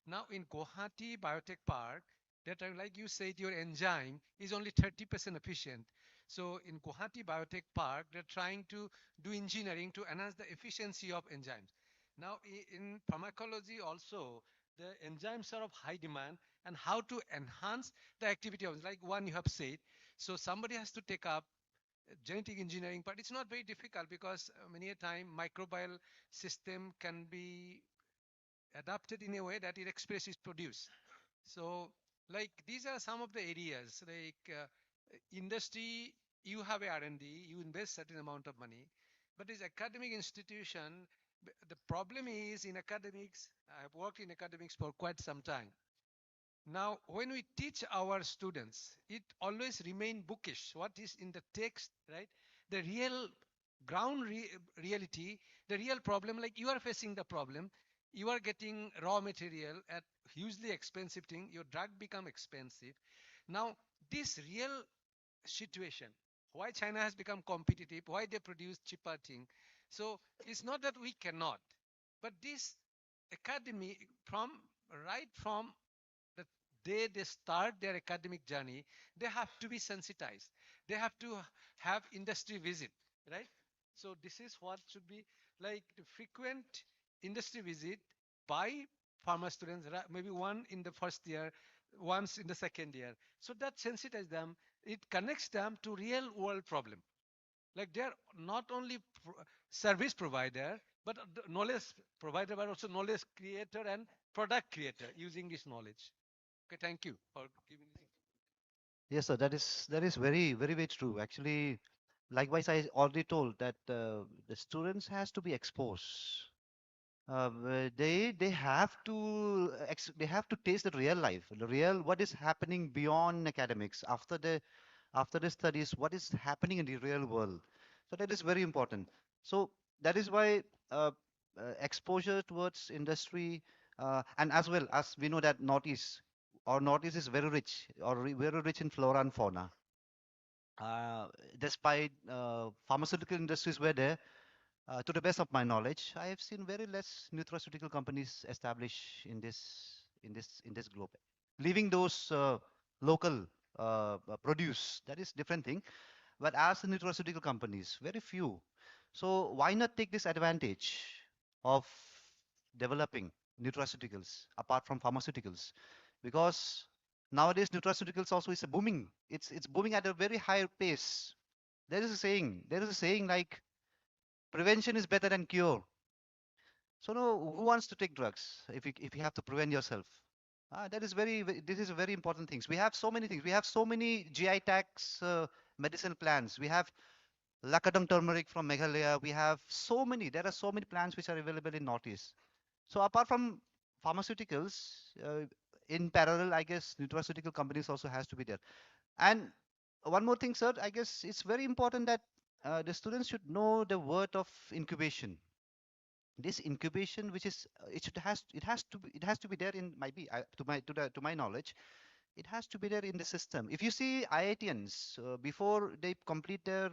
Now in Guwahati Biotech Park, that like you said, your enzyme is only 30% efficient. So in Guwahati Biotech Park, they're trying to do engineering to enhance the efficiency of enzymes. Now in pharmacology also, the enzymes are of high demand, and how to enhance the activity of, like one you have said. So somebody has to take up genetic engineering, but it's not very difficult because many a time microbial system can be adapted in a way that it expresses produce. So like these are some of the areas like industry, you have a R&D, you invest certain amount of money, but this academic institution, the problem is in academics, I have worked in academics for quite some time. Now, when we teach our students, it always remain bookish. What is in the text, right? The real ground reality, the real problem, like you are facing the problem, you are getting raw material at hugely expensive thing, your drug become expensive. Now, this real situation, why China has become competitive, why they produce cheaper thing. So it's not that we cannot, but this academy from right from the day they start their academic journey, they have to be sensitized. They have to have industry visit, right? So this is what should be like the frequent industry visit by pharma students, maybe one in the first year, once in the second year. So that sensitizes them. It connects them to real world problem. Like they're not only service provider, but knowledge provider, but also knowledge creator and product creator using this knowledge. Okay, thank you for giving this. Yes, sir. That is very true. Actually, likewise, I already told that the students has to be exposed. They have to they have to taste the real life, the real what is happening beyond academics after the studies, what is happening in the real world. So that is very important. So that is why exposure towards industry and as well as we know that Northeast is very rich very rich in flora and fauna. Uh, Despite pharmaceutical industries were there, to the best of my knowledge, I have seen very less nutraceutical companies established in this globe. Leaving those local produce, that is different thing. But as the nutraceutical companies, very few. So why not take this advantage of developing nutraceuticals apart from pharmaceuticals? Because nowadays nutraceuticals also is a booming. It's booming at a very high pace. There is a saying. There is a saying like prevention is better than cure. So no, who wants to take drugs if you have to prevent yourself? That is this is a very important things. We have so many things. We have so many GI tax medicine plans. We have Lakadam turmeric from Meghalaya. We have so many. There are so many plants which are available in Northeast. So apart from pharmaceuticals, in parallel, I guess nutraceutical companies also has to be there. And one more thing, sir, I guess it's very important that the students should know the word of incubation. This incubation, which is it has to be there in might be to my knowledge, it has to be there in the system. If you see IITians before they complete their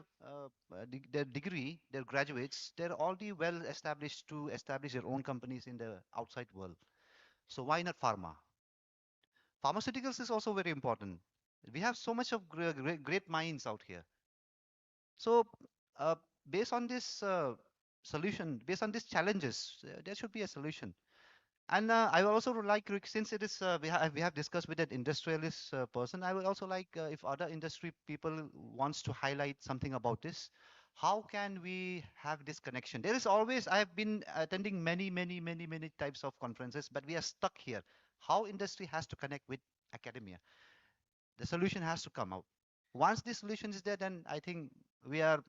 degree, their graduates, they're already well established to establish their own companies in the outside world. So why not pharma? Pharmaceuticals is also very important. We have so much of great minds out here. So, uh, based on this solution, based on these challenges, there should be a solution. And I would also like, since it is we have discussed with an industrialist person, I would also like if other industry people wants to highlight something about this. How can we have this connection? There is always, I have been attending many types of conferences, but we are stuck here. How industry has to connect with academia? The solution has to come out. Once the solution is there, then I think we are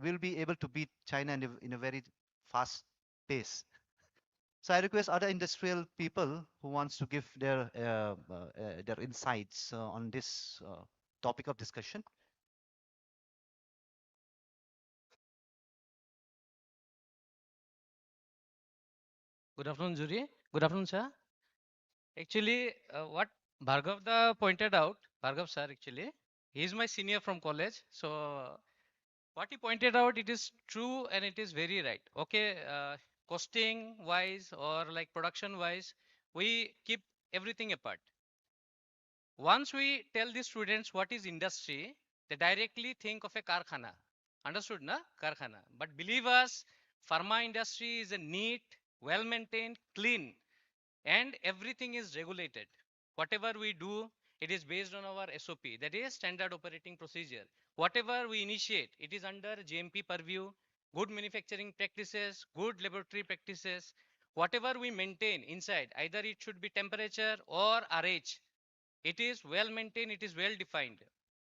will be able to beat China in a very fast pace. So I request other industrial people who wants to give their insights on this topic of discussion. Good afternoon, jury. Good afternoon, sir. Actually, what Bhargav da pointed out, Bhargav sir actually, he is my senior from college. So what he pointed out, it is true and it is very right. Okay, costing wise or like production wise, we keep everything apart. Once we tell the students what is industry, they directly think of a karkhana. Understood, na? Karkhana. But believe us, pharma industry is a neat, well maintained, clean, and everything is regulated. Whatever we do, it is based on our SOP, that is standard operating procedure. Whatever we initiate, it is under GMP purview, good manufacturing practices, good laboratory practices. Whatever we maintain inside, either it should be temperature or RH, it is well maintained, it is well defined.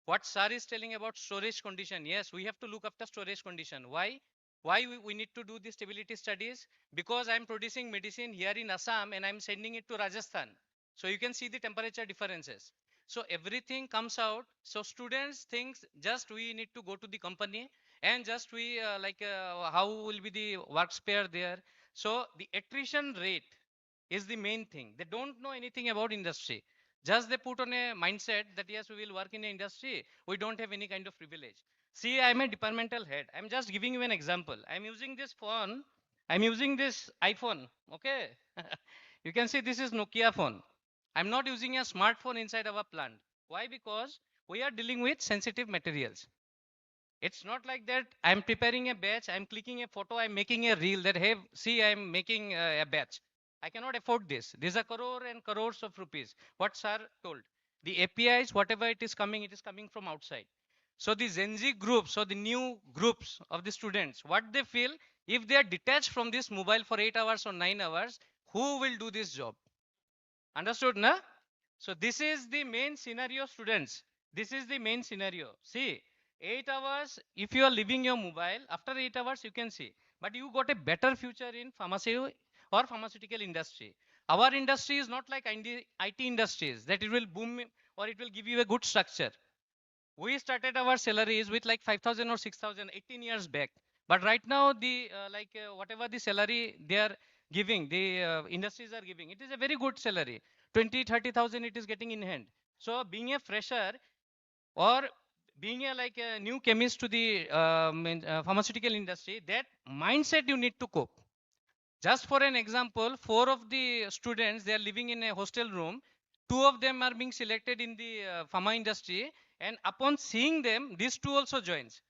What sir is telling about storage condition, yes, we have to look after storage condition. Why we need to do the stability studies? Because I'm producing medicine here in Assam and I'm sending it to Rajasthan. So you can see the temperature differences. So everything comes out. So students think just we need to go to the company and just we how will be the work spare there. So the attrition rate is the main thing. They don't know anything about industry. Just they put on a mindset that yes, we will work in the industry. We don't have any kind of privilege. See, I'm a departmental head. I'm just giving you an example. I'm using this phone. I'm using this iPhone. Okay. You can see this is Nokia phone. I'm not using a smartphone inside our plant. Why? Because we are dealing with sensitive materials. It's not like that I'm preparing a batch, I'm clicking a photo, I'm making a reel that, hey, see, I'm making a batch. I cannot afford this. These are crore and crores of rupees. What sir told. The APIs, whatever it is coming from outside. So the Gen Z groups or the new groups of the students, what they feel, if they are detached from this mobile for 8 hours or 9 hours, who will do this job? Understood, na? So this is the main scenario, students. This is the main scenario. See, 8 hours, if you are leaving your mobile, after 8 hours, you can see. But you got a better future in pharmacy or pharmaceutical industry. Our industry is not like IT industries that it will boom or it will give you a good structure. We started our salaries with like 5,000 or 6,000 18 years back. But right now, the whatever the salary they are giving, the industries are giving, it is a very good salary. 20, 30,000 it is getting in hand. So being a fresher or being a like a new chemist to the pharmaceutical industry, that mindset you need to cope. Just for an example, 4 of the students, they are living in a hostel room. 2 of them are being selected in the pharma industry. And upon seeing them, these 2 also joins.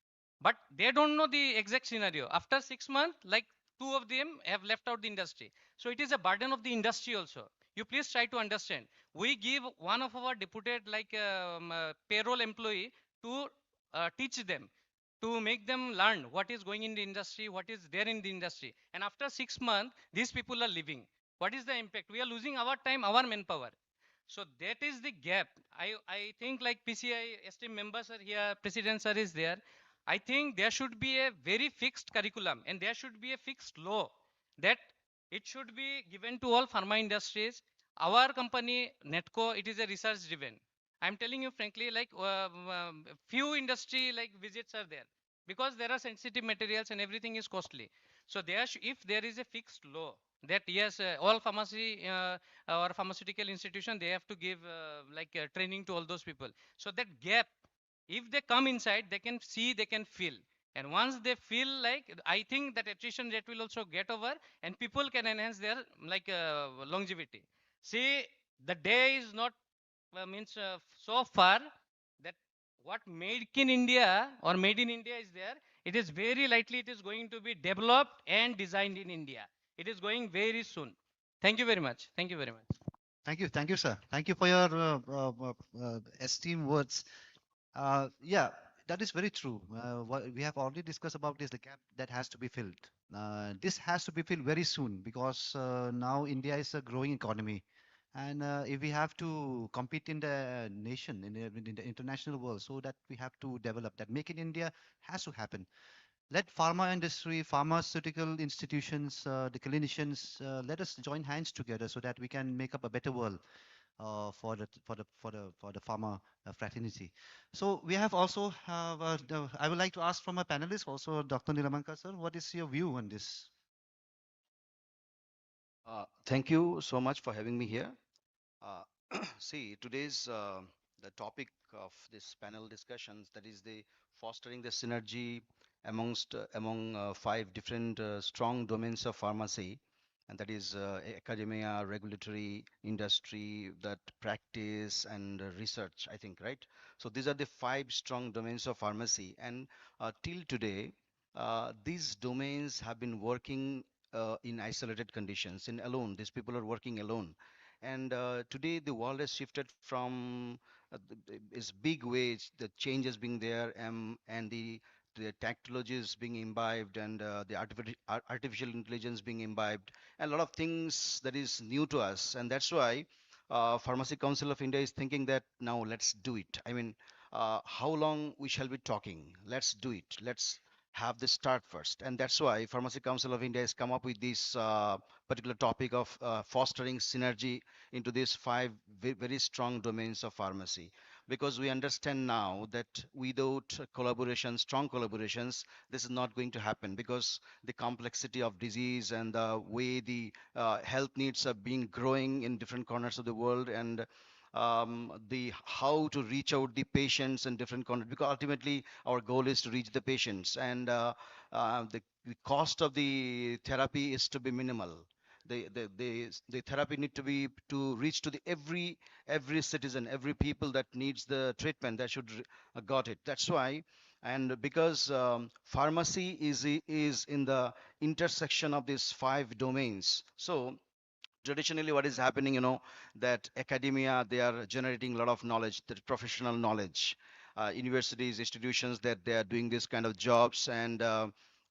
But they don't know the exact scenario. After 6 months, like 2 of them have left out the industry. So it is a burden of the industry also. You please try to understand. We give one of our deputed like payroll employee to teach them, to make them learn what is going in the industry, what is there in the industry. And after 6 months, these people are leaving. What is the impact? We are losing our time, our manpower. So that is the gap. I think like PCI esteemed members are here, president sir is there. I think there should be a very fixed curriculum and there should be a fixed law that it should be given to all pharma industries. Our company, Netco, it is a research driven. I'm telling you frankly, like few industry like visits are there because there are sensitive materials and everything is costly. So there, if there is a fixed law that yes, all pharmacy or pharmaceutical institution, they have to give training to all those people. So that gap, if they come inside, they can see, they can feel. And once they feel like, I think that attrition rate will also get over and people can enhance their longevity. See, the day is not means so far that what made in India or made in India is there, it is very likely it is going to be developed and designed in India. It is going very soon. Thank you very much. Thank you very much. Thank you, sir. Thank you for your esteemed words. Yeah, that is very true. What we have already discussed about is the gap that has to be filled. This has to be filled very soon because now India is a growing economy, and if we have to compete in the nation in the international world, so that we have to develop that. Make in India has to happen. Let pharma industry, pharmaceutical institutions, the clinicians, let us join hands together so that we can make up a better world for the pharma fraternity. So we have also have. I would like to ask from our panelists also, Dr. Nilamanka sir, what is your view on this? Thank you so much for having me here. Uh, See, today's the topic of this panel discussions, that is the fostering the synergy among five different strong domains of pharmacy, and that is academia, regulatory, industry, that practice, and research, I think, right? So these are the five strong domains of pharmacy, and till today, these domains have been working in isolated conditions, in alone. These people are working alone, and today the world has shifted from its big ways, the change has been there, and the technology is being imbibed, and the artificial intelligence being imbibed, and a lot of things that is new to us. And that's why Pharmacy Council of India is thinking that now let's do it. I mean, how long we shall be talking? Let's do it. Let's have the start first. And that's why Pharmacy Council of India has come up with this particular topic of fostering synergy into these five very strong domains of pharmacy, because we understand now that without collaboration, strong collaborations, this is not going to happen, because the complexity of disease and the way the health needs are being growing in different corners of the world, and the how to reach out the patients in different corners, because ultimately our goal is to reach the patients, and the cost of the therapy is to be minimal. The therapy need to be to reach to the every citizen, every people that needs the treatment, that should got it. That's why, and because pharmacy is in the intersection of these five domains. So traditionally what is happening, that academia, they are generating a lot of knowledge, the professional knowledge, universities, institutions, that they are doing this kind of jobs, and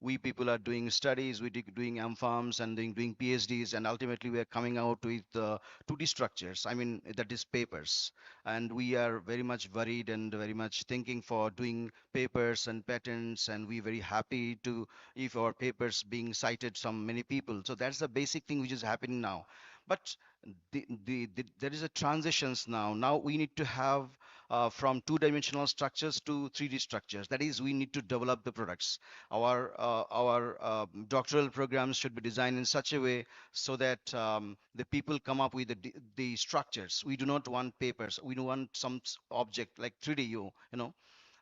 we people are doing studies, doing MPharms and doing PhDs, and ultimately we are coming out with 2D structures, I mean, that is papers. And we are very much worried and very much thinking for doing papers and patents, and we very happy to if our papers being cited some many people. So that's the basic thing which is happening now. But there is a transitions now. Now we need to have from two-dimensional structures to 3D structures. That is, we need to develop the products. Our doctoral programs should be designed in such a way so that the people come up with the structures. We do not want papers. We don't want some object like 3D,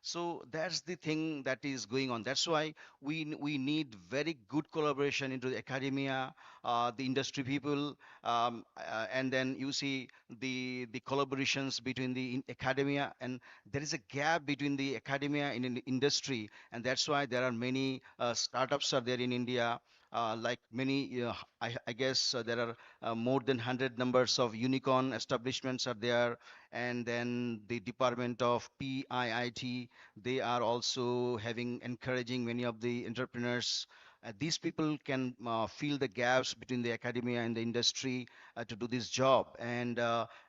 so that's the thing that is going on. That's why we need very good collaboration into the academia, the industry people, and then you see the collaborations between the academia, and there is a gap between the academia and in the industry, and that's why there are many startups are there in India. Like many, I guess there are more than 100 numbers of unicorn establishments are there, and then the Department of PIIT, they are also having encouraging many of the entrepreneurs. These people can fill the gaps between the academia and the industry to do this job. And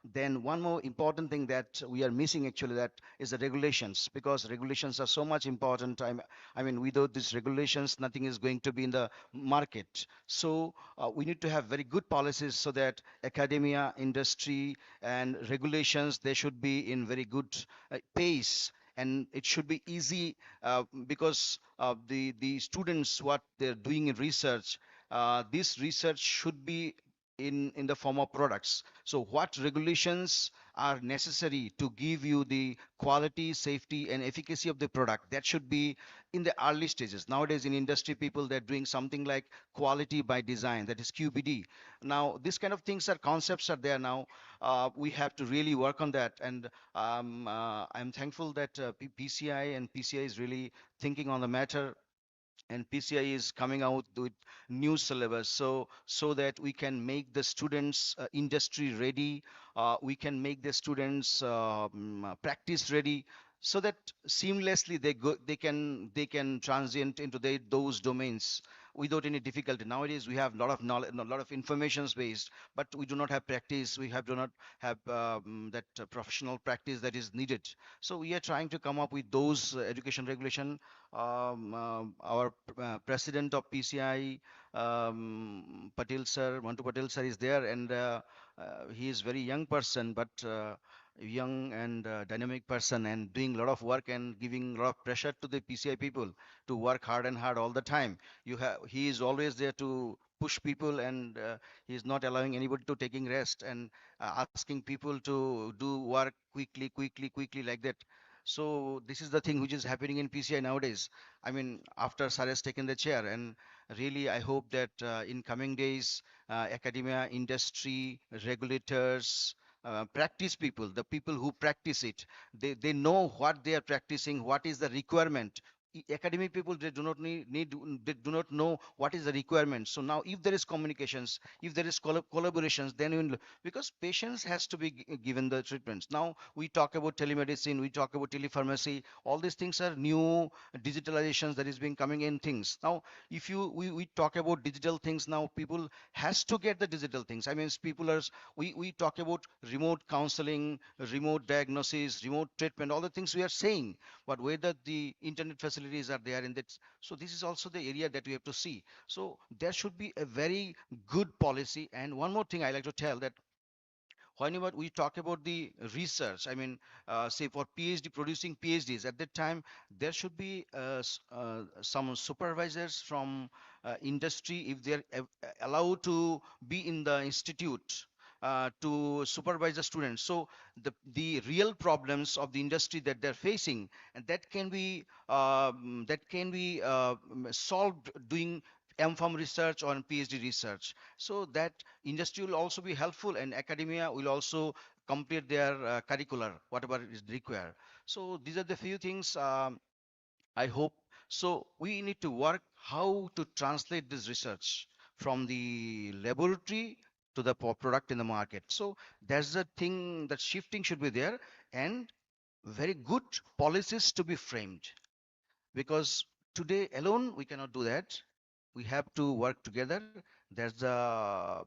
then one more important thing that we are missing actually, that is the regulations, because regulations are so much important. I mean, without these regulations, nothing is going to be in the market. So we need to have very good policies so that academia, industry, and regulations, they should be in very good pace, and it should be easy, because the students what they're doing in research, this research should be in the form of products. So what regulations are necessary to give you the quality, safety, and efficacy of the product? That should be in the early stages. Nowadays in industry, people, they're doing something like quality by design, that is QBD. Now this kind of things are concepts are there now. We have to really work on that, and I'm thankful that PCI and PCI is really thinking on the matter, and PCI is coming out with new syllabus, so that we can make the students industry ready, we can make the students practice ready, so that seamlessly they can transient into those domains without any difficulty. Nowadays we have a lot of knowledge, a lot of informations based, but we do not have practice. We do not have that professional practice that is needed. So we are trying to come up with those education regulation. Our president of PCI, Mantu Patel sir is there, and he is very young person, but young and dynamic person, and doing a lot of work and giving a lot of pressure to the PCI people to work hard and hard all the time. He is always there to push people, and he is not allowing anybody to taking rest, and asking people to do work quickly like that. So this is the thing which is happening in PCI nowadays. I mean, after Sir has taken the chair, and really I hope that in coming days, academia, industry, regulators, practice people, the people who practice it, they know what they are practicing, what is the requirement. Academic people, they do not they do not know what is the requirement. So now if there is communications, if there is collaborations, then because patients has to be given the treatments. Now we talk about telemedicine, we talk about telepharmacy, all these things are new digitalizations that is being coming in things. Now if we talk about digital things, now people has to get the digital things. I mean, people are, we talk about remote counseling, remote diagnosis, remote treatment, all the things we are saying, but whether the internet facilities are there in that. So this is also the area that we have to see. So there should be a very good policy. And one more thing I like to tell, that whenever we talk about the research, I mean, say for PhD, producing PhDs, at that time there should be some supervisors from industry, if they're allowed to be in the institute to supervise the students. So the real problems of the industry that they're facing, and that can be solved doing MPharm research or PhD research. So that industry will also be helpful, and academia will also complete their curricular, whatever is required. So these are the few things I hope. So we need to work how to translate this research from the laboratory to the product in the market. So that's the thing, that shifting should be there, and very good policies to be framed, because today alone we cannot do that. We have to work together. There's the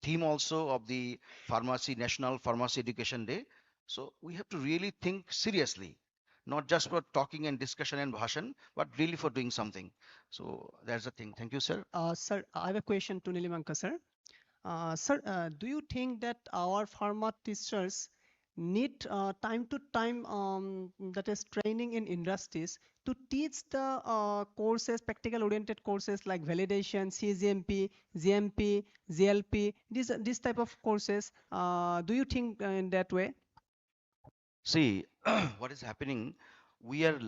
theme also of the pharmacy, National Pharmacy Education Day. So we have to really think seriously, not just for talking and discussion and bhashan, but really for doing something. So that's the thing. Thank you, sir. Sir, I have a question to Nilimanka, sir. Sir, do you think that our pharma teachers need time to time, that is training in industries, to teach the courses, practical oriented courses like validation, CGMP, GMP, GLP, this type of courses? Do you think in that way? See, what is happening, we are,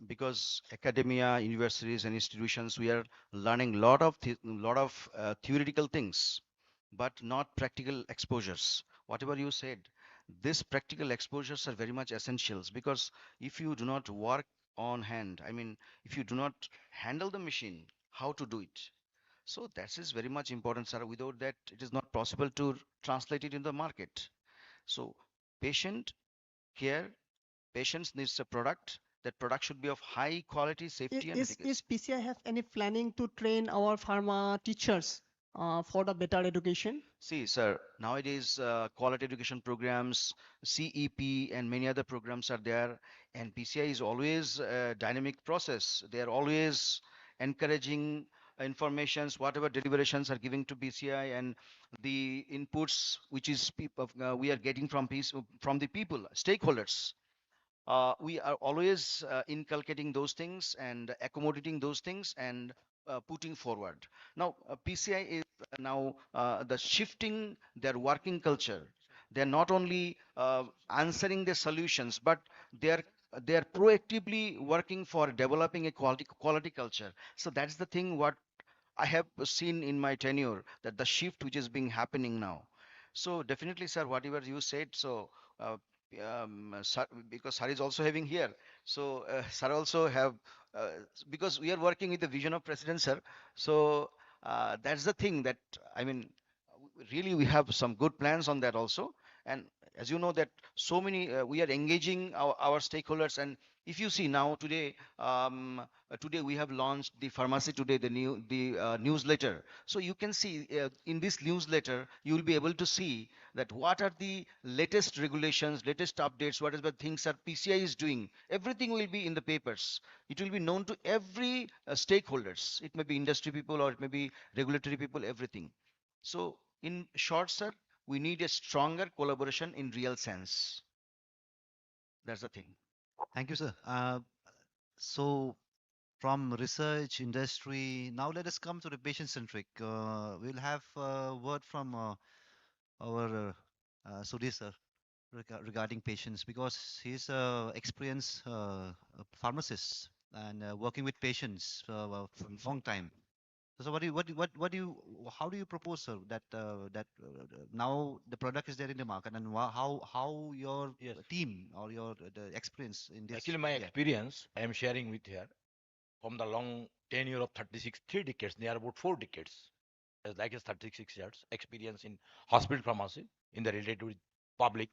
because academia, universities and institutions, we are learning lot of theoretical things, but not practical exposures. Whatever you said, these practical exposures are very much essentials, because if you do not work on hand, I mean, if you do not handle the machine, how to do it? So that is very much important, sir. Without that, it is not possible to translate it in the market. So patient care, patients needs a product. That product should be of high quality, safety and Is efficacy. PCI have any planning to train our pharma teachers for the better education? See, sir, nowadays quality education programs, CEP and many other programs are there, and PCI is always a dynamic process. They are always encouraging informations, whatever deliberations are giving to PCI, and the inputs which is we are getting from the people, stakeholders. We are always inculcating those things and accommodating those things, and putting forward. Now, PCI is now the shifting their working culture. They're not only answering the solutions, but they're they're proactively working for developing a quality culture. So that's the thing what I have seen in my tenure, that the shift which is being happening now. So definitely, sir, whatever you said. So sir, because sir is also having here. So sir also have uh, because we are working with the vision of president, sir. So that's the thing that I mean, really we have some good plans on that also. And as you know that so many we are engaging our stakeholders. And if you see now today, today we have launched the pharmacy today, the newsletter. So you can see in this newsletter you will be able to see that what are the latest regulations, latest updates, what are the things that PCI is doing. Everything will be in the papers. It will be known to every stakeholders. It may be industry people or it may be regulatory people, everything. So in short, sir, we need a stronger collaboration in real sense. That's the thing. Thank you, sir. So from research, industry, now let us come to the patient-centric. We'll have a word from our Sudhir sir regarding patients because he's a experienced pharmacist and working with patients for a long time. So how do you propose, sir, that now the product is there in the market, and how your Yes. team or your the experience in this? Actually, my Yeah. experience I am sharing with here from the long tenure of 36, 3 decades, near about 4 decades, as like as 36 years experience in hospital pharmacy in the related with public.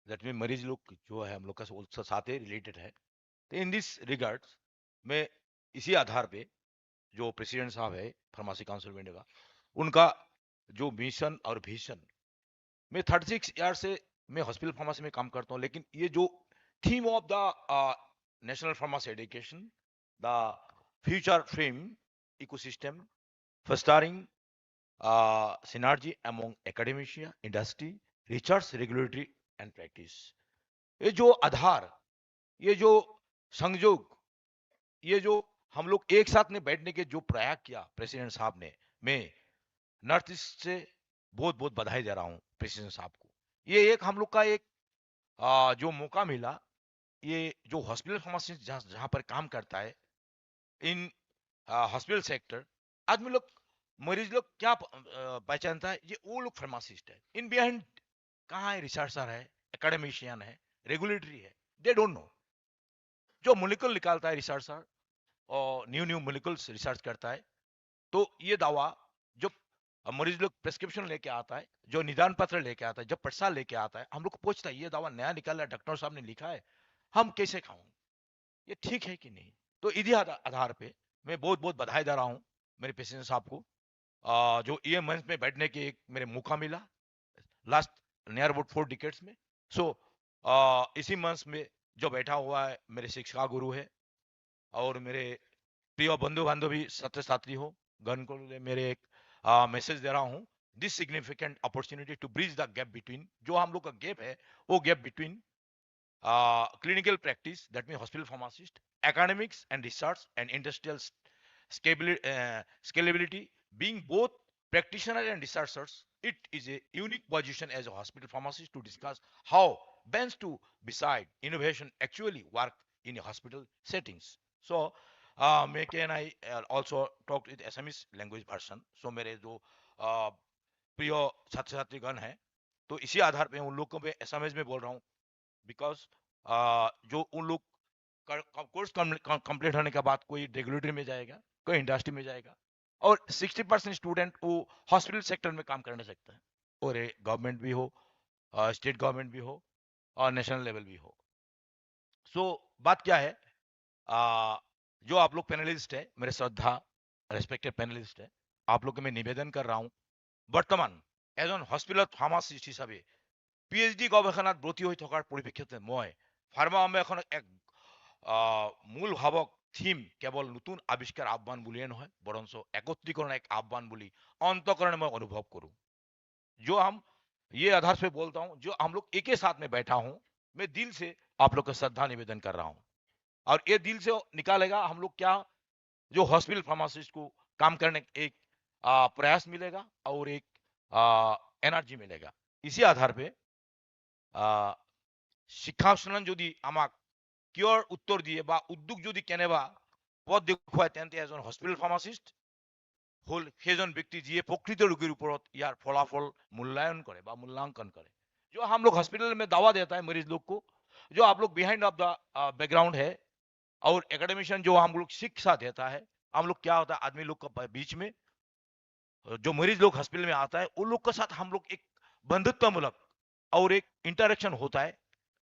That में मरीज लोग जो है हम लोग का साथ related है. तो इन दिस रिगार्ड्स मैं इसी आधार पे जो प्रेसिडेंट साहब है फार्मेसी काउंसिल ऑफ इंडिया का, उनका जो मिशन और विजन, मैं 36 ईयर से मैं हॉस्पिटल फार्मेसी में काम करता हूँ, लेकिन ये जो theme of the national pharmacy education, the future frame ecosystem, fostering synergy among academia, industry, research, regulatory and practice. ये जो आधार, ये जो संयोग, ये जो हम लोग एक साथ में बैठने के जो प्रयास किया प्रेसिडेंट साहब ने, मैं नॉर्थ ईस्ट से बहुत बहुत बधाई दे रहा हूं प्रेसिडेंट साहब को. ये एक हम लोग का एक जो मौका मिला, ये जो हॉस्पिटल फार्मासिस्ट जहां जहां पर काम करता है इन हॉस्पिटल सेक्टर, आदमी लोग मरीज लोग क्या पहचानता है, ये वो लोग फार्मासिस्ट है. इन बिहाइंड कहाँ है, रिसर्चर है, एकेडमिशियन है, रेगुलेटरी है, दे डोंट नो. जो मोलिकुल निकालता है रिसर्चर और न्यू न्यू मोलिकुल्स रिसर्च करता है, तो ये दावा जब मरीज लोग प्रेस्क्रिप्शन लेके आता है, जो निदान पत्र लेके आता है, जब पर्चा लेके आता है, हम लोग को पूछता है ये दवा नया निकाला डॉक्टर साहब ने लिखा है, हम कैसे खाऊं, ये ठीक है कि नहीं. तो इसी आधार पे मैं बहुत बहुत बधाई दे रहा हूं मेरे पेशेंट साहब को, जो ये मंच में बैठने के एक मेरे मौका मिला लास्ट नियर अबाउट 4 डिकेट्स में. सो इसी मंच में जो बैठा हुआ है मेरे शिक्षा गुरु है और मेरे प्रिय बंधु बांधवी छात्र छात्री हो, गण को मेरे एक मैसेज दे रहा हूँ. This significant opportunity to bridge the gap between, जो हम लोग का गैप है वो gap between clinical practice, that means hospital pharmacist, academics and research and industrial scalability, being both practitioners and researchers. It is a unique position as a hospital pharmacist to discuss how best to beside innovation actually work in a hospital settings. So may can I also talk with Assamese language version. So मेरे जो प्रिय छात्र छात्रीगण हैं, तो इसी आधार पे उन लोगों पे एसएमएस में बोल रहा हूँ, बिकॉज जो उन लोग कोर्स कंप्लीट होने के बाद कोई रेगुलेटरी में जाएगा, कोई इंडस्ट्री में जाएगा, और 60% स्टूडेंट वो हॉस्पिटल सेक्टर में काम करने सकता है, और गवर्नमेंट भी हो, स्टेट गवर्नमेंट भी हो और नेशनल लेवल भी हो. सो बात क्या है, जो आप लोग पैनलिस्ट है, मेरे श्रद्धा रेस्पेक्टेड पैनलिस्ट है, आप लोग को मैं निवेदन कर रहा हूँ, বৰ্তমান এজন হস্পিটেলত ফাৰ্মাচিষ্ট হিচাপে পিএইচডি গৱেষণাত ব্ৰতী হৈ থকাৰ পৰিপ্ৰেক্ষিতত মই ফাৰ্মা অন্বেষণক এক মূল ভাৱক থিম কেৱল নতুন আৱিষ্কাৰ আহ্বান বুলিয়ে নহয়, বৰঞ্চ একত্ৰীকৰণ এক আহ্বান বুলি অন্তকৰণে মই অনুভৱ करूं. जो हम ये आधार पे बोलता हूं, जो हम लोग एक ही साथ में बैठा हूं, मैं दिल से आप लोग को श्रद्धा निवेदन कर रहा हूं, और ये दिल से निकालेगा हम लोग क्या जो हॉस्पिटल फार्मासिस्ट को काम करने का एक प्रयास मिलेगा और एक एनर्जी मिलेगा इसी आधार पे শিক্ষানুষ্ঠান যদি আমাক কিয়ৰ উত্তৰ দিয়ে বা উদ্যোগ যদি কেনেবা পথ দেখুৱায় তেন্তে এজন হস্পিটেল ফাৰ্মাচিষ্ট হল সেইজন ব্যক্তি যিয়ে প্ৰকৃত ৰোগীৰ ওপৰত ইয়াৰ ফলাফল মূল্যায়ন কৰে বা মূল্যাঙ্कन करे जो हम लोग हॉस्पिटल में दवा देता है मरीज लोग को जो आप लोग बिहाइंड ऑफ द बैकग्राउंड है और एकेडमिशियन जो हम लोग शिक्षा देता है हम लोग क्या होता है आदमी लोग का बीच में जो मरीज लोग हॉस्पिटल में आता है उन लोग के साथ हम लोग एक बंधुत्वमूलक और एक इंटरेक्शन होता है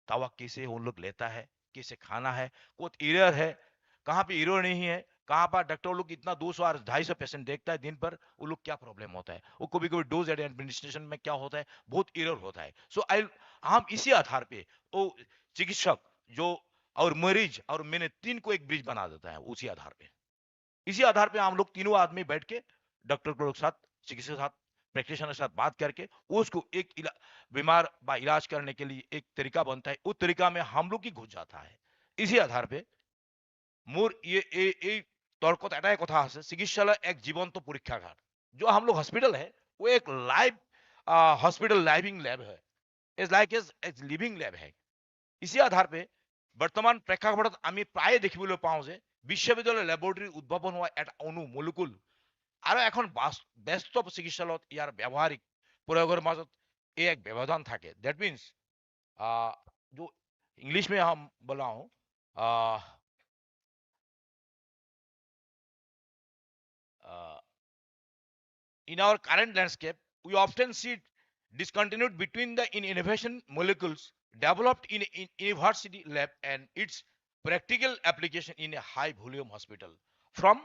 दवा कैसे उन लोग लेता है कैसे खाना है कुछ एरर है कहाँ पे एरर नहीं है कहाँ पर डॉक्टर लोग इतना 200 और 250 पेशेंट देखता है दिन पर वो लोग क्या प्रॉब्लम होता है वो कभी कभी डोज एडमिनिस्ट्रेशन में क्या होता है बहुत एरर होता है सो आई हम इसी आधार पे वो चिकित्सक जो और मरीज और मैंने तीन को एक ब्रिज बना देता है उसी आधार पे इसी आधार पे हम लोग तीनों आदमी बैठ के डॉक्टर के साथ चिकित्सक के साथ प्रैक्टिशनर के साथ बात करके उसको एक बीमार बा इलाज करने के लिए एक तरीका बनता है उस तरीका में हम लोग ही घुस जाता है इसी आधार पे मोर ये तर्कत एटाई कथा আছে চিকিৎসালয় एक जीवंत परीक्षागार जो हम लोग हॉस्पिटल है वो एक लाइव हॉस्पिटल लाइविंग लैब है is like as living lab है इसी आधार पे বৰ্তমান প্ৰেক্ষাপটত আমি প্ৰায়ে দেখিবলৈ পাওঁ যে বিশ্ববিদ্যালয় লেবৰেটৰী উদ্ভাৱন হোৱা এটা অণু মলিকুল আৰু এখন ব্যস্ত চিকিৎসালয়ত ইয়াৰ ব্যৱহাৰিক প্ৰয়োগৰ মাজত এই এক ব্যৱধান থাকে दैट मीन्स जो इंग्लिश में हम बोला हूं in our current landscape we often see discontinued between the innovation molecules developed in university lab and its practical application in a high volume hospital from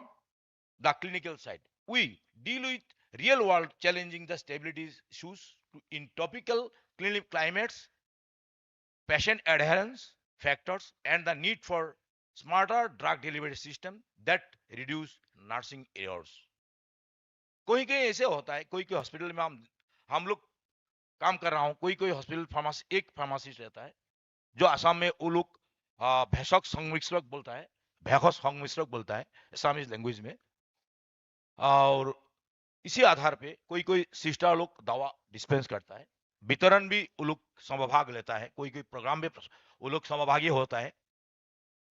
the clinical side we deal with real world challenging the stability issues in topical clinic climates patient adherence factors and the need for smarter drug delivery system that reduce nursing errors कोई कोई ऐसे होता है कोई कोई hospital में हम लोग काम कर रहा हूं कोई कोई हॉस्पिटल फार्मासी एक फार्मासिस्ट रहता है जो असम में वो लोग भेषक संमिश्रक बोलता है भेषज संमिश्रक बोलता है असमीज लैंग्वेज में और इसी आधार पे कोई कोई सिस्टर लोग दवा डिस्पेंस करता है वितरण भी वो लोग समभाग लेता है कोई कोई प्रोग्राम में वो लोग समभागी होता है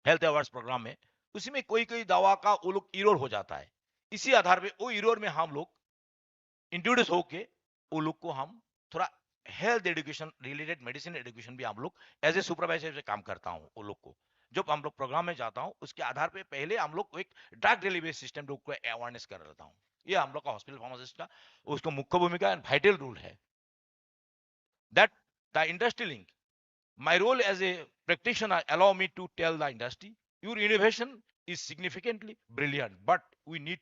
हेल्थ अवेयर्स प्रोग्राम में उसी में कोई कोई दवा का वो लोग इरोर हो जाता है इसी आधार पे वो इरोर में हम लोग इंट्रोड्यूस होके वो लोग को हम थोड़ा health education related medicine education भी हम लोग एज ए सुपरवाइजर से काम करता हूँ वो लोग को जब हम लोग प्रोग्राम में जाता हूँ उसके आधार पे पहले हम लोग एक ड्रग डिलीवरी सिस्टम लोग को अवेयरनेस कर लेता हूँ ये हम लोग का हॉस्पिटल फार्मासिस्ट का उसको मुख्य भूमिका एंड वाइटल रूल है that the industry link my role as a practitioner allow me to tell the industry your innovation is significantly brilliant but we need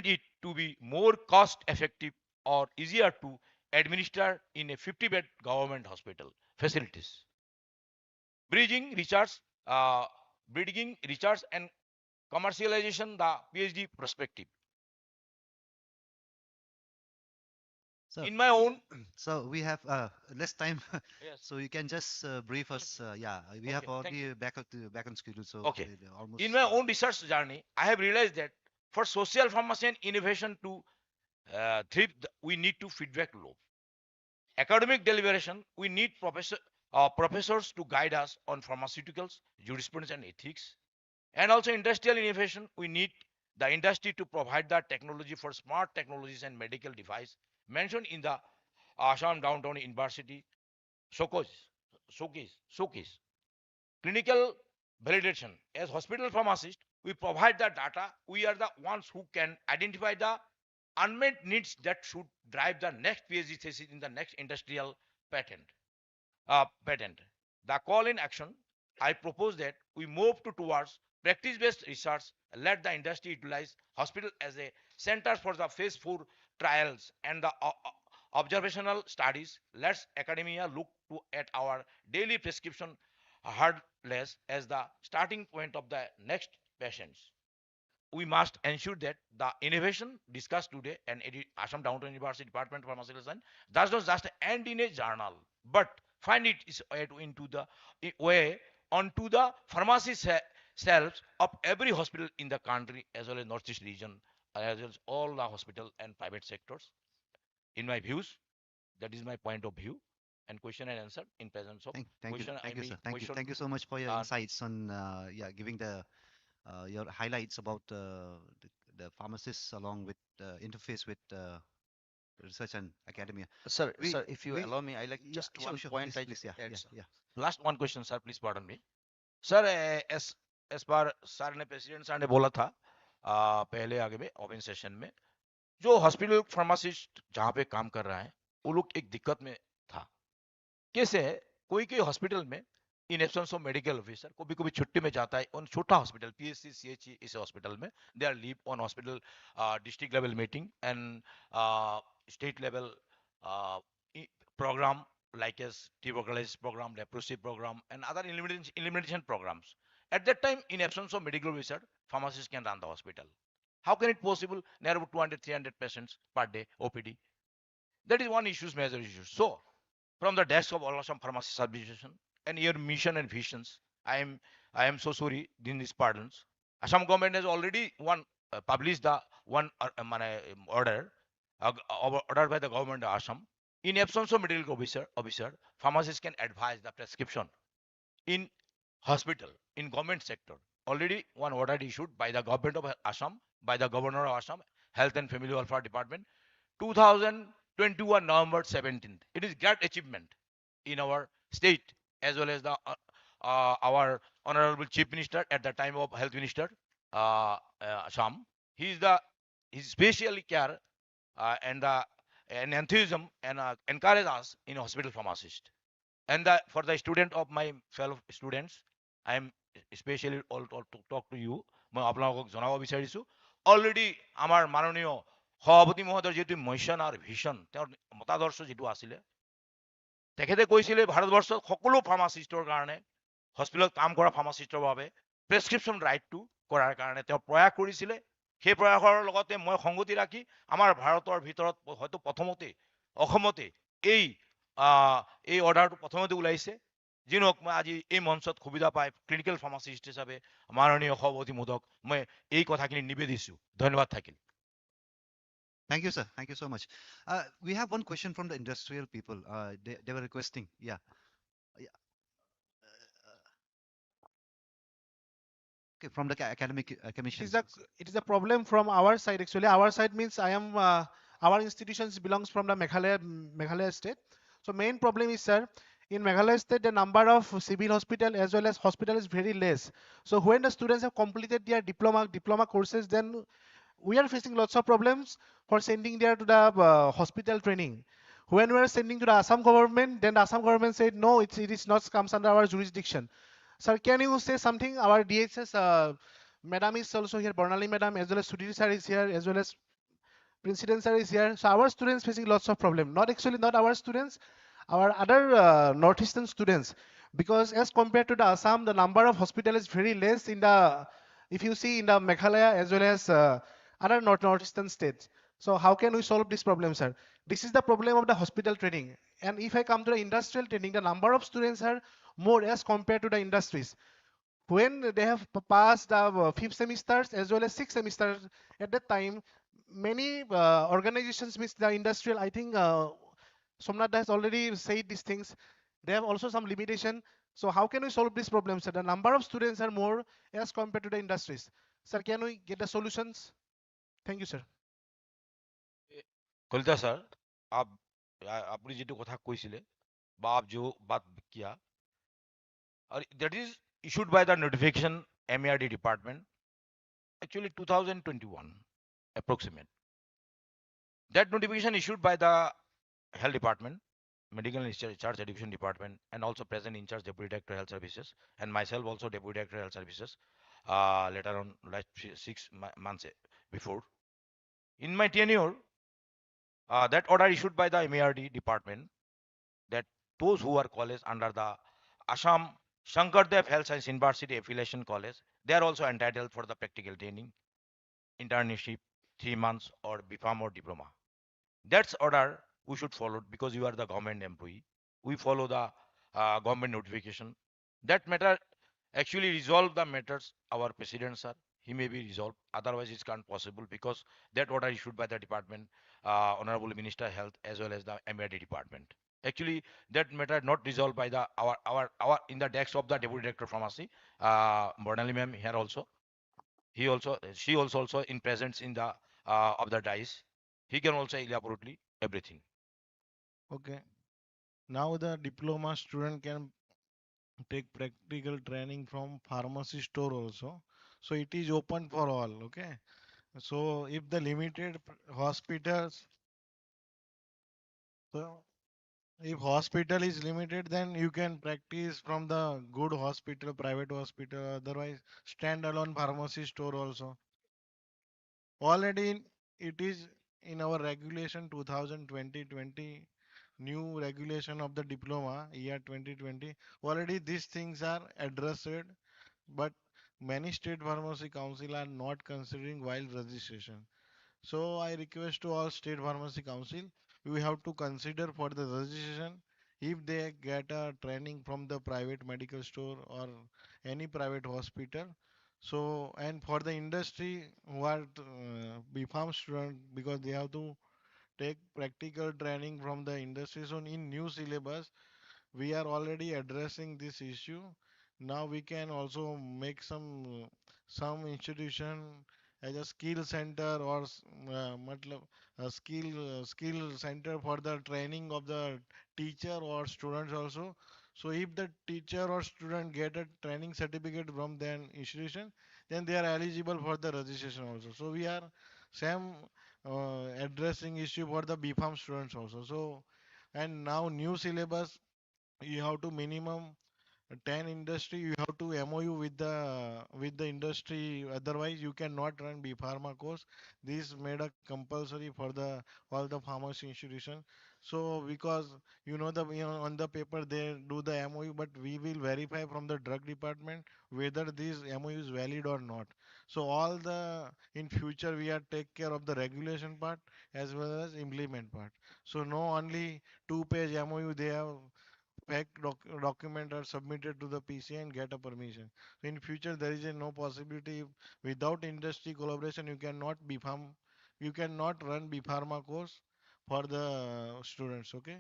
it to be more cost effective or easier to administer in a 50-bed government hospital facilities bridging research uh, bridging research and commercialization the phd perspective So, in my own so we have less time, yes so you can just brief us. Yeah, we have already back on schedule, so okay almost. in my own research journey I have realized that for social pharmacy and innovation to thrive we need to feedback loop academic deliberation we need professors to guide us on pharmaceuticals jurisprudence and ethics and also industrial innovation we need the industry to provide the technology for smart technologies and medical device mentioned in the Assam Downtown University showcase. Clinical validation. As hospital pharmacists, we provide the data. We are the ones who can identify the unmet needs that should drive the next PhD thesis in the next industrial patent. Patent. The call in action, I propose that we move towards practice-based research, let the industry utilize hospital as a center for the phase 4 trials and the observational studies. Let's academia look at our daily prescription hardless as the starting point of the next patients. We must ensure that the innovation discussed today and Assam Downtown University Department of Pharmaceutical Science does not just end in a journal, but find its way into the way onto the pharmacy shelves of every hospital in the country as well as Northeast region, as well as all the hospital and private sectors. In my views, that is my point of view. And question and answer in presence of question. I Thank you, mean sir. Thank you. question. Thank you so much for your Uh, insights on, yeah, giving the your highlights about the pharmacists along with interface with research and academia. Sir, if you allow me, I like Yeah, just sure, one sure. point Please, I please, yeah, add, yeah, sir. yeah. Last one question, sir. Please pardon me. Sir S bar sir ने president sir ने बोला था पहले आगे में open session में जो hospital pharmacist जहाँ पे काम कर रहा है वो लोग एक दिक्कत में था कैसे है कोई कोई हॉस्पिटल में in absence of medical officer कभी कभी छुट्टी में जाता है उन छोटा हॉस्पिटल पीएचसी सीएचई इस हॉस्पिटल में they are leave on hospital district level meeting and state level program like as tuberculosis program, leprosy program, and other elimination programs. At that time, in absence of medical research, pharmacists can run the hospital. How can it possible? Near about 200, 300 patients per day, OPD. That is one issue, major issue. So, from the desk of all some pharmacy subdivision and your mission and visions, I am so sorry in these pardons. Assam government has already one published the one order ordered by the government of Assam. In absence of medical officer, pharmacists can advise the prescription in hospital, in government sector. Already one order issued by the government of Assam, by the governor of Assam, Health and Family Welfare Department, 2021 November 17th. It is great achievement in our state as well as the our honorable chief minister at the time of health minister Assam. He is the he specially care and enthusiasm and encourage us in hospital pharmacist. And for the student of my fellow students, I am especially all to talk to you. মই আপোনালোকক জনাব বিচাৰিছোঁ already আমাৰ মাননীয় সভাপতি মহোদয়ৰ যিটো mission আৰু ভিছন তেওঁৰ মতাদৰ্শ যিটো আছিলে তেখেতে কৈছিলে ভাৰতবৰ্ষত সকলো ফাৰ্মাচিষ্টৰ কাৰণে হস্পিটেলত কাম কৰা ফাৰ্মাচিষ্টৰ বাবে প্ৰেছক্ৰিপশ্যন ৰাইটটো কৰাৰ কাৰণে তেওঁ প্ৰয়াস কৰিছিলে সেই প্ৰয়াসৰ লগতে মই সংগতি ৰাখি আমাৰ ভাৰতৰ ভিতৰত হয়তো প্ৰথমতে অসমতে এই এই অৰ্ডাৰটো প্ৰথমতে ওলাইছে যি নহওক মই আজি এই মঞ্চত সুবিধা পাই ক্লিনিকেল ফাৰ্মাচিষ্ট হিচাপে মাননীয় সভাপতি মহোদয়ক মই এই কথাখিনি নিবেদিছোঁ ধন্যবাদ থাকিল Thank you, sir. Thank you so much. We have one question from the industrial people. They were requesting, yeah. Yeah. Okay, from the academic commissions. It is a problem from our side actually. Our side means I am our institutions belongs from the Meghalaya state. So main problem is, sir, in Meghalaya state the number of civil hospital as well as hospital is very less. So when the students have completed their diploma courses, then we are facing lots of problems for sending there to the hospital training. When we are sending to the Assam government, then the Assam government said no, it is not comes under our jurisdiction. Sir, can you say something? Our DHS madam is also here, Bernali madam, as well as Sudhir sir is here, as well as President sir is here. So our students facing lots of problem. Not actually not our students, our other northeastern students, because as compared to the Assam, the number of hospital is very less in the, if you see in the Meghalaya as well as other northeastern states. So how can we solve this problem, sir? This is the problem of the hospital training. And if I come to the industrial training, the number of students are more as compared to the industries. When they have passed the fifth semesters as well as sixth semesters, at that time, many organizations, means the industrial, I think Somnath has already said these things. They have also some limitation. So how can we solve this problem, sir? The number of students are more as compared to the industries. Sir, can we get the solutions? Thank you, sir. Kalita sir আপনি যেটো কথা কৈছিলে বা up जो बात किया और that is issued by the notification MARD department actually 2021 approximate that notification issued by the health department medical and charge education department and also present in charge deputy director health services and myself also deputy director health services later on like 6 months before in my tenure that order issued by the MARD department that those who are college under the Assam Shankardev Health Science University Affiliation College, they are also entitled for the practical training, internship, 3 months or BPharm or diploma. That's order we should follow because you are the government employee. We follow the government notification. That matter actually resolve the matters. Our president, sir, he may be resolved. Otherwise, it's can't possible because that order issued by the department, Honorable Minister Health, as well as the MAD department. Actually, that matter not resolved by the our in the desk of the Deputy Director Pharmacy, Bernali ma'am here also. She also in presence in the of the dice. He can also elaborately everything. Okay. Now the diploma student can take practical training from pharmacy store also. So it is open for all. Okay. So if the limited hospitals, so if hospital is limited, then you can practice from the good hospital, private hospital, otherwise standalone pharmacy store also. Already it is in our regulation 2020 new regulation of the diploma year 2020. Already these things are addressed, but many state pharmacy council are not considering while registration. So I request to all state pharmacy council, we have to consider for the registration if they get a training from the private medical store or any private hospital. So and for the industry who are BPharm student because they have to take practical training from the industry. So in new syllabus we are already addressing this issue. Now we can also make some institution as a skill center or matlab, a skill center for the training of the teacher or students also. So if the teacher or student get a training certificate from the institution, then they are eligible for the registration also. So we are same addressing issue for the BPharm students also. So and now new syllabus you have to minimum 10 industry you have to MOU with the industry, otherwise you cannot run B Pharma course. This made a compulsory for the all the pharmacy institution. So because on the paper they do the MOU, but we will verify from the drug department whether this MOU is valid or not. So all the in future we are take care of the regulation part as well as implement part. So no only two-page MOU they have document are submitted to the PCI and get a permission. So in future there is a no possibility without industry collaboration you cannot run B Pharma course for the students. Okay.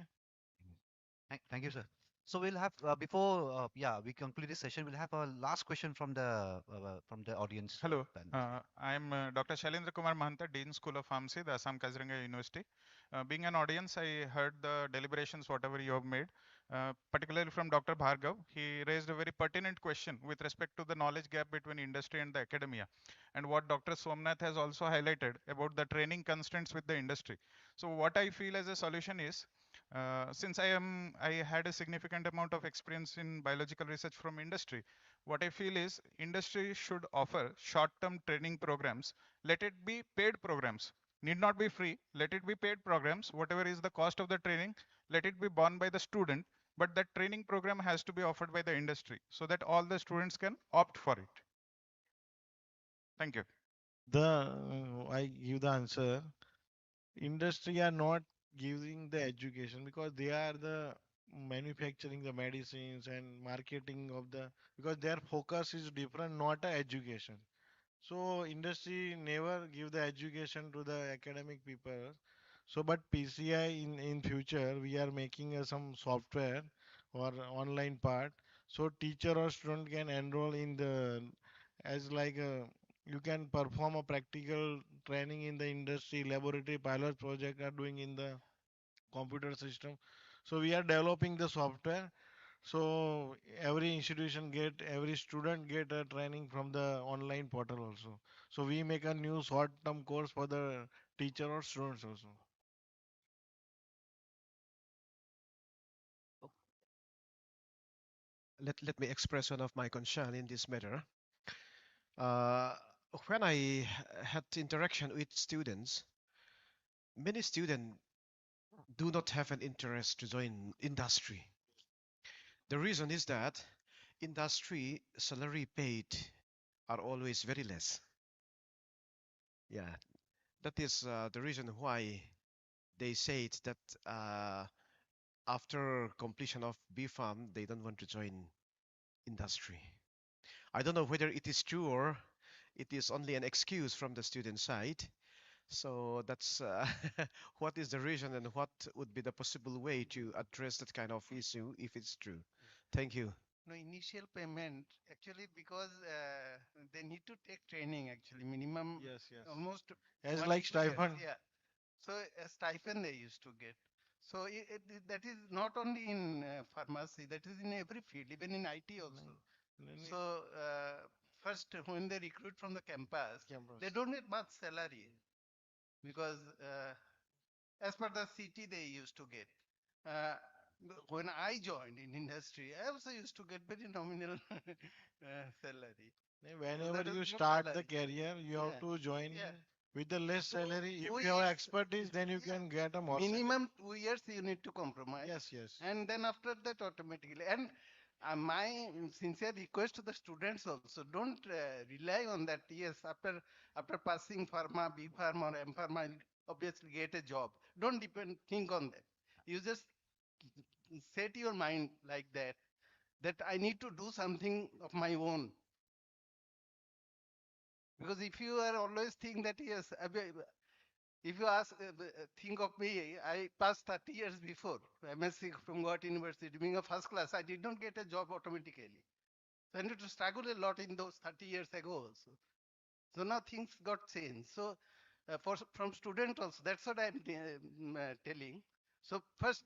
Thank you, sir. So we'll have before yeah we conclude this session. We'll have a last question from the audience Hello, panel. I'm Dr. Shailendra Kumar Mahanta, Dean School of Pharmacy, the Assam Kaziranga University. Being an audience, I heard the deliberations, whatever you have made, particularly from Dr. Bhargav. He raised a very pertinent question with respect to the knowledge gap between industry and the academia, and what Dr. Somnath has also highlighted about the training constraints with the industry. So what I feel as a solution is, since I had a significant amount of experience in biological research from industry, what I feel is industry should offer short-term training programs. Let it be paid programs. Need not be free. Let it be paid programs. Whatever is the cost of the training, let it be borne by the student. But that training program has to be offered by the industry so that all the students can opt for it. Thank you. I give the answer. Industry are not giving the education because they are the manufacturing the medicines and marketing of the because their focus is different, not a education. So industry never give the education to the academic people. So but PCI in future we are making some software or online part. So teacher or student can enroll in the as like you can perform a practical training in the industry laboratory pilot project are doing in the computer system. So we are developing the software. So every institution get every student get a training from the online portal also. So we make a new short term course for the teacher or students also. Let me express one of my concern in this matter. Uh, when I had interaction with students, many students do not have an interest to join industry. The reason is that industry salary paid are always very less. Yeah, that is the reason why they said that after completion of B Farm, they don't want to join industry. I don't know whether it is true or it is only an excuse from the student side. So that's what is the reason and what would be the possible way to address that kind of issue if it's true. Thank you. No, initial payment actually because they need to take training actually minimum Yes, yes. almost As one to like two years. stipend. Yeah. So a stipend they used to get. So that is not only in pharmacy, that is in every field, even in IT also. So first when they recruit from the campus, they don't get much salary because as per the city they used to get. Uh, when I joined in industry, I also used to get very nominal salary. So Whenever that is you no start the salary. career, you have Yeah, to join yeah. with the less So salary. If 2 you have years, expertise, then you can get a more salary. minimum 2 years you need to compromise. Yes, yes. And then after that automatically. And my sincere request to the students also, don't rely on that. Yes, after passing pharma, B pharma or M pharma, I'll obviously get a job. Don't think on that. You just set your mind like that, that I need to do something of my own. Because if you are always think that yes, if you ask, think of me, I passed 30 years before MSc from Goa University, being a first class, I did not get a job automatically. So I need to struggle a lot in those 30 years ago also. So now things got changed. So from student also, that's what I'm telling. So first,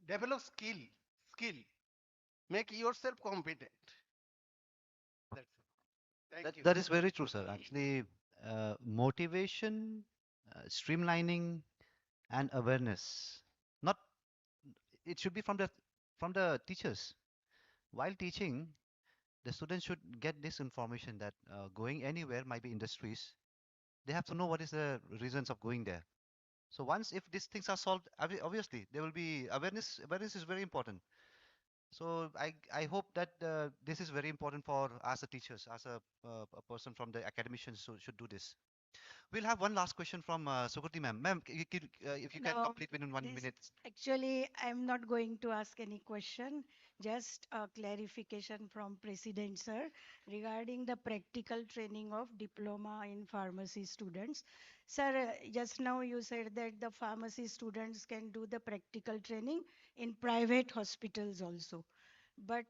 develop skill, make yourself competent. That's it. Thank you. That is very true, sir. Actually, motivation, streamlining, and awareness. Not it should be from the teachers. While teaching, the students should get this information that going anywhere might be industries. They have to know what is the reasons of going there. So once if these things are solved, obviously there will be awareness. Awareness is very important. So I hope that this is very important for as a teachers, as a person from the academicians should do this. We'll have one last question from Sukriti ma'am. Ma'am, if you can No, complete within 1 minute. actually, I'm not going to ask any question. Just a clarification from President Sir regarding the practical training of diploma in pharmacy students. Sir, just now you said that the pharmacy students can do the practical training in private hospitals also. But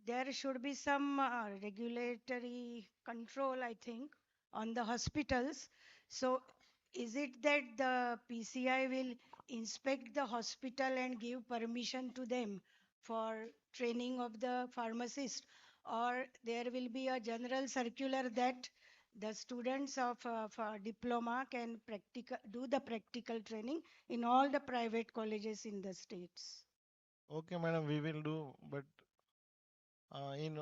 there should be some regulatory control, I think, on the hospitals. So, is it that the PCI will inspect the hospital and give permission to them for training of the pharmacist, or there will be a general circular that the students of diploma can do the practical training in all the private colleges in the states? Okay, madam, we will do, but in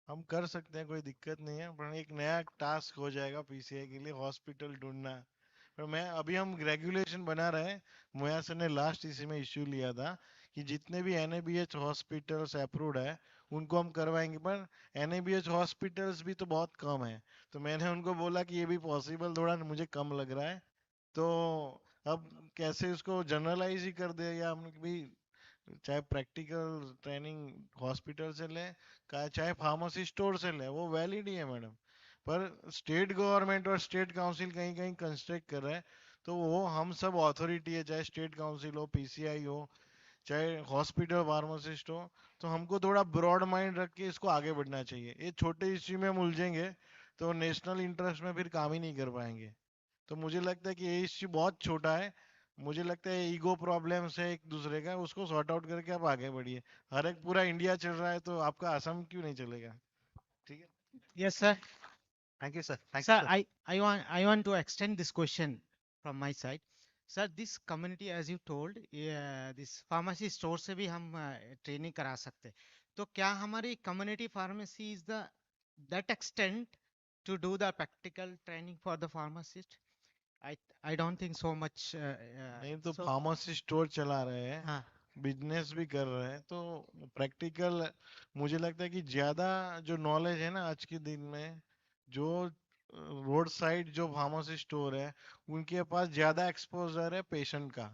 हम कर सकते हैं, कोई दिक्कत नहीं है, पर एक नया टास्क हो जाएगा पीसीआई के लिए हॉस्पिटल ढूंढना। पर मैं अभी हम रेगुलेशन बना रहे हैं। मोया सर ने लास्ट इसी में इश्यू लिया था कि जितने भी एनएबीएच हॉस्पिटल्स अप्रूव्ड है उनको हम करवाएंगे, पर एनएबीएच हॉस्पिटल्स भी तो बहुत कम है। तो मैंने उनको बोला कि ये भी पॉसिबल थोड़ा मुझे कम लग रहा है, तो अब कैसे उसको जनरलाइज ही कर दे, या हम भी चाहे प्रैक्टिकल ट्रेनिंग हॉस्पिटल से लें चाहे फार्मेसी स्टोर से लें, वो वैलिड ही है मैडम। पर स्टेट गवर्नमेंट और स्टेट काउंसिल कहीं कहीं कंस्ट्रक्ट कर रहा है, तो वो हम सब अथॉरिटी है, चाहे स्टेट काउंसिल हो, पीसीआई हो, चाहे हॉस्पिटल फार्मासिस्ट हो, तो हमको थोड़ा ब्रॉड माइंड रख के इसको आगे बढ़ना चाहिए। ये छोटे इश्यू में हम उलझेंगे तो नेशनल इंटरेस्ट में फिर काम ही नहीं कर पाएंगे। तो मुझे लगता है कि ये इश्यू बहुत छोटा है। मुझे लगता है ईगो प्रॉब्लम्स है एक दूसरे का, उसको सॉर्ट आउट करके आप आगे बढ़िए। हर एक पूरा इंडिया चल रहा है तो आपका असम क्यों नहीं चलेगा? ठीक है। Yes, sir. Thank you, sir. Thank you, Sir, sir. I want to extend this question from my side. Sir, this community, as you told, this pharmacy store से भी हम training करा सकते हैं। तो क्या हमारी community pharmacy is the that extent to do the practical training for the pharmacist? I don't think so much. नहीं तो So फार्मेसी स्टोर चला रहे हैं, हाँ, बिजनेस भी कर रहे हैं, तो प्रैक्टिकल मुझे लगता है कि ज्यादा जो नॉलेज है ना आज के दिन में, जो रोड साइड जो फार्मेसी स्टोर है उनके पास ज्यादा एक्सपोजर है पेशेंट का,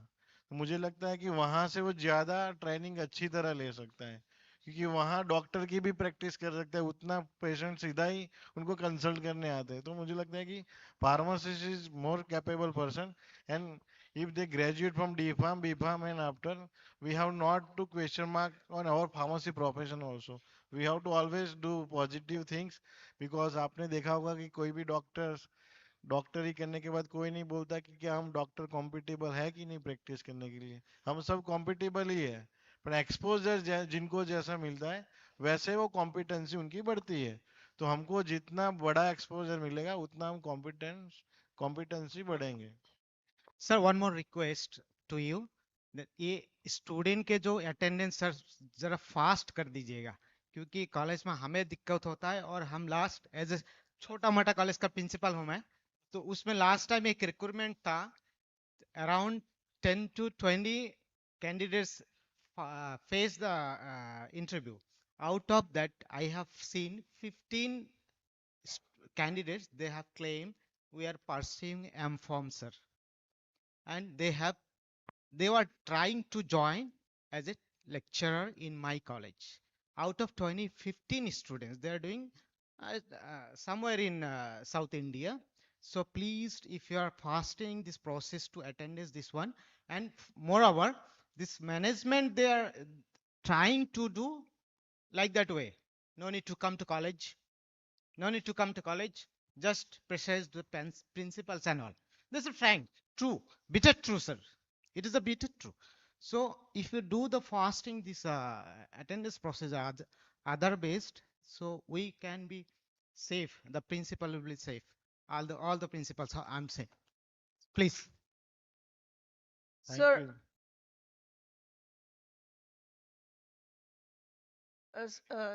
तो मुझे लगता है कि वहां से वो ज्यादा ट्रेनिंग अच्छी तरह ले सकता है। क्योंकि वहाँ डॉक्टर की भी प्रैक्टिस कर सकते हैं, उतना पेशेंट सीधा ही उनको कंसल्ट करने आते हैं। तो मुझे लगता है कि pharmacist is more capable person, and if they graduate from D Farm, B Farm, and after, we have not to question mark on our pharmacy profession also. We have to always do positive things, because आपने देखा होगा कि कोई भी डॉक्टरी करने के बाद कोई नहीं बोलता कि क्या हम डॉक्टर कॉम्पिटेबल है कि नहीं प्रैक्टिस करने के लिए। हम सब कॉम्पिटेबल ही है, पर एक्सपोजर जिनको जैसा मिलता है वैसे वो कॉम्पिटेंसी उनकी बढ़ती है। तो हमको जितना बड़ा एक्सपोजर मिलेगा उतना हम कॉम्पिटेंसी बढ़ेंगे। Sir one more request to you, ये स्टूडेंट के जो अटेंडेंस सर जरा फास्ट कर दीजिएगा, क्योंकि कॉलेज में हमें दिक्कत होता है। और हम लास्ट एज ए छोटा मोटा कॉलेज का प्रिंसिपल हूँ मैं, तो उसमें लास्ट टाइम एक रिक्रूटमेंट था, around 10 to 20 candidates face the interview. Out of that I have seen 15 candidates, they have claimed we are pursuing M-Form, sir, and they were trying to join as a lecturer in my college. Out of 20, 15 students, they are doing somewhere in South India. So please, if you are fasting this process to attend this one, and moreover, this management, they are trying to do like that way. No need to come to college. No need to come to college. Just precise the principles and all. This is frank, true, bitter true, sir. It is a bitter true. So if you do the fasting, this attendance process are other based, so we can be safe. The principal will be safe. All the principles I'm saying. Please. Thank Sir, you.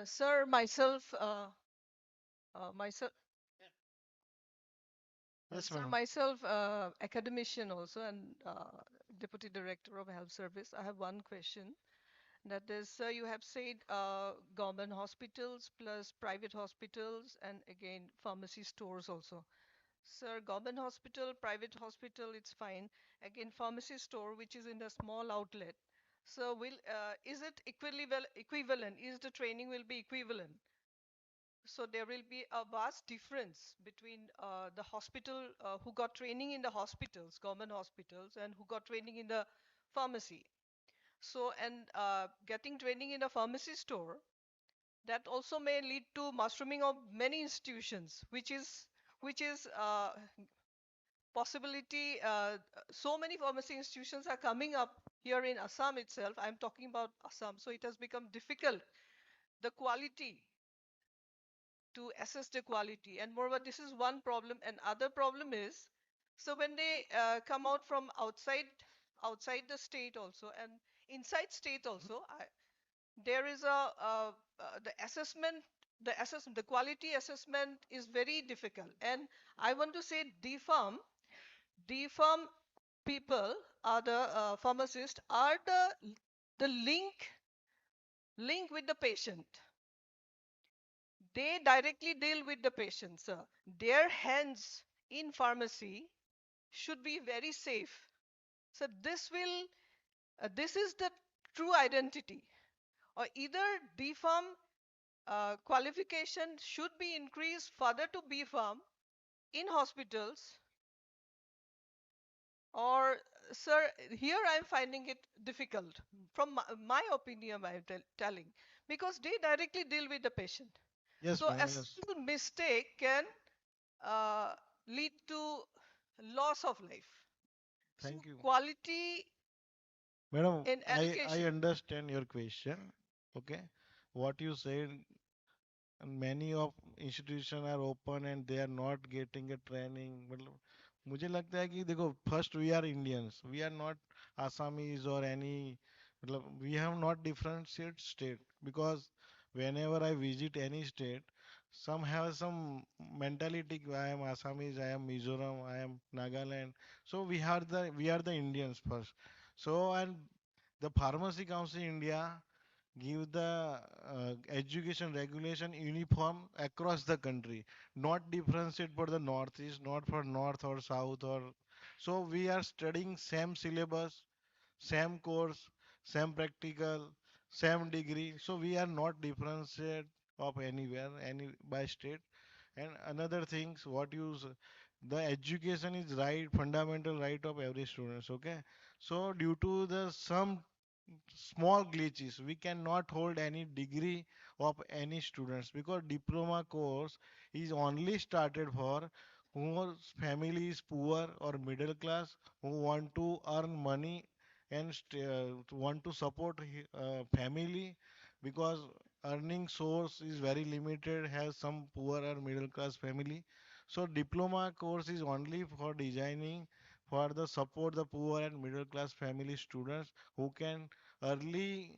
sir, myself, Yes, sir, madam. myself, academician also and deputy director of health service. I have one question. That is, sir, you have said government hospitals plus private hospitals and again pharmacy stores also. Sir, government hospital, private hospital, it's fine. Again, pharmacy store, which is in a small outlet. So, is it equivalent? Is the training will be equivalent? So there will be a vast difference between the hospital who got training in the hospitals, government hospitals, and who got training in the pharmacy. So, and getting training in a pharmacy store, that also may lead to mushrooming of many institutions, which is possibility. So many pharmacy institutions are coming up here in Assam itself. I'm talking about Assam, so it has become difficult. The quality to assess the quality, and moreover, this is one problem. And other problem is, so when they come out from outside the state also and inside state also, there is the assessment, the quality assessment is very difficult. And I want to say DFARM people are the pharmacists are the link with the patient. They directly deal with the patient, sir. Their hands in pharmacy should be very safe. So this is the true identity. Or either DFARM qualification should be increased further to BFARM in hospitals, or sir, here I'm finding it difficult. From my opinion, I'm telling, because they directly deal with the patient. Yes, So a madam. Yes. single mistake can uh, lead to loss of life. So Thank you. quality Madam, in I education. understand your question. Okay. What you said, and many of institution are open and they are not getting a training, मतलब मुझे लगता है कि देखो, first we are Indians, we are not Assamese or any, मतलब we have not differentiate state, because whenever I visit any state, some have some mentality, I am Assamese, I am Mizoram, I am Nagaland. So we are the Indians first. So, and the Pharmacy Council India give the education regulation uniform across the country, not differentiate for the northeast, not for north or south, or so we are studying same syllabus, same course, same practical. same degree. So we are not differentiate of anywhere, any by state. And another things, the education is right, fundamental right of every students. Okay, so due to the some small glitches, we cannot hold any degree of any students because diploma course is only started for whose family is poor or middle class who want to earn money and want to support family because earning source is very limited, has some poor or middle class family. So diploma course is only for designing for the support the poor and middle class family students who can early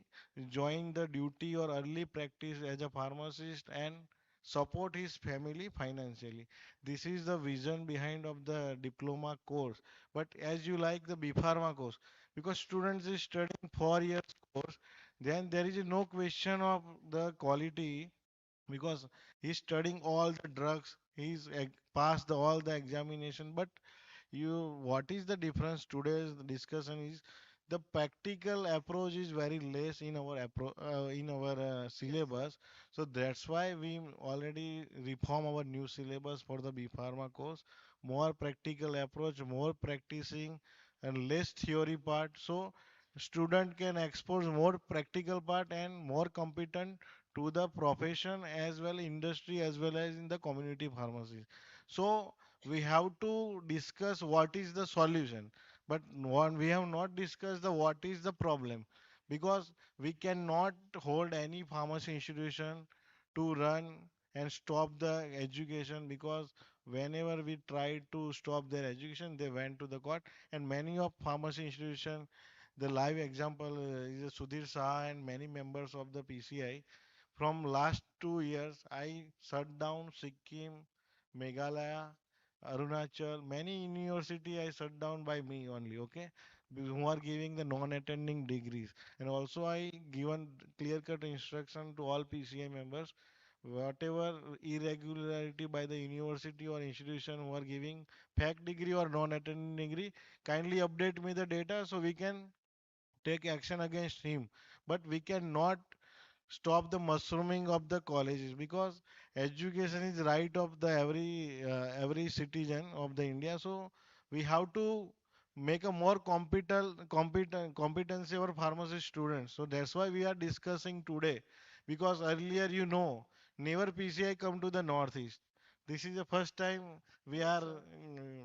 join the duty or early practice as a pharmacist and support his family financially. This is the vision behind of the diploma course. But as you like the B Pharma course, because students is studying 4 years course, then there is no question of the quality because he's studying all the drugs, passed all the examination. But what is the difference? Today's discussion is the practical approach is very less in our syllabus. So that's why we already reform our new syllabus for the B Pharma course. More practical approach, more practicing, and less theory part. So student can expose more practical part and more competent to the profession as well industry as well as in the community pharmacy. So we have to discuss what is the solution, but we have not discussed the what is the problem, because we cannot hold any pharmacy institution to run and stop the education, because whenever we tried to stop their education they went to the court. And many of pharmacy institution, the live example is Sudhir Saha and many members of the PCI. From last 2 years, I shut down Sikkim, Meghalaya, Arunachal, many university I shut down by me only, okay, who are giving the non-attending degrees. And also I given clear-cut instruction to all PCI members, whatever irregularity by the university or institution who are giving fake degree or non-attending degree, kindly update me the data so we can take action against him. But we cannot stop the mushrooming of the colleges, because education is right of the every citizen of the India. So we have to make a more competency our pharmacy students. So that's why we are discussing today, because earlier never PCI come to the northeast. This is the first time we are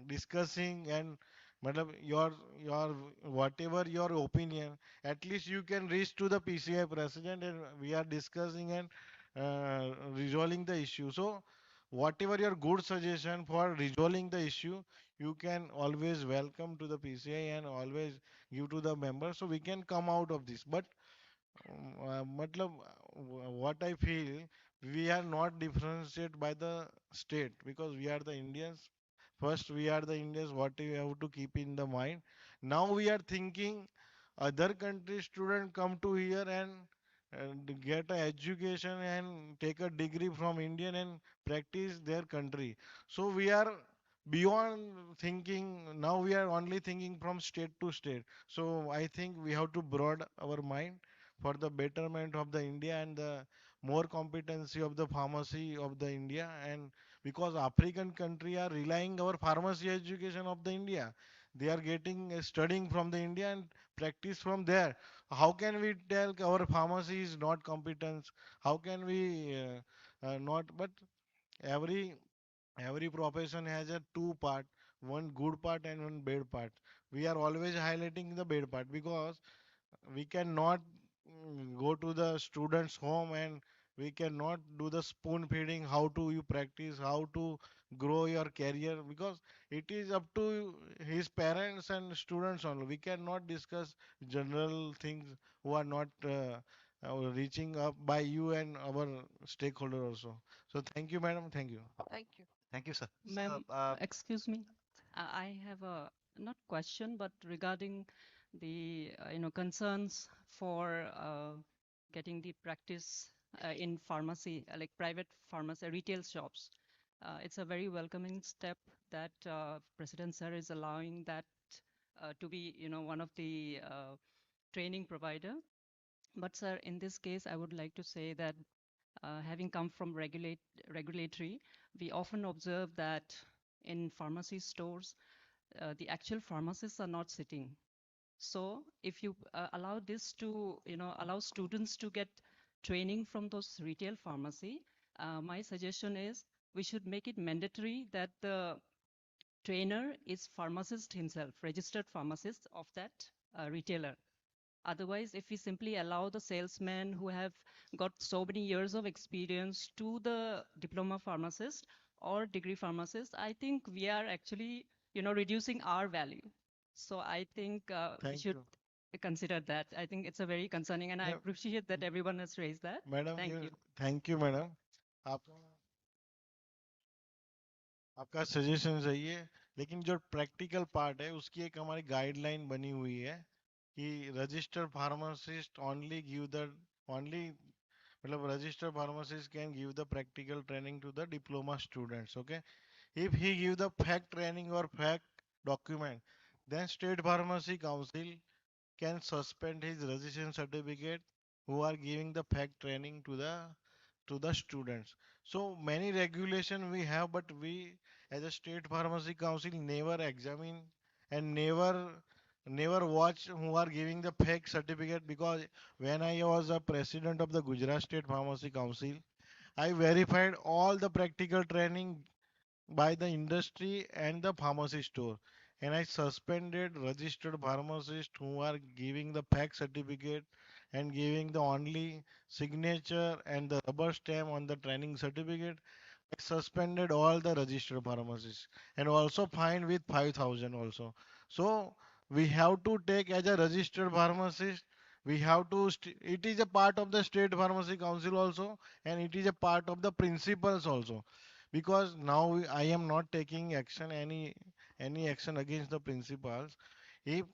discussing. And madam, your whatever your opinion, at least you can reach to the PCI president, and we are discussing and resolving the issue. So whatever your good suggestion for resolving the issue, you can always welcome to the PCI and always give to the members so we can come out of this. But matlab, what I feel, we are not differentiated by the state, because we are the Indians. First, we are the Indians, what we have to keep in the mind. Now we are thinking other country student come to here and get an education and take a degree from Indian and practice their country. So we are beyond thinking, now we are only thinking from state to state. So I think we have to broad our mind for the betterment of the India and the more competency of the pharmacy of the India. And because African country are relying our pharmacy education of the India, they are getting studying from the India and practice from there. How can we tell our pharmacy is not competent? How can we not? But every every profession has a two part, one good part and one bad part. We are always highlighting the bad part, because we cannot go to the students home and we cannot do the spoon feeding, how to you practice, how to grow your career, because it is up to his parents and students only. We cannot discuss general things who are not reaching up by you and our stakeholder also. So thank you, madam. Thank you. Thank you. Thank you, sir. So, Ma'am, excuse me. I have a not question, but regarding the concerns for getting the practice in pharmacy, like private pharmacy, retail shops. It's a very welcoming step that President Sir is allowing that to be, one of the training provider. But sir, in this case, I would like to say that having come from regulatory, we often observe that in pharmacy stores, the actual pharmacists are not sitting. So if you allow this to, allow students to get training from those retail pharmacy, my suggestion is we should make it mandatory that the trainer is pharmacist himself, registered pharmacist of that retailer. Otherwise, if we simply allow the salesmen who have got so many years of experience to the diploma pharmacist or degree pharmacist, I think we are actually, reducing our value. So I think we Thank should you. consider that. I think it's a very concerning, and I Yeah, appreciate that everyone has raised that. Madam Thank ये you. Thank you madam आप आपका suggestion सही है लेकिन जो practical part है उसकी एक हमारी गाइडलाइन बनी हुई है कि registered pharmacist only give the only मतलब registered pharmacist can give the practical training to the diploma students okay if he give the fact training और fact document then state pharmacy council can suspend his registration certificate who are giving the fact training to the students. So many regulation we have, but we as a state pharmacy council never examine and never watch who are giving the fake certificate because when I was a president of the Gujarat State Pharmacy Council, I verified all the practical training by the industry and the pharmacy store. And I suspended registered pharmacists who are giving the pack certificate and giving the only signature and the rubber stamp on the training certificate. I suspended all the registered pharmacists and also fined with 5,000 also. So we have to take as a registered pharmacist. We have to. It is a part of the state pharmacy council also, and it is a part of the principals also because now I am not taking action any action against the principals. If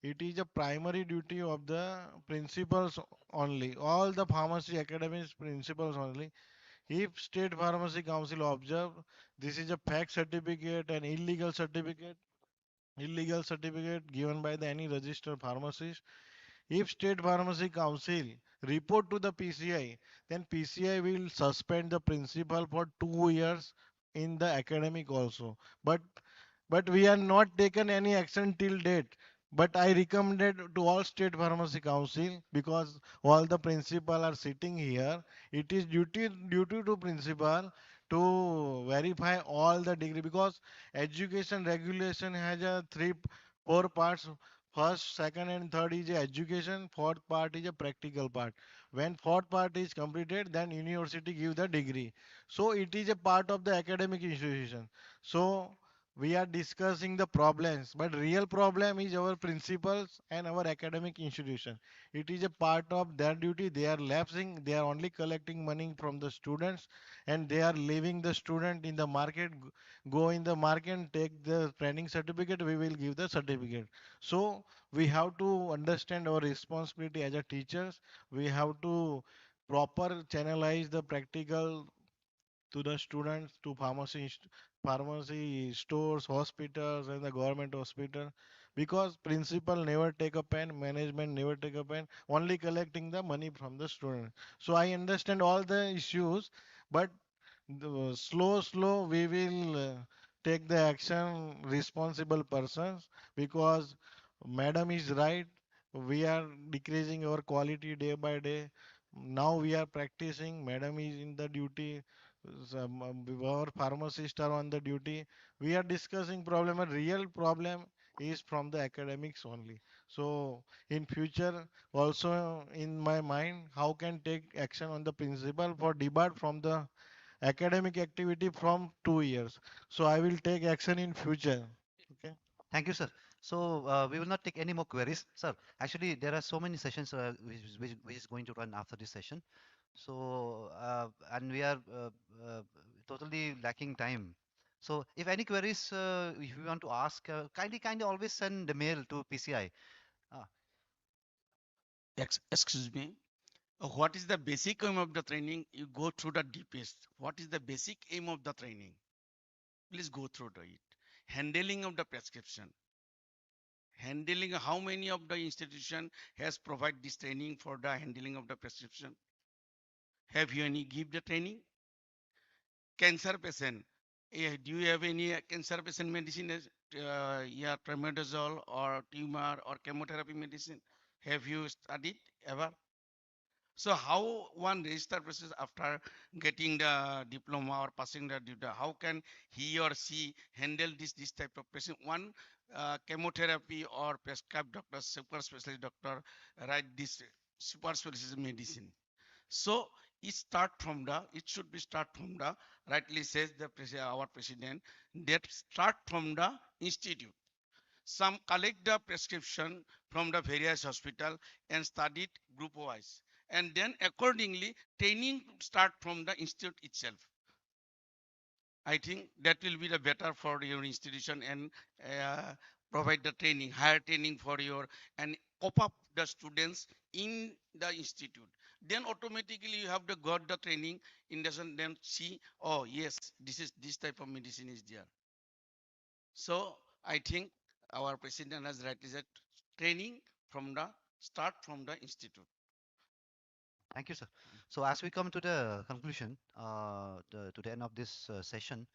it is a primary duty of the principals only, all the pharmacy academies principals only. If state pharmacy council observe this is a fact certificate and illegal certificate given by the any registered pharmacist, if State Pharmacy Council report to the PCI, then PCI will suspend the principal for 2 years in the academic also. But we are not taken any action till date. But I recommended to all state pharmacy council because all the principal are sitting here. It is duty to principal to verify all the degree because education regulation has a three four parts. First, second, and third is a education. Fourth part is a practical part. When fourth part is completed, then university give the degree. So it is a part of the academic institution. So we are discussing the problems, but real problem is our principals and our academic institution. It is a part of their duty. They are lapsing. They are only collecting money from the students, and they are leaving the student in the market. Go in the market and take the training certificate. We will give the certificate. So we have to understand our responsibility as a teachers. We have to proper channelize the practical to the students, to pharmacy stores, hospitals, and the government hospital, because principal never take a pen, management never take a pen, only collecting the money from the student. So I understand all the issues, but slow we will take the action responsible persons because madam is right. We are decreasing our quality day by day. Now we are practicing. Madam is in the duty. Our pharmacists are on the duty. We are discussing problem. A real problem is from the academics only. So in future, also in my mind, how can take action on the principal for debate from the academic activity from 2 years. So I will take action in future. Okay. Thank you, sir. So we will not take any more queries, sir. Actually, there are so many sessions which is going to run after this session. So and we are totally lacking time. So if any queries if you want to ask, kindly always send the mail to PCI. Uh, Excuse me. What is the basic aim of the training? You go through the deepest. What is the basic aim of the training? Please go through to it. Handling of the prescription. handling, how many of the institution has provide this training for the handling of the prescription? Have you any give the training? Cancer patient, do you have any cancer patient medicine as yeah, tramadol or tumor or chemotherapy medicine? Have you studied ever? So how one register process after getting the diploma or passing the diploma, how can he or she handle this type of patient? One chemotherapy or prescribed doctor, super specialist doctor write this super specialist medicine. So it should be start from the, rightly says the our president, that start from the institute. Some collect the prescription from the various hospital and study it group wise. And then accordingly, training start from the institute itself. I think that will be the better for your institution and provide the training, higher training for your and cop up the students in the institute. Then automatically you have the got the training in the then see, oh yes, this type of medicine is there. So I think our president has rightly said training from the start from the institute. Thank you, sir. So as we come to the conclusion, to the end of this session,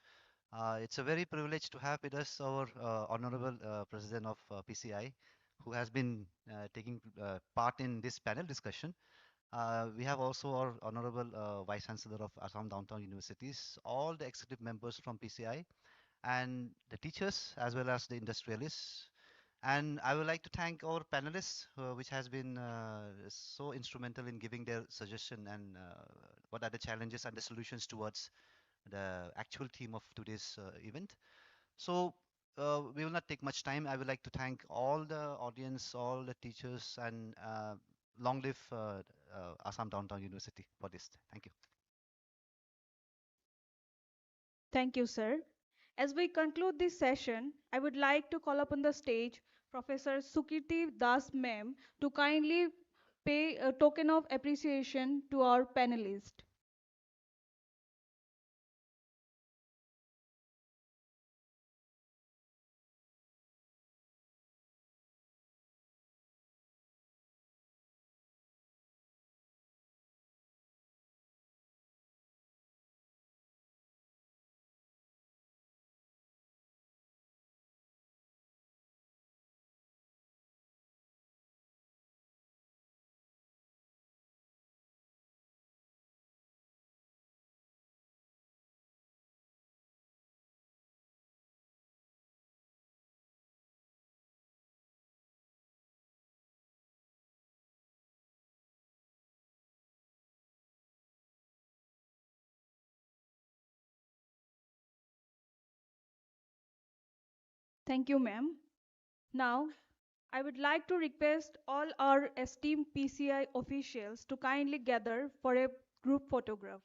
it's a very privilege to have with us our honorable president of PCI, who has been taking part in this panel discussion. We have also our honorable vice chancellor of Assam Downtown Universities, all the executive members from PCI, and the teachers as well as the industrialists. And I would like to thank our panelists, which has been so instrumental in giving their suggestion and what are the challenges and the solutions towards the actual theme of today's event. So we will not take much time. I would like to thank all the audience, all the teachers, and long live Assam Downtown University for this. Thank you. Thank you, sir. As we conclude this session, I would like to call upon the stage Professor Sukirti Das Ma'am to kindly pay a token of appreciation to our panelists. Thank you, ma'am. Now, I would like to request all our esteemed PCI officials to kindly gather for a group photograph.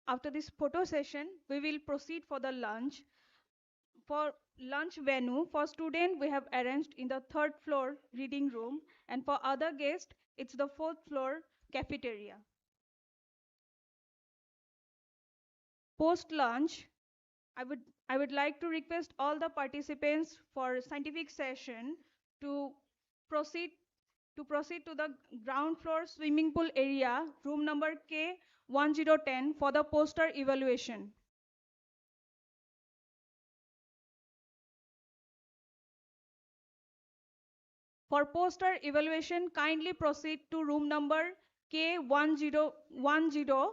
After this photo session, we will proceed for the lunch. For lunch venue, for students, we have arranged in the third floor reading room, and for other guests, it's the fourth floor cafeteria. Post lunch, I would I would like to request all the participants for scientific session to proceed proceed to the ground floor swimming pool area, room number K1010 for the poster evaluation. For poster evaluation, kindly proceed to room number K1010,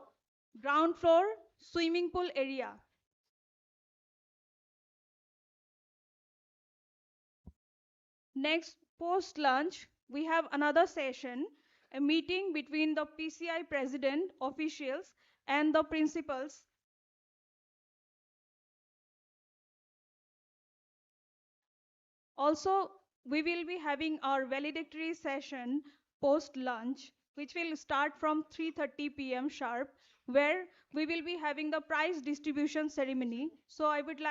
ground floor swimming pool area. Next, post lunch, we have another session. a meeting between the PCI president, officials, and the principals. Also, we will be having our valedictory session post lunch, which will start from 3:30 p.m. sharp, where we will be having the prize distribution ceremony. So I would like